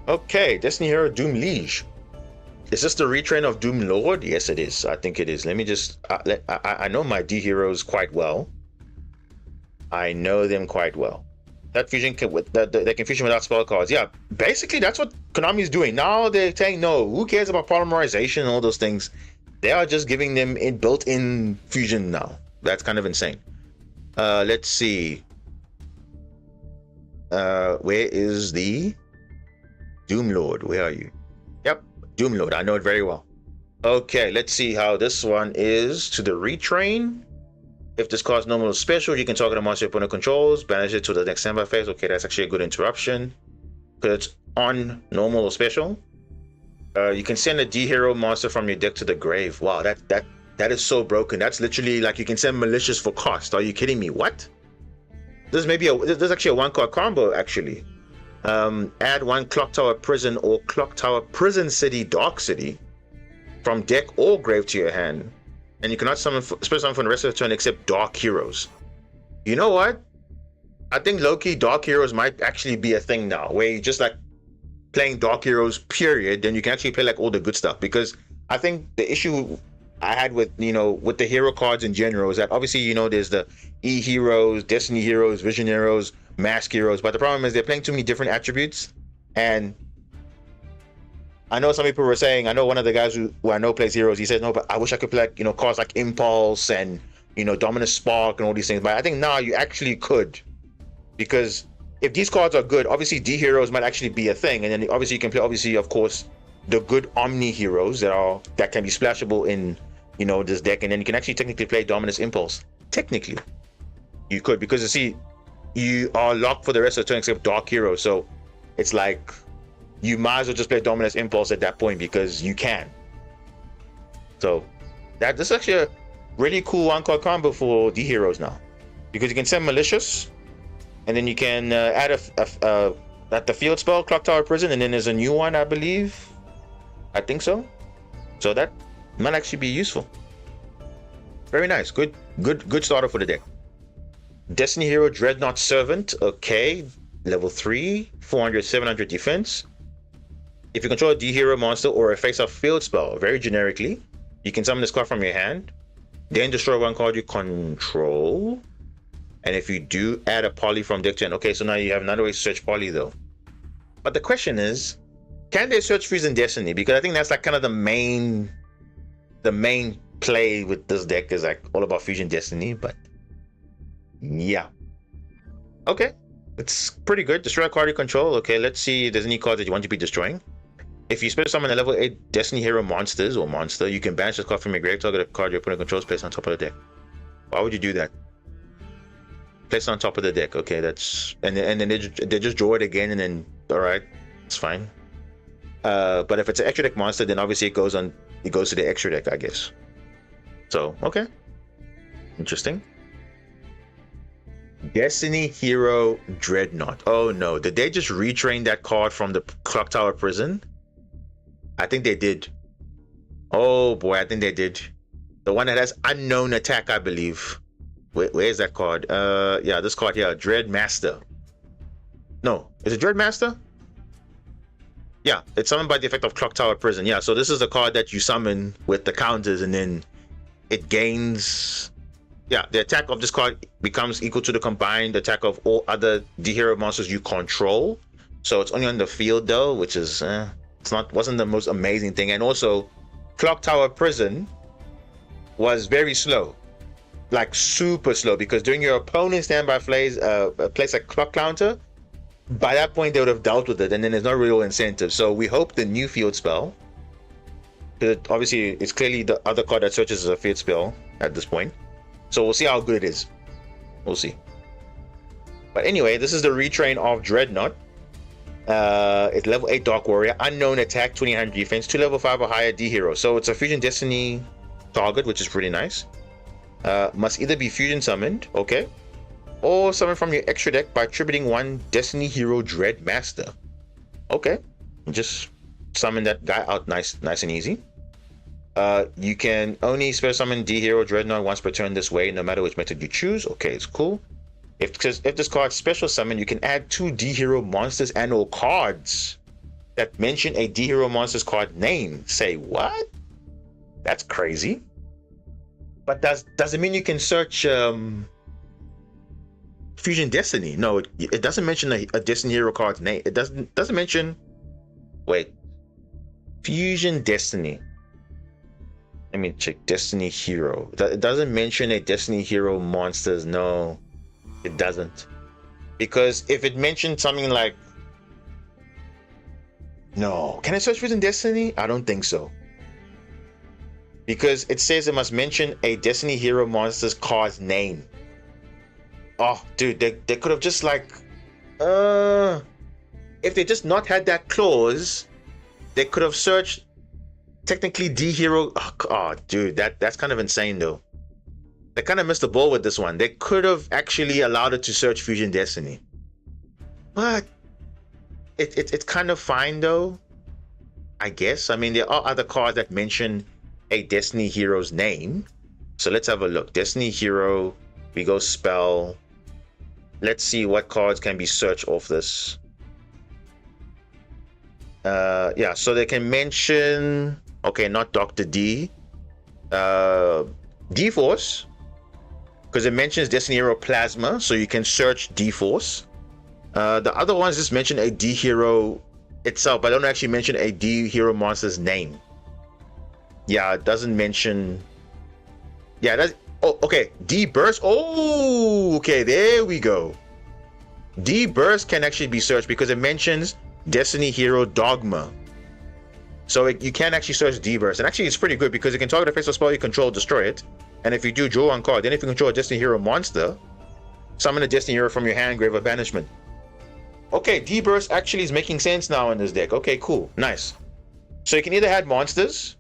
Okay, Destiny Hero Doom Liege. Is this the retrain of Doom Lord? Yes, it is. I think it is. Let me just... I know my D heroes quite well. I know them quite well. That fusion can, they can fusion without spell cards. Yeah, basically that's what Konami is doing. Now they're saying, no, who cares about polymerization and all those things? They are just giving them built-in fusion now. That's kind of insane. Let's see. Where is the Doom Lord? Where are you? Yep, Doom Lord. I know it very well. Okay, let's see how this one is to the retrain. If this card's normal or special, you can target a monster your opponent controls, banish it to the next standby phase. Okay, that's actually a good interruption because it's on normal or special. You can send a D hero monster from your deck to the grave. Wow, that is so broken. That's literally like you can send malicious for cost. Are you kidding me? What? This is actually a 1-card combo actually. Add 1 Clock Tower Prison or Clock Tower Prison City Dark City from deck or grave to your hand, and you cannot summon special summon for the rest of the turn except Dark Heroes. You know what? I think low-key Dark Heroes might actually be a thing now, where you just like playing Dark Heroes period, then you can actually play like all the good stuff. Because I think the issue I had with with the hero cards in general is that obviously there's the E heroes, Destiny heroes, Vision heroes, Mask heroes, but the problem is they're playing too many different attributes. And I know some people were saying, I know one of the guys who I know plays heroes, he said, no, but I wish I could play like cards like Impulse and Dominus Spark and all these things. But I think now you actually could, because if these cards are good, obviously D heroes might actually be a thing, and then obviously you can play of course the good Omni heroes that can be splashable in this deck, and then you can actually technically play Dominus Impulse. Technically you could, because you see you are locked for the rest of the turn except Dark Hero, so it's like you might as well just play Dominus Impulse at that point because you can. So this is actually a really cool 1-card combo for D heroes now, because you can send Malicious, and then you can add at the field spell Clock Tower Prison, and then there's a new one, I believe. I think so. So that might actually be useful. Very nice. Good starter for the deck. Destiny Hero Dreadnought Servant. Okay, level 3, 400, 700 defense. If you control a D hero monster or a face-up field spell, very generically, you can summon this card from your hand, then destroy 1 card you control. And if you do, add a poly from deck to hand. Okay, so now you have another way to search poly though. But the question is, can they search Fusion Destiny? Because I think that's like kind of the main play with this deck is like all about Fusion Destiny. But yeah, okay, it's pretty good. Destroy a card you control. Okay, let's see if there's any cards that you want to be destroying. If you special summon a level 8 Destiny Hero monster, you can banish this card from your grave, target a card your opponent controls, place on top of the deck. Why would you do that? Place on top of the deck. Okay, that's and then they just draw it again, and then all right, it's fine. But if it's an extra deck monster, then obviously it goes to the extra deck, I guess. So okay, interesting. Destiny Hero Dreadnought. Oh no, did they just retrain that card from the Clock Tower Prison? I think they did. Oh boy, I think they did. The one that has unknown attack, I believe. Where's that card? Yeah, this card here, Dread Master. No, is it Dread Master? Yeah, it's summoned by the effect of Clock Tower Prison. Yeah, so this is a card that you summon with the counters, and then it gains. Yeah, the attack of this card becomes equal to the combined attack of all other D hero monsters you control. So it's only on the field though, which is wasn't the most amazing thing. And also, Clock Tower Prison was very slow, like super slow, because during your opponent's standby phase, place a clock counter. By that point, they would have dealt with it, and then there's no real incentive. So we hope the new field spell, because obviously it's clearly the other card that searches as a field spell at this point. So we'll see how good it is. We'll see. But anyway, this is the retrain of Dreadnought. It's level 8 Dark Warrior, unknown attack, 2800 defense, 2 level 5 or higher D hero. So it's a Fusion Destiny target, which is pretty nice. Must either be fusion summoned, okay, or summoned from your extra deck by attributing 1 Destiny Hero Dread Master. Okay, just summon that guy out nice and easy. You can only special summon D Hero Dreadnought once per turn this way, no matter which method you choose. Okay, it's cool. If this card special summon, you can add 2 D Hero monsters and or cards that mention a D Hero monster's card name. Say what? That's crazy. But does it mean you can search Fusion Destiny? No, it doesn't mention a Destiny Hero card's name. It doesn't mention. Wait, Fusion Destiny. Let me check. Destiny Hero. It doesn't mention a Destiny Hero monsters. No, it doesn't. Because if it mentioned something like, no, can I search Fusion Destiny? I don't think so. Because it says it must mention a Destiny Hero monster's card's name. Oh, dude, they could have just like, if they just not had that clause, they could have searched technically D Hero. Oh, dude, that's kind of insane though. They kind of missed the ball with this one. They could have actually allowed it to search Fusion Destiny, but it's kind of fine though, I guess. I mean, there are other cards that mention a Destiny Hero's name. So let's have a look. Destiny Hero, we go spell. Let's see what cards can be searched off this. Yeah, so they can mention, okay, not Dr. D. D-Force, because it mentions Destiny Hero Plasma, so you can search D-Force. The other ones just mention a D Hero itself, but don't actually mention a D Hero monster's name. Yeah, it doesn't mention. Yeah, that's. Oh, okay. D Burst. Oh, okay. There we go. D Burst can actually be searched because it mentions Destiny Hero Dogma. So you can actually search D Burst, and actually it's pretty good because it can target a face or spell you control, destroy it. And if you do, draw one card. Then if you control a Destiny Hero monster, summon a Destiny Hero from your hand, grave, or banishment. Okay, D Burst actually is making sense now in this deck. Okay, cool, nice. So you can either add monsters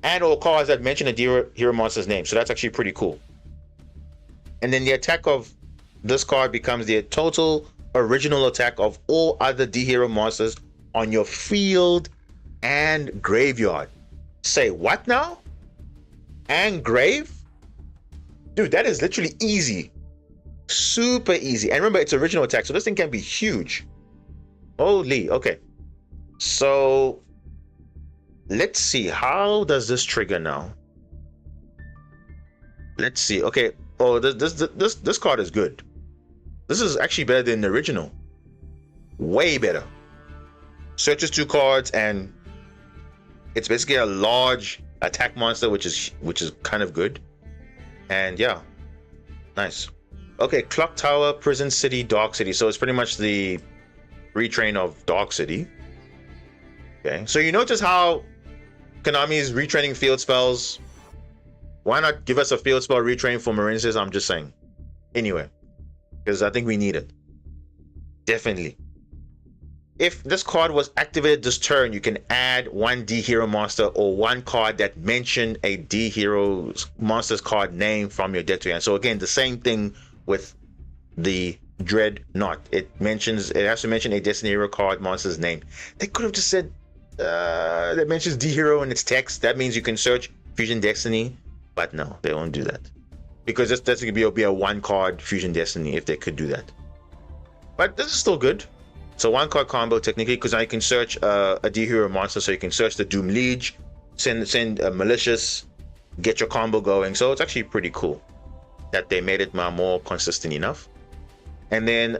and or cards that mention a D Hero monster's name. So that's actually pretty cool. And then the attack of this card becomes the total original attack of all other D Hero monsters on your field and graveyard. Say what now? And grave? Dude, that is literally easy. Super easy. And remember, it's original attack, so this thing can be huge. Holy, okay. So let's see, how does this trigger now? Let's see. Okay. Oh, this card is good. This is actually better than the original. Way better. Searches 2 cards, and it's basically a large attack monster, which is kind of good. And yeah, nice. Okay, Clock Tower, Prison City, Dark City. So it's pretty much the retrain of Dark City. Okay, so you notice how Konami is retraining field spells. Why not give us a field spell retrain for Marinces? I'm just saying. Anyway, because I think we need it. Definitely. If this card was activated this turn, you can add 1 D Hero monster or 1 card that mentioned a D Hero monster's card name from your deck to hand. So again, the same thing with the Dreadnought. It has to mention a Destiny Hero card monster's name. They could have just said that mentions D Hero in its text. That means you can search Fusion Destiny, but no, they won't do that because that's gonna be a 1 card Fusion Destiny if they could do that. But this is still good. So 1 card combo technically, because I can search a D Hero monster, so you can search the Doom Liege, send a Malicious, get your combo going. So it's actually pretty cool that they made it more consistent enough. And then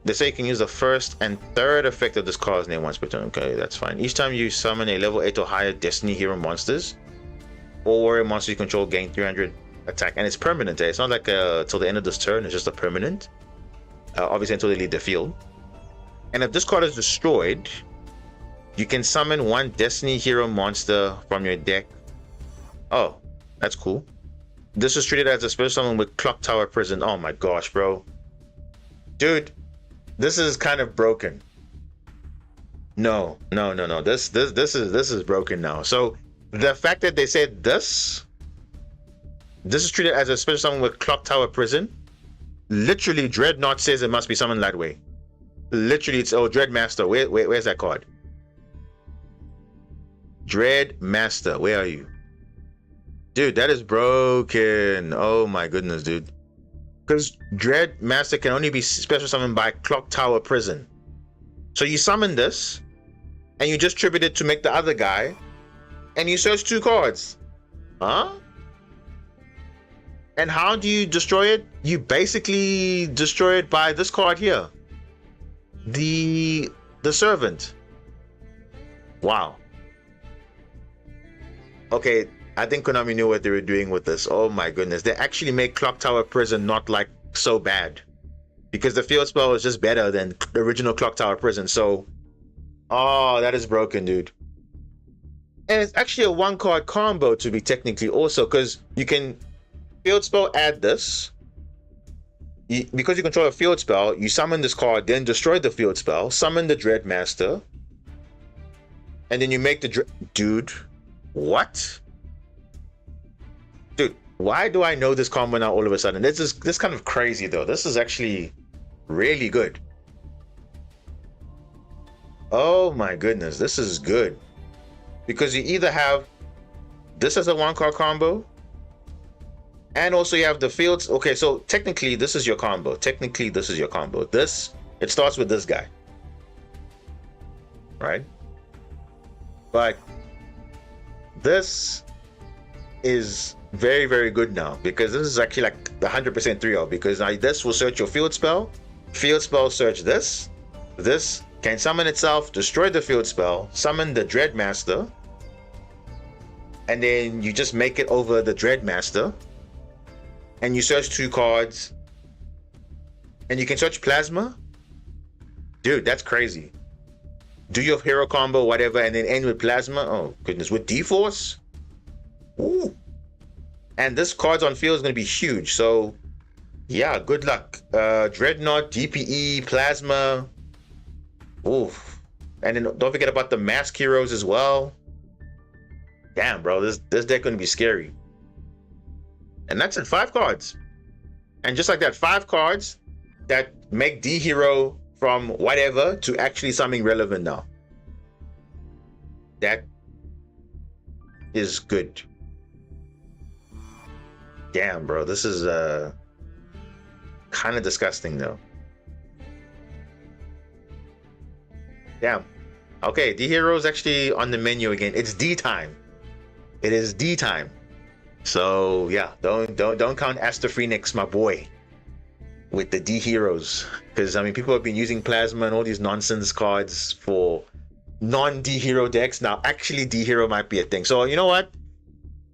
they say you can use the 1st and 3rd effect of this card's name once per turn. Okay, that's fine. Each time you summon a level 8 or higher Destiny Hero monsters or warrior monster you control, gain 300 attack, and it's permanent. It's not like till the end of this turn. It's just a permanent. Obviously until they leave the field. And if this card is destroyed, you can summon 1 Destiny Hero monster from your deck. Oh, that's cool. This is treated as a special summon with Clock Tower Prison. Oh my gosh, bro. Dude, this is kind of broken. No. This is broken now. So the fact that they said this is treated as a special summon with Clock Tower Prison. Literally, Dreadnought says it must be summoned that way. Literally, it's Dreadmaster. Where's that card? Dreadmaster, where are you? Dude, that is broken. Oh my goodness, dude. Because Dreadmaster can only be special summoned by Clock Tower Prison. So you summon this, and you just tribute it to make the other guy, and you search 2 cards. Huh? And how do you destroy it? You basically destroy it by this card here. The Servant. Wow. Okay, I think Konami knew what they were doing with this. Oh my goodness. They actually made Clock Tower Prison not like so bad. Because the field spell is just better than the original Clock Tower Prison. So, oh, that is broken, dude. And it's actually a 1-card combo to be technically also, because you can field spell, add this. Because you control a field spell, you summon this card, then destroy the field spell, summon the Dreadmaster, and then you make the dude, what? Dude, why do I know this combo now all of a sudden? This is kind of crazy though. This is actually really good. Oh my goodness, this is good. Because you either have this as a 1-card combo, and also you have the fields. Okay, so technically this is your combo. This, it starts with this guy. Right? But this is very, very good now, because this is actually like 100% 3-0, because now this will search your field spell search this can summon itself, destroy the field spell, summon the Dreadmaster, and then you just make it over the Dreadmaster, and you search 2 cards, and you can search Plasma. Dude, that's crazy. Do your hero combo, whatever, and then end with Plasma. Oh goodness, with D-Force. Ooh. And this cards on field is going to be huge. So yeah, good luck. Dreadnought, DPE, Plasma. Oof. And then don't forget about the Mask Heroes as well. Damn, bro, this deck going to be scary. And that's in 5 cards. And just like that, 5 cards that make D Hero from whatever to actually something relevant now. That is good. Damn, bro, this is kind of disgusting though. Damn. Okay, D Hero is actually on the menu again. It's D time. It is D time. So yeah, don't count Aster Phoenix, my boy, with the D Heroes, because I mean people have been using Plasma and all these nonsense cards for non-D Hero decks. Now actually D Hero might be a thing. So you know what?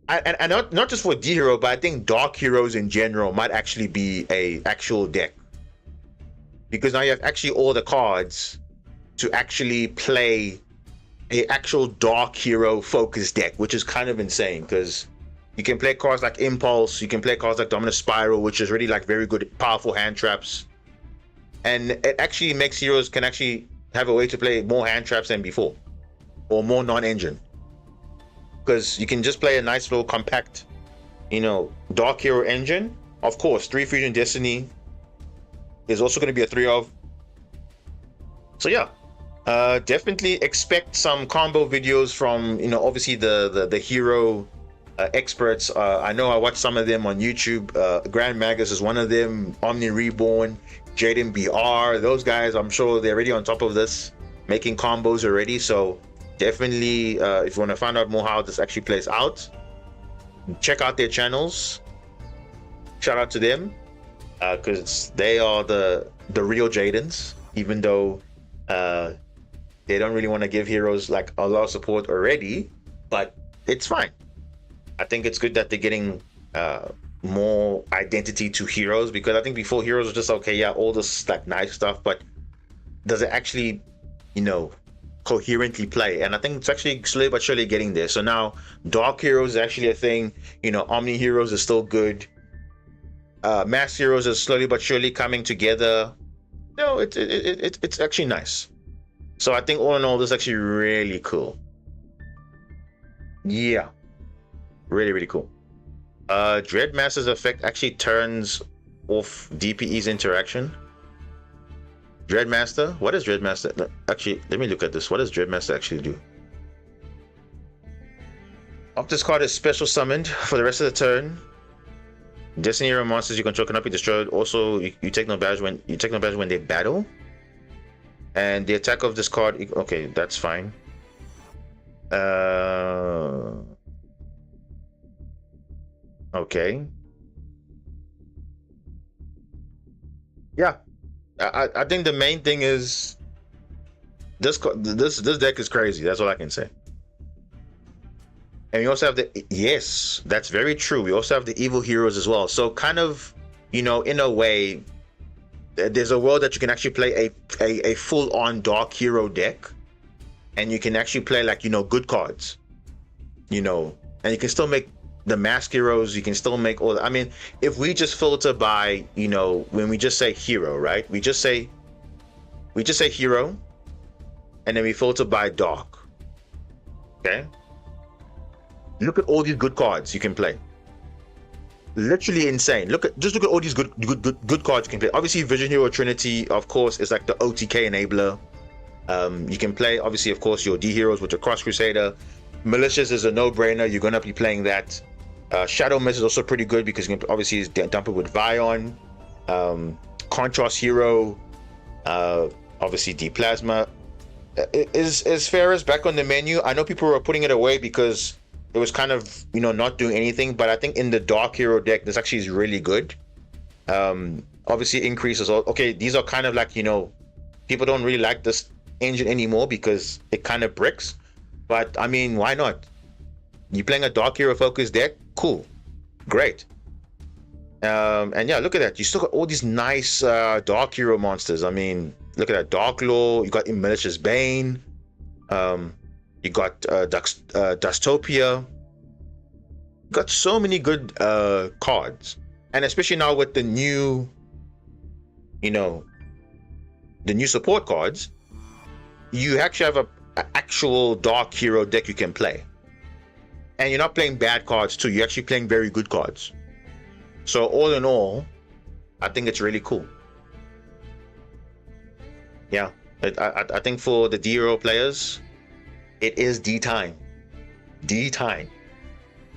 And not just for D Hero, but I think Dark Heroes in general might actually be a actual deck, because now you have actually all the cards to actually play a actual Dark Hero focused deck, which is kind of insane, because you can play cards like Impulse, you can play cards like Dominus Spiral, which is really like very good, powerful hand traps. And it actually makes heroes can actually have a way to play more hand traps than before, or more non-engine. Because you can just play a nice little compact, you know, Dark Hero engine. Of course, 3 Fusion Destiny is also going to be a 3 of. So yeah, definitely expect some combo videos from, you know, obviously the hero experts. I know I watched some of them on YouTube. Grand Magus is one of them. Omni Reborn, Jaden BR, those guys, I'm sure they're already on top of this, making combos already. So definitely, if you want to find out more how this actually plays out, check out their channels. Shout out to them, because they are the real Jadens, even though they don't really want to give heroes like a lot of support already, but it's fine. I think it's good that they're getting more identity to heroes, because I think before heroes was just okay, yeah, all this like nice stuff, but does it actually, you know, coherently play, and I think it's actually slowly but surely getting there. So now Dark Heroes is actually a thing. Omni Heroes is still good. Mass Heroes is slowly but surely coming together. It's actually nice. So I think all in all, this is actually really cool. Yeah, really, really cool. Dreadmaster's effect actually turns off DPE's interaction. Dreadmaster? What is Dreadmaster? Actually, let me look at this. What does Dreadmaster actually do? After this card is special summoned for the rest of the turn, Destiny Hero monsters you control cannot be destroyed. Also, you take no damage when they battle. And the attack of this card, okay, that's fine. Okay. Yeah, I think the main thing is this deck is crazy. That's all I can say. And we also have yes, that's very true. We also have the evil heroes as well. So kind of, in a way, there's a world that you can actually play a full-on dark hero deck, and you can actually play like good cards, and you can still make the mask heroes. You can still make all. I mean, if we just filter by when we just say hero, right? We just say hero, and then we filter by dark. Okay. Look at all these good cards you can play. Literally insane. Just look at all these good cards you can play. Obviously, Vision Hero Trinity, of course, is like the OTK enabler. You can play, obviously, of course, your D heroes with your Cross Crusader. Malicious is a no-brainer. You're gonna be playing that. Shadow Mist is also pretty good because you can obviously dump it with Vion. Contrast Hero, obviously D Plasma. Is Ferris back on the menu? I know people were putting it away because it was kind of not doing anything, but I think in the Dark Hero deck this actually is really good. Obviously increases all. Okay, these are kind of like people don't really like this engine anymore because it kind of bricks, but I mean, why not? You playing a Dark Hero focused deck, cool, great. And yeah, look at that, you still got all these nice Dark Hero monsters. I mean, look at that, Dark Law, you got Malicious Bane, you got Dustopia. You got so many good cards, and especially now with the new support cards, you actually have a actual Dark Hero deck you can play, and you're not playing bad cards too. You're actually playing very good cards. So all in all, I think it's really cool. Yeah, I think for the D Hero players, it is D time. D time.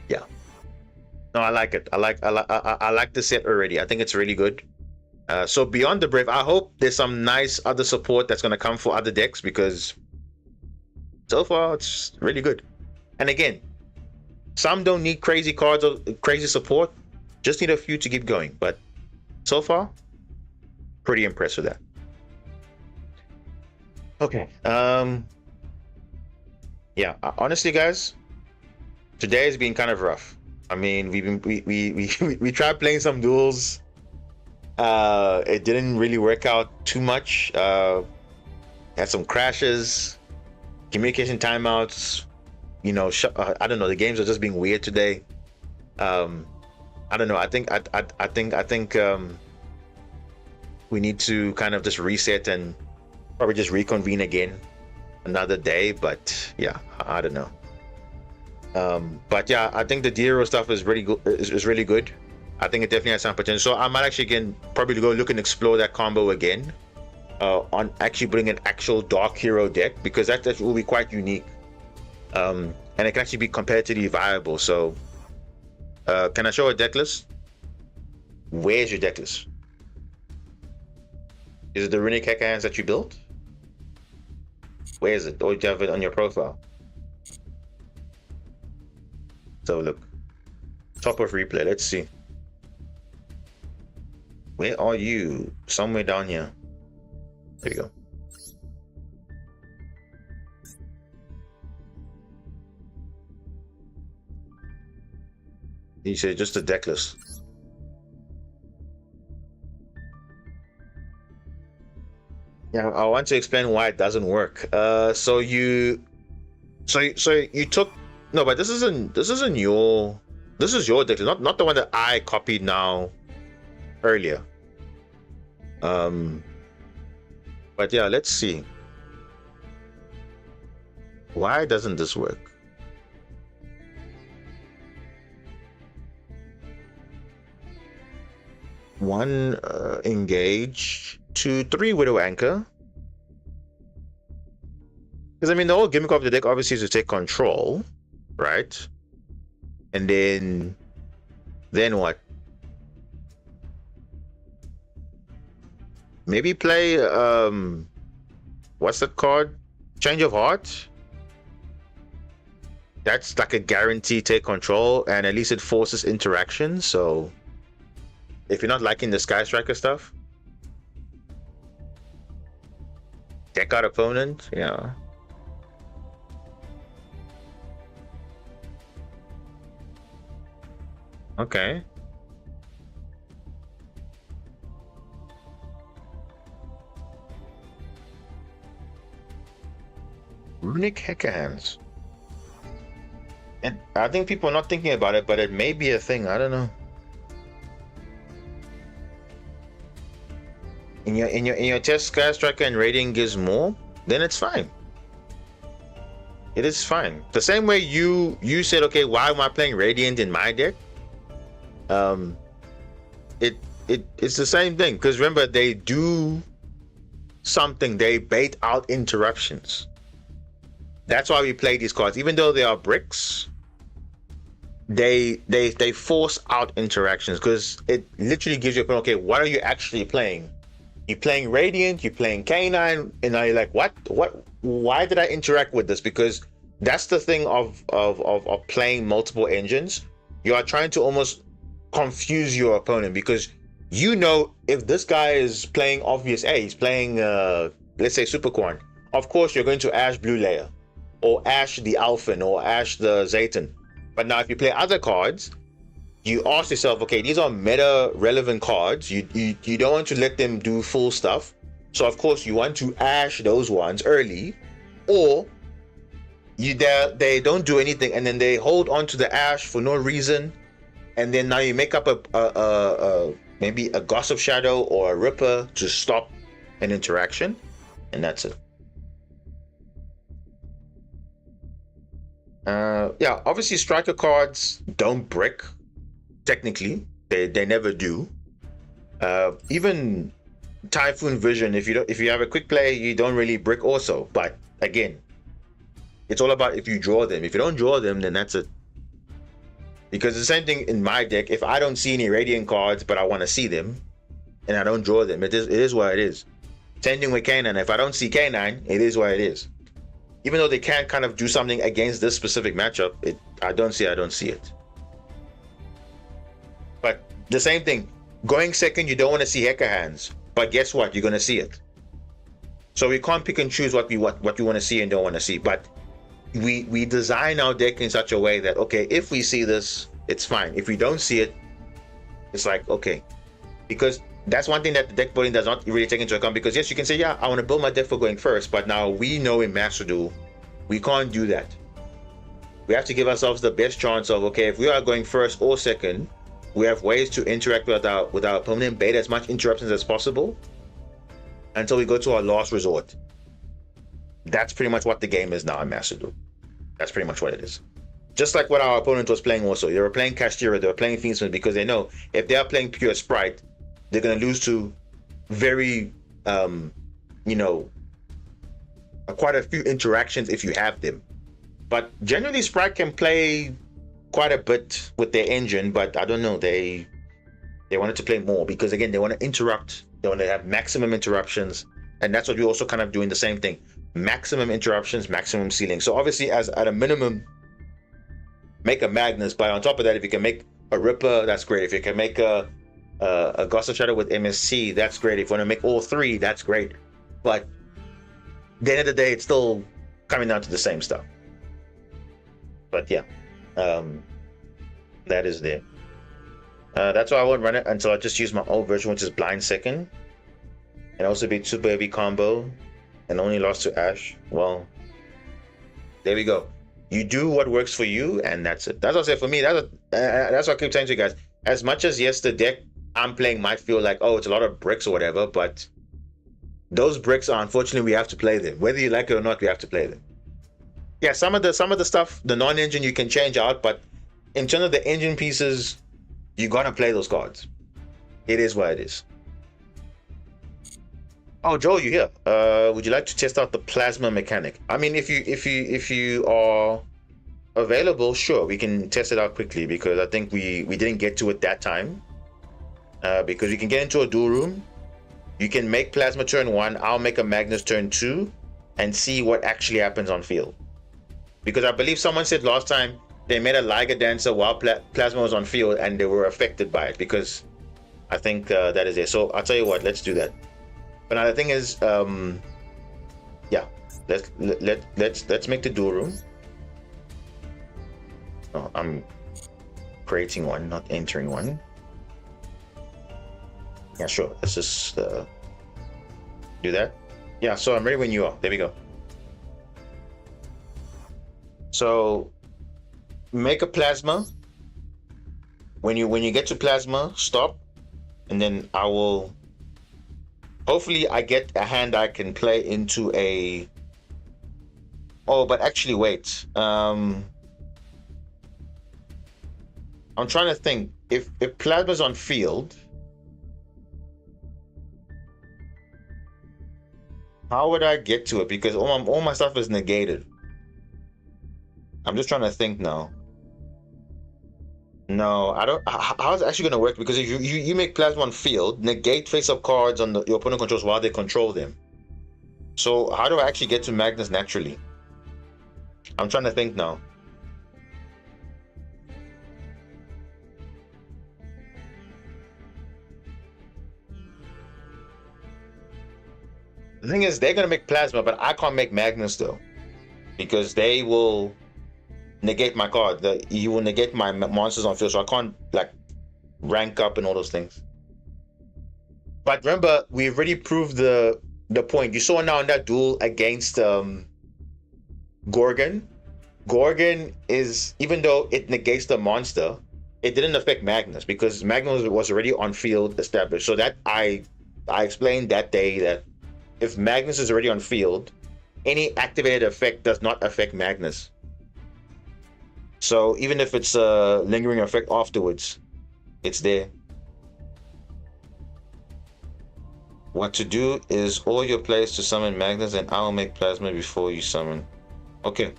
Yeah. No, I like it. I like the set already. I think it's really good. So beyond the Brave, I hope there's some nice other support that's going to come for other decks, because so far it's really good. And again, some don't need crazy cards or crazy support, just need a few to keep going. But so far, pretty impressed with that. Okay. Yeah, honestly, guys, today has been kind of rough. I mean, we tried playing some duels. It didn't really work out too much. Had some crashes, communication timeouts. I don't know. The games are just being weird today. I don't know. I think we need to kind of just reset and probably just reconvene again another day. But yeah, I don't know. But yeah, I think the Dero stuff is really good. Is really good. I think it definitely has some potential. So I might actually again probably go look and explore that combo again. On actually putting an actual Dark Hero deck, because that will be quite unique. And it can actually be competitively viable. So can I show a deck list? Where's your deck list? Is it the Runic Hacker hands that you built? Where is it? Or do you have it on your profile? So look, top of replay. Let's see. Where are you? Somewhere down here. There you go. You say just a deck list. Yeah, I want to explain why it doesn't work. So you took no, but this isn't your this is your deck, not the one that I copied now earlier. Um, but yeah, let's see. Why doesn't this work? One engage, 2, 3 Widow Anchor. Because I mean, the whole gimmick of the deck obviously is to take control, right? And then what? Maybe play what's the card? Change of Heart. That's like a guarantee take control, and at least it forces interaction. So if you're not liking the Sky Striker stuff, deck out opponent, yeah. Okay. Runic Heckerhands. And I think people are not thinking about it, but it may be a thing. I don't know. In your test, Sky Striker and Radiant gives more, then it's fine. It is fine. The same way you said, okay, why am I playing Radiant in my deck? It's the same thing, because remember, they do something. They bait out interruptions. That's why we play these cards, even though they are bricks. They force out interactions, because it literally gives you a point. Okay, what are you actually playing? You're playing Radiant, you're playing Canine, and now you're like, what? Why did I interact with this? Because that's the thing of playing multiple engines. You are trying to almost confuse your opponent, because you know if this guy is playing obvious A, he's playing let's say Super Quan. Of course, you're going to Ash Blue Layer, or Ash the Alphen, or Ash the Zayton. But now if you play other cards, you ask yourself, okay, these are meta relevant cards. You don't want to let them do full stuff. So of course you want to Ash those ones early, or they don't do anything and then they hold on to the Ash for no reason, and then now you make up a maybe a Gossip Shadow or a Ripper to stop an interaction, and that's it. Yeah, obviously striker cards don't brick. Technically, they never do. Even Typhoon Vision, if you have a quick play, you don't really brick also. But again, it's all about if you draw them. If you don't draw them, then that's it. Because the same thing in my deck. If I don't see any Radiant cards, but I want to see them, and I don't draw them, it is what it is. Same thing with Canine. If I don't see Canine, it is what it is. Even though they can't kind of do something against this specific matchup, I don't see it. But the same thing, going second, you don't want to see Hecker Hands, but guess what? You're going to see it. So we can't pick and choose what we want to see and don't want to see. But we design our deck in such a way that, okay, if we see this, it's fine. If we don't see it, it's like, okay. Because that's one thing that the deck building does not really take into account. Because yes, you can say, yeah, I want to build my deck for going first, but now we know in Master Duel, we can't do that. We have to give ourselves the best chance of, okay, if we are going first or second, we have ways to interact with our opponent, bait as much interruptions as possible until we go to our last resort. That's pretty much what the game is now in Master Duel. That's pretty much what it is. Just like what our opponent was playing also. They were playing Castira, they were playing Fiendsman, because they know if they are playing pure Sprite, they're going to lose to very, quite a few interactions if you have them. But generally, Sprite can play quite a bit with their engine, but I don't know, they wanted to play more because, again, they want to interrupt, they want to have maximum interruptions, and that's what we're also kind of doing the same thing. Maximum interruptions, maximum ceiling. So obviously, as at a minimum, make a Magnus, but on top of that, if you can make a Ripper, that's great. If you can make a Gossip Shadow with MSC, that's great. If you want to make all three, that's great. But at the end of the day, it's still coming down to the same stuff. But yeah, that is there. That's why I won't run it until I just use my old version, which is blind second. and also beat super heavy combo and only lost to Ash. Well, there we go. You do what works for you, and that's it. That's what I say for me. That's what I keep saying to you guys. As much as yes, the deck I'm playing might feel like, oh, it's a lot of bricks or whatever, but those bricks are, unfortunately, we have to play them. Whether you like it or not, we have to play them. Yeah, some of the stuff, the non-engine you can change out, but in terms of the engine pieces, you gotta play those cards. It is what it is. Oh, Joel, you here? Would you like to test out the plasma mechanic? I mean, if you are available, sure, we can test it out quickly, because I think we didn't get to it that time. Because you can get into a duel room, you can make plasma turn 1, I'll make a Magnus turn 2, and see what actually happens on field. Because I believe someone said last time they made a Liger Dancer while plasma was on field and they were affected by it, because I think that is it. So I'll tell you what, let's do that. But now the thing is, yeah, let's make the duel room. Oh, I'm creating one, not entering one. Yeah, sure. Let's just do that. Yeah, so I'm ready when you are. There we go. So make a plasma. When you get to plasma, stop, and then I will. Hopefully, I get a hand I can play into a. Oh, but actually, wait. I'm trying to think. If plasma's on field, how would I get to it? Because all my stuff is negated. I'm just trying to think now. No, I don't. How's it actually going to work? Because if you make plasma on field, negate face-up cards on your opponent controls while they control them. So how do I actually get to Magnus naturally? I'm trying to think now. The thing is, they're going to make plasma, but I can't make Magnus though, because they will negate my card. You will negate my monsters on field, so I can't like rank up and all those things. But remember, we've already proved the point. You saw now in that duel against Gorgon. Gorgon is, even though it negates the monster, it didn't affect Magnus because Magnus was already on field established. So that I explained that day that if Magnus is already on field, any activated effect does not affect Magnus. So even if it's a lingering effect afterwards, it's there. What to do is all your players to summon Magnus, and I'll make plasma before you summon. Okay.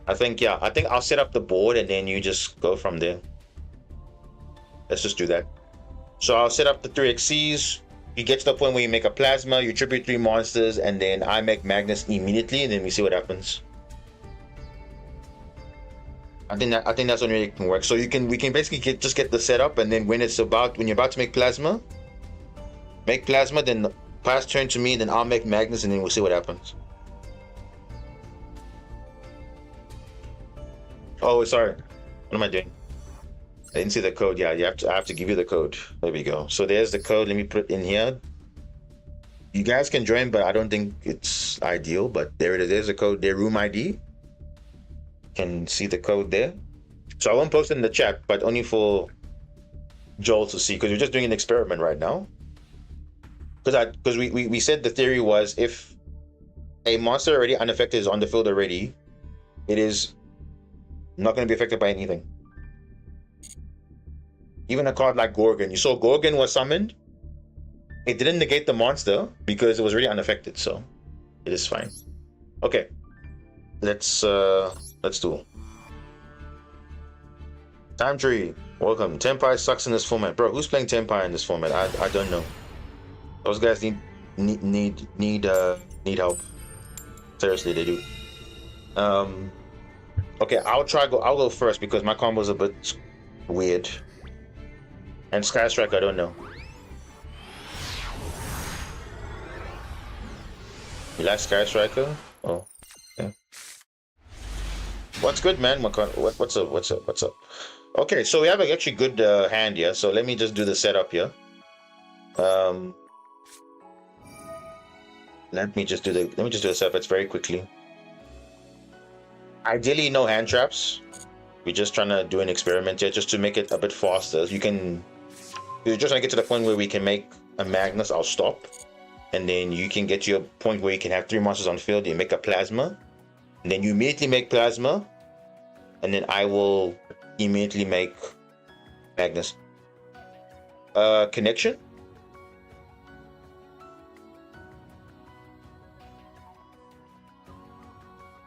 I think I'll set up the board and then you just go from there. Let's just do that. So I'll set up the 3 XCs. You get to the point where you make a plasma, you tribute 3 monsters, and then I make Magnus immediately, and then we see what happens. I think that's when it can work. So we can basically just get the setup, and then when you're about to make plasma, then pass turn to me, then I'll make Magnus, and then we'll see what happens. Oh, sorry. What am I doing? I didn't see the code. Yeah, I have to give you the code. There we go. So there's the code. Let me put it in here. You guys can join, but I don't think it's ideal. But there it is. There's the code there. Room ID. Can see the code there. So I won't post it in the chat, but only for Joel to see, because we're just doing an experiment right now. Because we said the theory was if a monster already unaffected is on the field already, it is not going to be affected by anything. Even a card like Gorgon. You saw Gorgon was summoned. It didn't negate the monster because it was really unaffected, so it is fine. Okay. Let's do. Time Tree, welcome. Tenpai sucks in this format. Bro, who's playing Tenpai in this format? I don't know. Those guys need help. Seriously, they do. Okay, I'll go first because my combo's a bit weird. And Sky Strike, I don't know. You like Sky Striker? Oh, yeah. What's good, man? What's up? Okay, so we have actually good hand here. So let me just do the setup here. Let me just do the setup very quickly. Ideally, no hand traps. We're just trying to do an experiment here, just to make it a bit faster. We're just trying to get to the point where we can make a Magnus. I'll stop, and then you can get to a point where you can have 3 monsters on field. You make a plasma, and then you immediately make plasma, and then I will immediately make Magnus. Connection.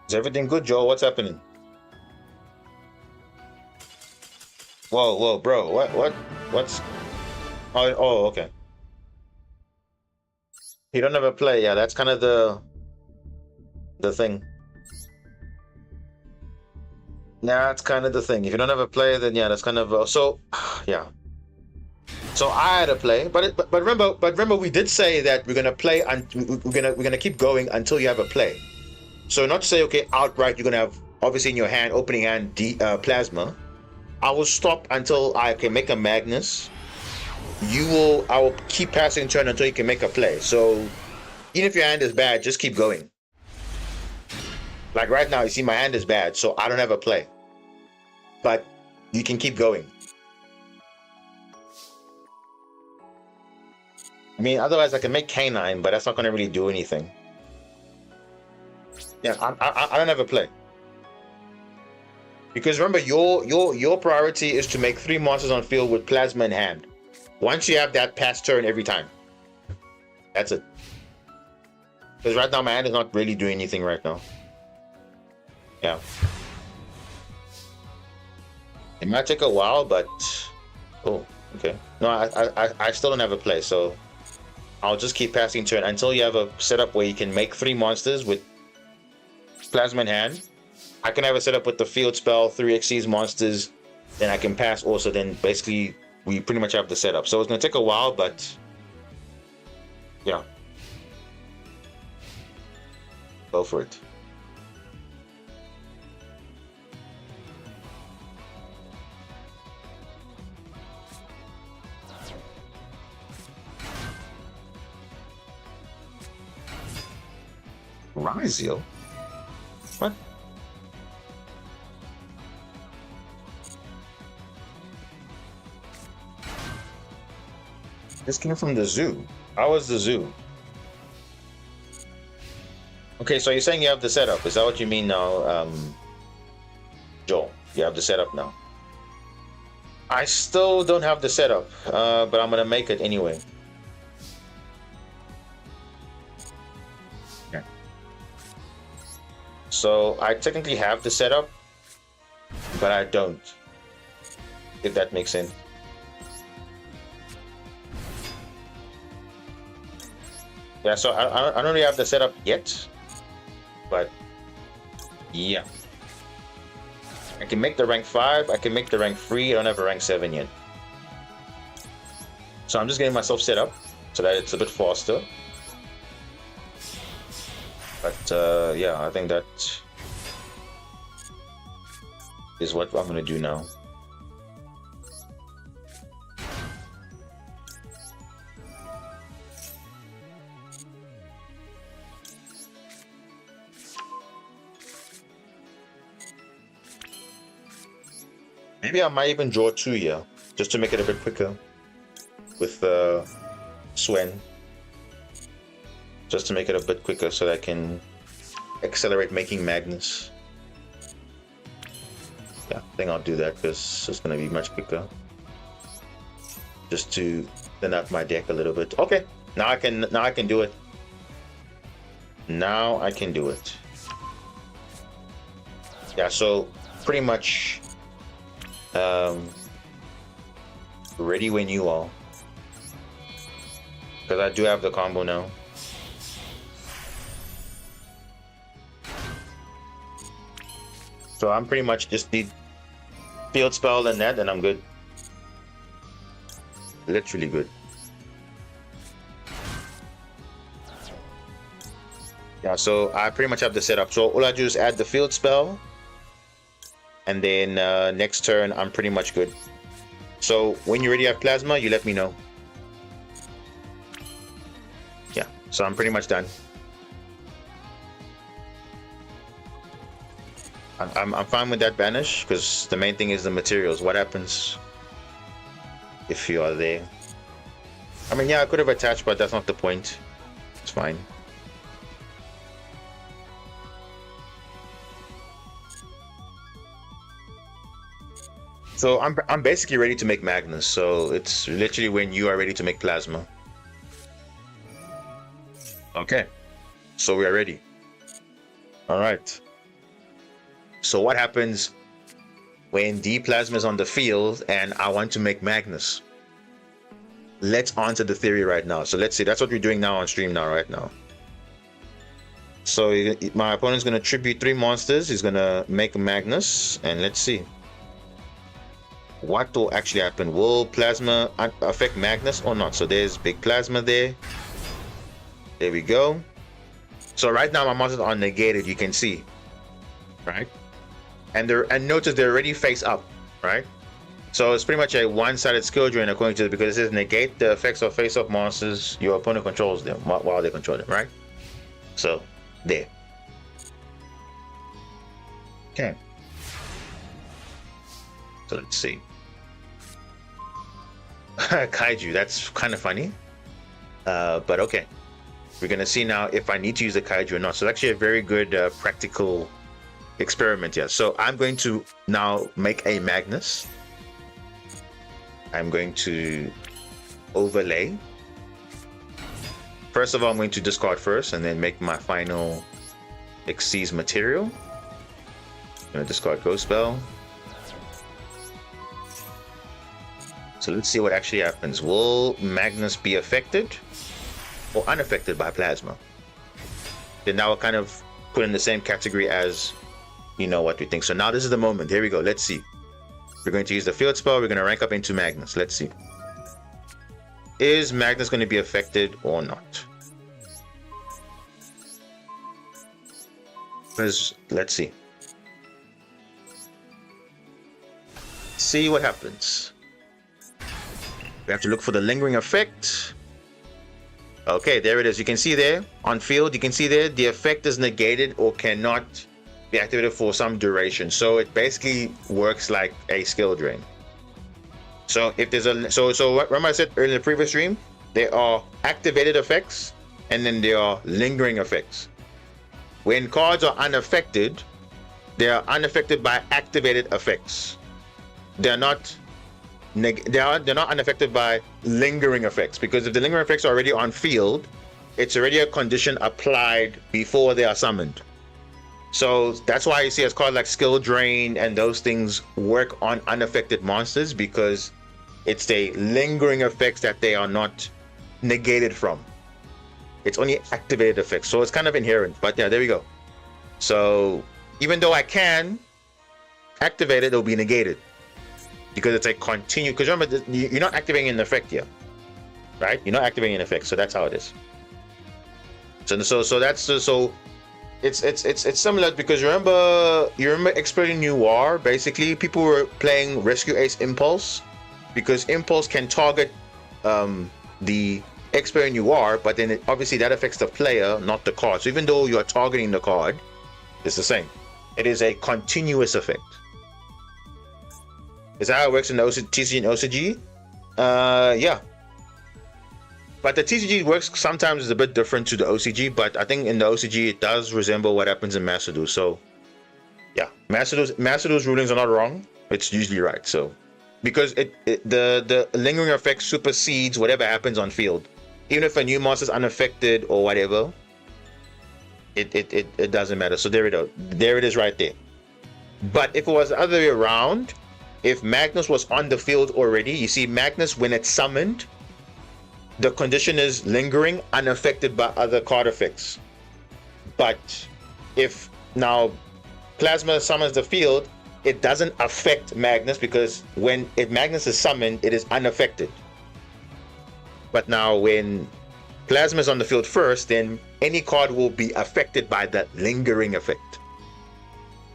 Is everything good, Joe? What's happening? Whoa, bro. What's... Oh, okay. You don't ever play. Yeah, that's kind of the thing. Yeah, that's kind of the thing. If you don't ever play, then yeah, that's kind of... so, yeah. So I had to play, but remember, we did say that we're gonna play and we're gonna keep going until you have a play. So not to say, okay, outright you're gonna have obviously in your hand, opening hand, plasma. I will stop until I can make a Magnus. I will keep passing turn until you can make a play. So even if your hand is bad, just keep going. Like right now, you see my hand is bad, so I don't have a play. But you can keep going. I mean, otherwise I can make Canine, but that's not gonna really do anything. Yeah, I don't have a play. Because remember, your priority is to make 3 monsters on field with plasma in hand. Once you have that, pass turn every time. That's it. Because right now my hand is not really doing anything right now. Yeah. It might take a while, but oh, okay. No, I still don't have a play, so I'll just keep passing turn until you have a setup where you can make 3 monsters with plasma in hand. I can have a setup with the field spell, 3 Xyz monsters, then I can pass also. Then basically we pretty much have the setup. So it's gonna take a while, but yeah, go for it. Rizio? What? This came from the zoo. How was the zoo? Okay, so you're saying you have the setup. Is that what you mean now, Joel? You have the setup now. I still don't have the setup, but I'm gonna make it anyway. Okay. So I technically have the setup, but I don't. If that makes sense. Yeah, so I don't really have the setup yet, but yeah. I can make the rank 5, I can make the rank 3, I don't have a rank 7 yet. So I'm just getting myself set up so that it's a bit faster. But yeah, I think that is what I'm gonna do now. Maybe I might even draw 2 here, just to make it a bit quicker with Swen. Just to make it a bit quicker so that I can accelerate making Magnus. Yeah, I think I'll do that because it's going to be much quicker. Just to thin out my deck a little bit. Okay, now I can do it. Now I can do it. Yeah, so pretty much ready when you are, because I do have the combo now. So I'm pretty much just need field spell and that, and I'm good. Literally good. Yeah, so I pretty much have the setup. So all I do is add the field spell, and then next turn I'm pretty much good. So when you already have plasma, you let me know. Yeah, so I'm pretty much done. I'm fine with that banish, because the main thing is the materials. What happens if you are there? I mean, yeah, I could have attached, but that's not the point. It's fine. So I'm basically ready to make Magnus. So it's literally when you are ready to make Plasma. Okay. So we are ready. All right. So what happens when D Plasma is on the field and I want to make Magnus? Let's answer the theory right now. So let's see. That's what we're doing now on stream now, right now. So my opponent's going to tribute 3 monsters. He's going to make Magnus. And let's see. What will actually happen? Will Plasma affect Magnus or not? So there's big Plasma there. There we go. So right now my monsters are negated, you can see. Right? And notice they're already face up, right? So it's pretty much a one-sided skill drain according to this, because it says negate the effects of face-up monsters your opponent controls them while they control them, right? So there. Okay. So let's see. Kaiju, that's kind of funny. But okay. We're gonna see now if I need to use the Kaiju or not. So it's actually a very good practical experiment here. So I'm going to now make a Magnus. I'm going to overlay. First of all, I'm going to discard first and then make my final Xyz material. I'm going to discard Ghost Spell. So let's see what actually happens. Will Magnus be affected or unaffected by Plasma? Then now I'll kind of put in the same category as, you know, what we think. So now this is the moment. Here we go. Let's see. We're going to use the field spell. We're going to rank up into Magnus. Let's see. Is Magnus going to be affected or not? Let's see. See what happens. We have to look for the lingering effect. Okay, there it is. You can see there on field, you can see there the effect is negated or cannot be activated for some duration. So it basically works like a skill drain. So if there's a so remember I said earlier in the previous stream, there are activated effects and then there are lingering effects. When cards are unaffected, they are unaffected by activated effects. They're not unaffected by lingering effects, because if the lingering effects are already on field, it's already a condition applied before they are summoned. So that's why you see as cards like skill drain and those things work on unaffected monsters, because it's the lingering effects that they are not negated from. It's only activated effects, so it's kind of inherent. But yeah, there we go. So even though I can activate it, it'll be negated because it's a continue. Because remember, you're not activating an effect here, right? You're not activating an effect, so that's how it is. So it's similar, because you remember Exploiting Noir. Basically, people were playing Rescue Ace Impulse because Impulse can target the Exploiting Noir, but then obviously that affects the player, not the card. So even though you are targeting the card, it's the same. It is a continuous effect. Is that how it works in the TCG and OCG? Yeah. But the TCG works sometimes is a bit different to the OCG, but I think in the OCG it does resemble what happens in Master Duel. So yeah, Master Duel's rulings are not wrong. It's usually right. So because the lingering effect supersedes whatever happens on field. Even if a new monster is unaffected or whatever, it doesn't matter. So there it is right there. But if it was the other way around, if Magnus was on the field already, you see Magnus, when it's summoned, the condition is lingering, unaffected by other card effects. But if now Plasma summons the field, it doesn't affect Magnus, because if Magnus is summoned, it is unaffected. But now when Plasma is on the field first, then any card will be affected by that lingering effect.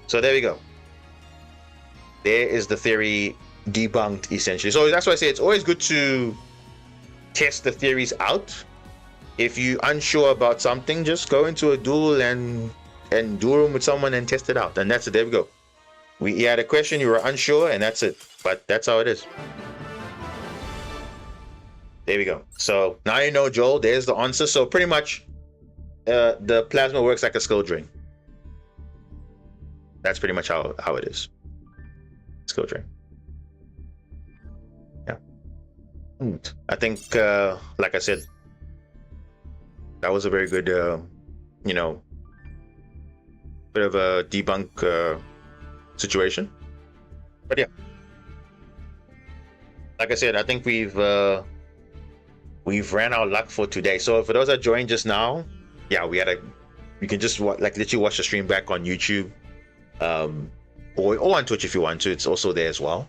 So there we go. There is the theory debunked, essentially. So that's why I say it's always good to test the theories out. If you're unsure about something, just go into a duel and duel with someone and test it out. And that's it. There we go. You had a question, you were unsure, and that's it. But that's how it is. There we go. So now you know, Joel, there's the answer. So pretty much the plasma works like a skill drain. That's pretty much how it is. Skill drain. Yeah. I think, like I said, that was a very good, bit of a debunk situation. But yeah, like I said, I think we've ran our luck for today. So for those that joined just now, yeah, you can just literally watch the stream back on YouTube, or on Twitch if you want to. It's also there as well.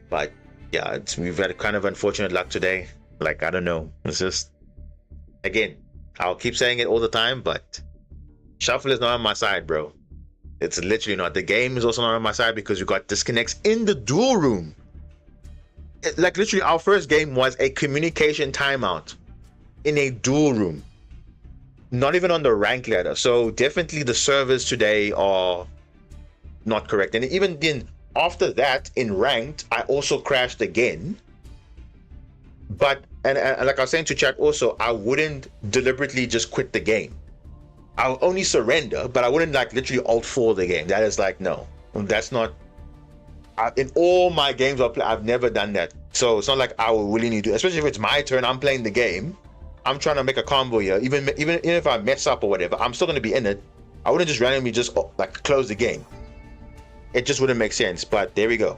But yeah, we've had kind of unfortunate luck today. Like, I don't know. It's just, again, I'll keep saying it all the time, but shuffle is not on my side, bro. It's literally not. The game is also not on my side because we got disconnects in the duel room. Like, literally, our first game was a communication timeout in a duel room. Not even on the rank ladder. So definitely the servers today are not correct. And even then, after that, in ranked, I also crashed again. But, and like I was saying to chat also, I wouldn't deliberately just quit the game. I'll only surrender, but I wouldn't literally alt for the game. That is no, that's not. In all my games I've never done that. So it's not like I will willingly do, especially if it's my turn, I'm playing the game. I'm trying to make a combo here. Even if I mess up or whatever, I'm still going to be in it. I wouldn't just randomly just close the game. It just wouldn't make sense. But there we go.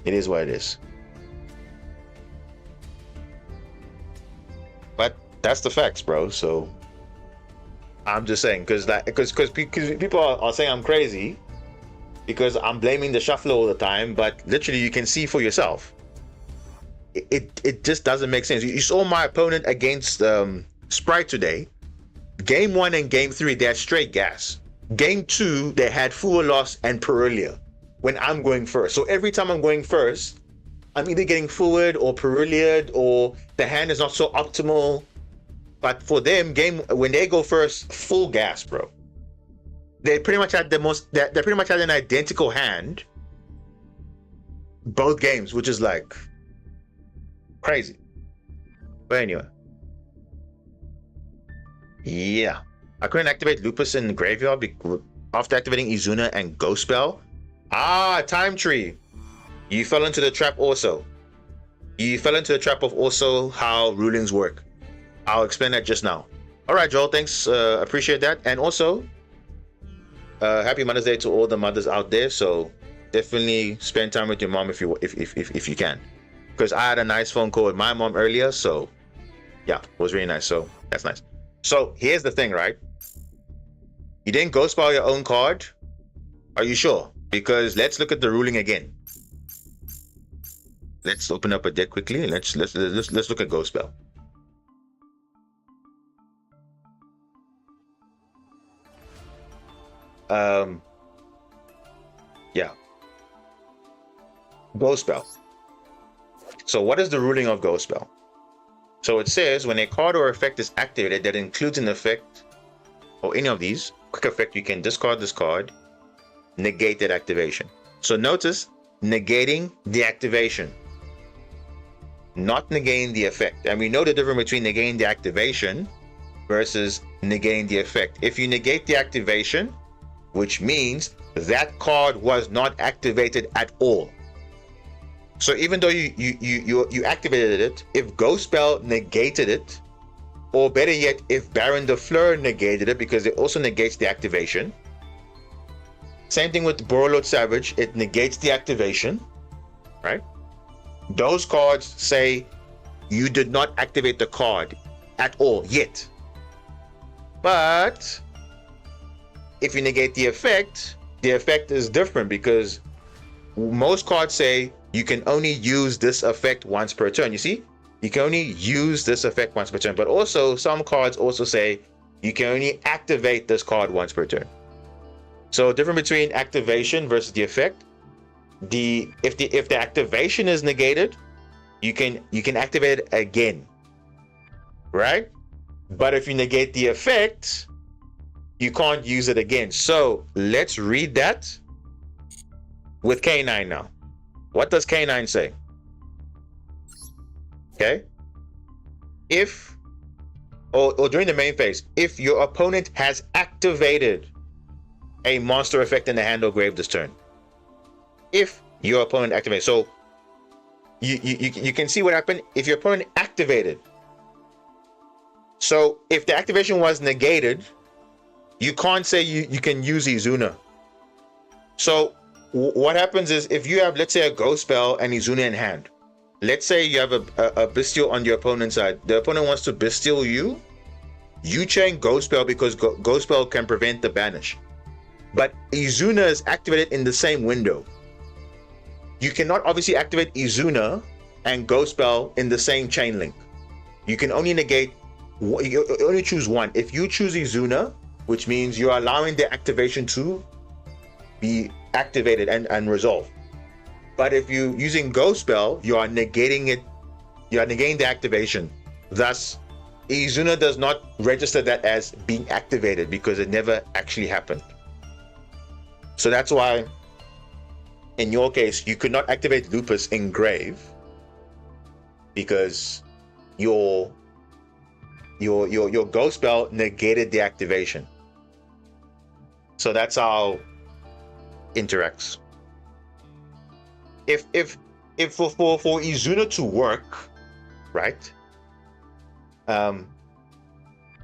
It is what it is. But that's the facts, bro. So I'm just saying, because people are saying I'm crazy because I'm blaming the shuffler all the time, but literally you can see for yourself. It just doesn't make sense. You saw my opponent against Sprite today. Game 1 and Game 3, they had straight gas. Game 2, they had full loss and Perulia when I'm going first. So every time I'm going first, I'm either getting forward or Perulia'd, or the hand is not so optimal. But for them, when they go first, full gas, bro. They pretty much had they pretty much had an identical hand both games, which is crazy. But anyway, yeah, I couldn't activate Lupus in the graveyard after activating Izuna and Ghost Spell. Time Tree, you fell into the trap also. You fell into the trap of also how rulings work. I'll explain that just now. All right, Joel, thanks. Appreciate that. And also, happy Mother's Day to all the mothers out there. So definitely spend time with your mom if you can. Because I had a nice phone call with my mom earlier. So yeah, it was really nice. So that's nice. So here's the thing, right? You didn't ghost spell your own card. Are you sure? Because let's look at the ruling again. Let's open up a deck quickly and let's look at ghost spell. Yeah. Ghost spell. So what is the ruling of ghost spell? So it says when a card or effect is activated that includes an effect or any of these, quick effect, you can discard this card, negate that activation. So notice, negating the activation, not negating the effect. And we know the difference between negating the activation versus negating the effect. If you negate the activation, which means that card was not activated at all. So even though you activated it, if Ghost Spell negated it, or better yet, if Baron de Fleur negated it, because it also negates the activation. Same thing with Borrelot Savage, it negates the activation, right? Those cards say you did not activate the card at all yet. But if you negate the effect is different, because most cards say you can only use this effect once per turn. You see, you can only use this effect once per turn, but also some cards also say you can only activate this card once per turn. So difference between activation versus the effect. If the activation is negated, you can activate it again, right? But if you negate the effect, you can't use it again. So let's read that with K9 now. What does K9 say? Okay. If, or during the main phase, if your opponent has activated a monster effect in the hand or grave this turn. If your opponent activates. So you can see what happened if your opponent activated. So if the activation was negated, you can't say you can use Izuna. So what happens is if you have, let's say, a ghost spell and Izuna in hand. Let's say you have a bestial on your opponent's side. The opponent wants to bestial you. You chain ghost spell because ghost spell can prevent the banish. But Izuna is activated in the same window. You cannot obviously activate Izuna and ghost spell in the same chain link. You can only negate, you only choose one. If you choose Izuna, which means you're allowing the activation to be activated and resolved. But if you're using ghost spell, you are negating it, you are negating the activation. Thus, Izuna does not register that as being activated because it never actually happened. So that's why, in your case, you could not activate Lupus in grave because your ghost spell negated the activation. So that's how it interacts. If for Izuna to work, right?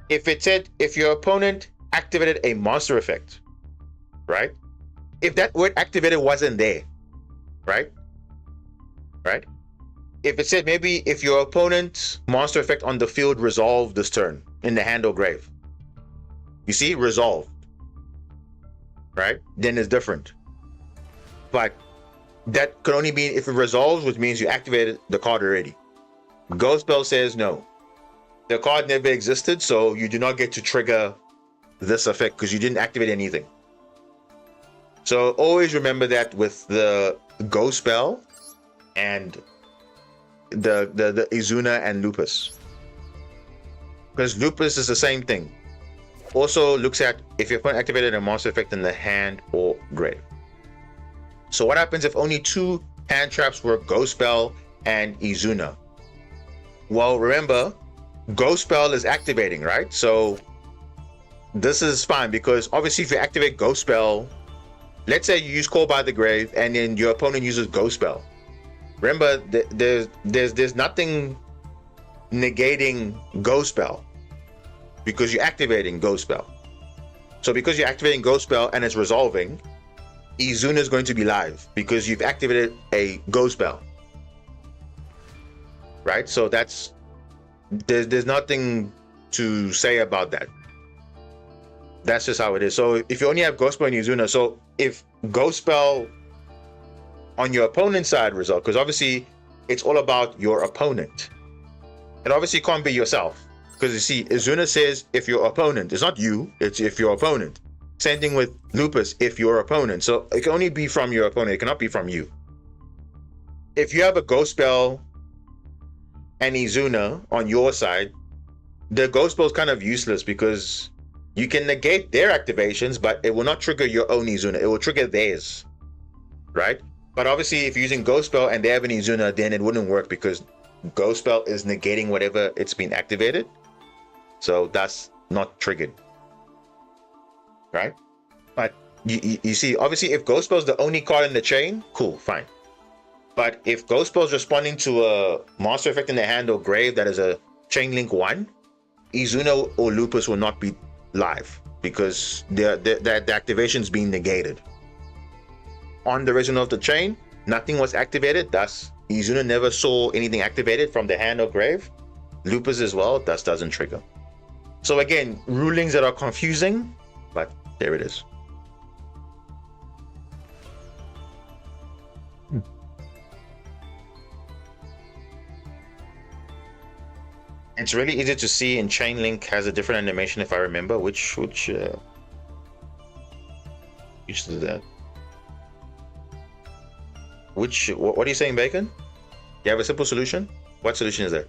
If it said if your opponent activated a monster effect, right? If that word activated wasn't there, right? Right? If it said maybe if your opponent's monster effect on the field resolved this turn in the hand or grave, you see, resolved, right? Then it's different. But that could only be if it resolves, which means you activated the card already. Ghost spell says no. The card never existed, so you do not get to trigger this effect because you didn't activate anything. So always remember that with the ghost spell and the Izuna and Lupus. Because Lupus is the same thing. Also looks at if your opponent activated a monster effect in the hand or grave. So what happens if only two hand traps were ghost spell and Izuna? Well, remember, ghost spell is activating, right? So this is fine because obviously if you activate ghost spell, let's say you use Call by the Grave and then your opponent uses ghost spell. Remember, there's nothing negating ghost spell because you're activating ghost spell. So because you're activating ghost spell and it's resolving, Izuna is going to be live because you've activated a ghost spell, right? So that's there's nothing to say about that. That's just how it is. So if you only have ghost spell and Izuna, so if ghost spell on your opponent's side result, because obviously it's all about your opponent. It obviously can't be yourself because you see, Izuna says if your opponent, it's not you, it's if your opponent. Same thing with Lupus, if your opponent. So it can only be from your opponent. It cannot be from you. If you have a ghost spell and Izuna on your side, the ghost spell is kind of useless because you can negate their activations, but it will not trigger your own Izuna. It will trigger theirs, right? But obviously, if you're using ghost spell and they have an Izuna, then it wouldn't work because ghost spell is negating whatever it's been activated. So that's not triggered. Right? But you see, obviously, if ghost spell is the only card in the chain, cool, fine. But if ghost spell is responding to a monster effect in the hand or grave that is a chain link 1, Izuna or Lupus will not be live because the activation is being negated. On the original of the chain, nothing was activated, thus Izuna never saw anything activated from the hand or grave. Lupus as well, thus doesn't trigger. So again, rulings that are confusing, but there it is. It's really easy to see, and Chainlink has a different animation if I remember. Which is that? What are you saying, Bacon? You have a simple solution? What solution is there?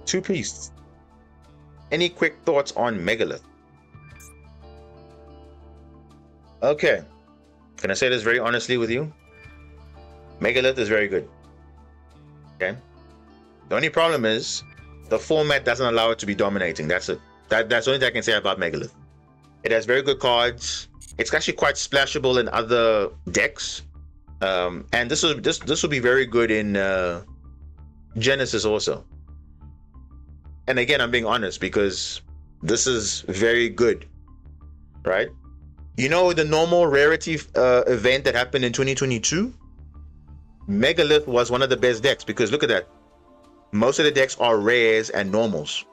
2 priests. Any quick thoughts on Megalith? Okay. Can I say this very honestly with you? Megalith is very good. Okay. The only problem is the format doesn't allow it to be dominating. That's it. That's the only thing I can say about Megalith. It has very good cards. It's actually quite splashable in other decks. And this will be very good in Genesis also. And again, I'm being honest because this is very good, right? You know the normal rarity event that happened in 2022? Megalith was one of the best decks because look at that. Most of the decks are rares and normals.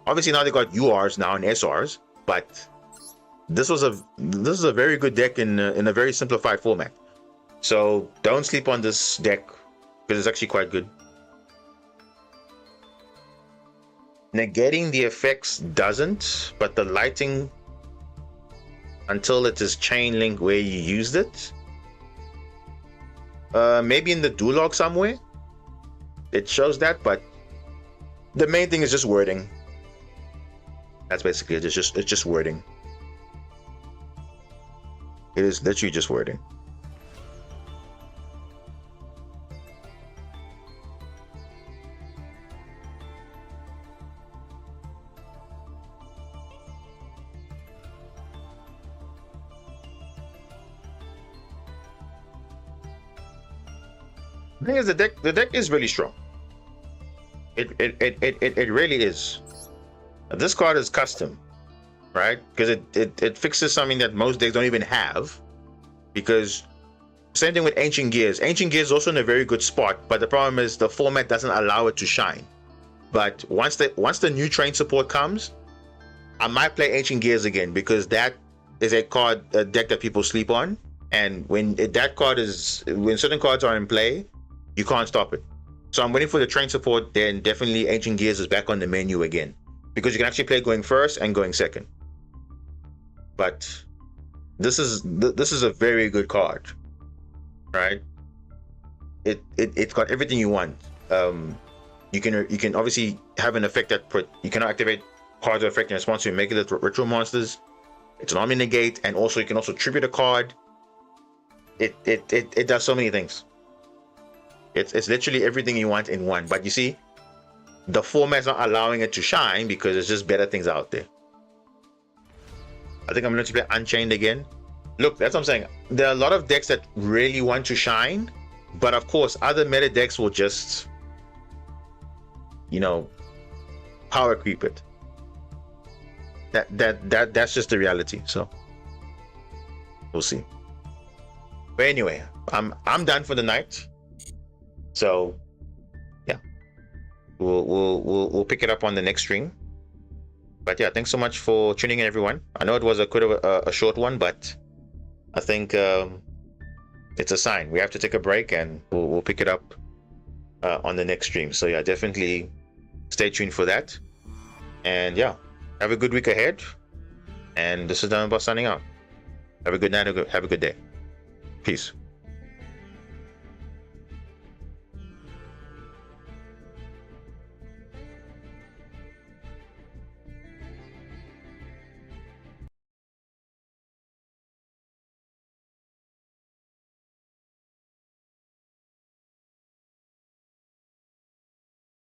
Obviously now they got URs now and SRs, but this is a very good deck in a very simplified format. So don't sleep on this deck because it's actually quite good. Negating the effects doesn't, but the lighting until it is chain link where you used it. Maybe in the Duel log somewhere it shows that, but the main thing is just wording. That's basically it. It's just wording. It is literally just wording. The thing is, the deck is really strong. It really is. This card is custom, right? Because it fixes something that most decks don't even have. Because same thing with Ancient Gears. Ancient Gears is also in a very good spot, but the problem is the format doesn't allow it to shine. But once the new train support comes, I might play Ancient Gears again because that is a deck that people sleep on. And when certain cards are in play, you can't stop it. So I'm waiting for the train support, then definitely Ancient Gears is back on the menu again. Because you can actually play going first and going second. But this is a very good card. Right? It's got everything you want. You can obviously have an effect that you can activate cards of effect in response to Megalith ritual monsters. It's an Omni Negate, and also you can also tribute a card. It does so many things. It's literally everything you want in one. But you see, the format's not allowing it to shine because there's just better things out there. I think I'm going to play Unchained again. Look, that's what I'm saying. There are a lot of decks that really want to shine, but of course, other meta decks will just, power creep it. That's just the reality. So we'll see. But anyway, I'm done for the night. So yeah, we'll pick it up on the next stream. But yeah, thanks so much for tuning in, everyone. I know it was a short one, but I think it's a sign. We have to take a break, and we'll pick it up on the next stream. So yeah, definitely stay tuned for that. And yeah, have a good week ahead. And this is Duel signing out. Have a good night. Have a good day. Peace.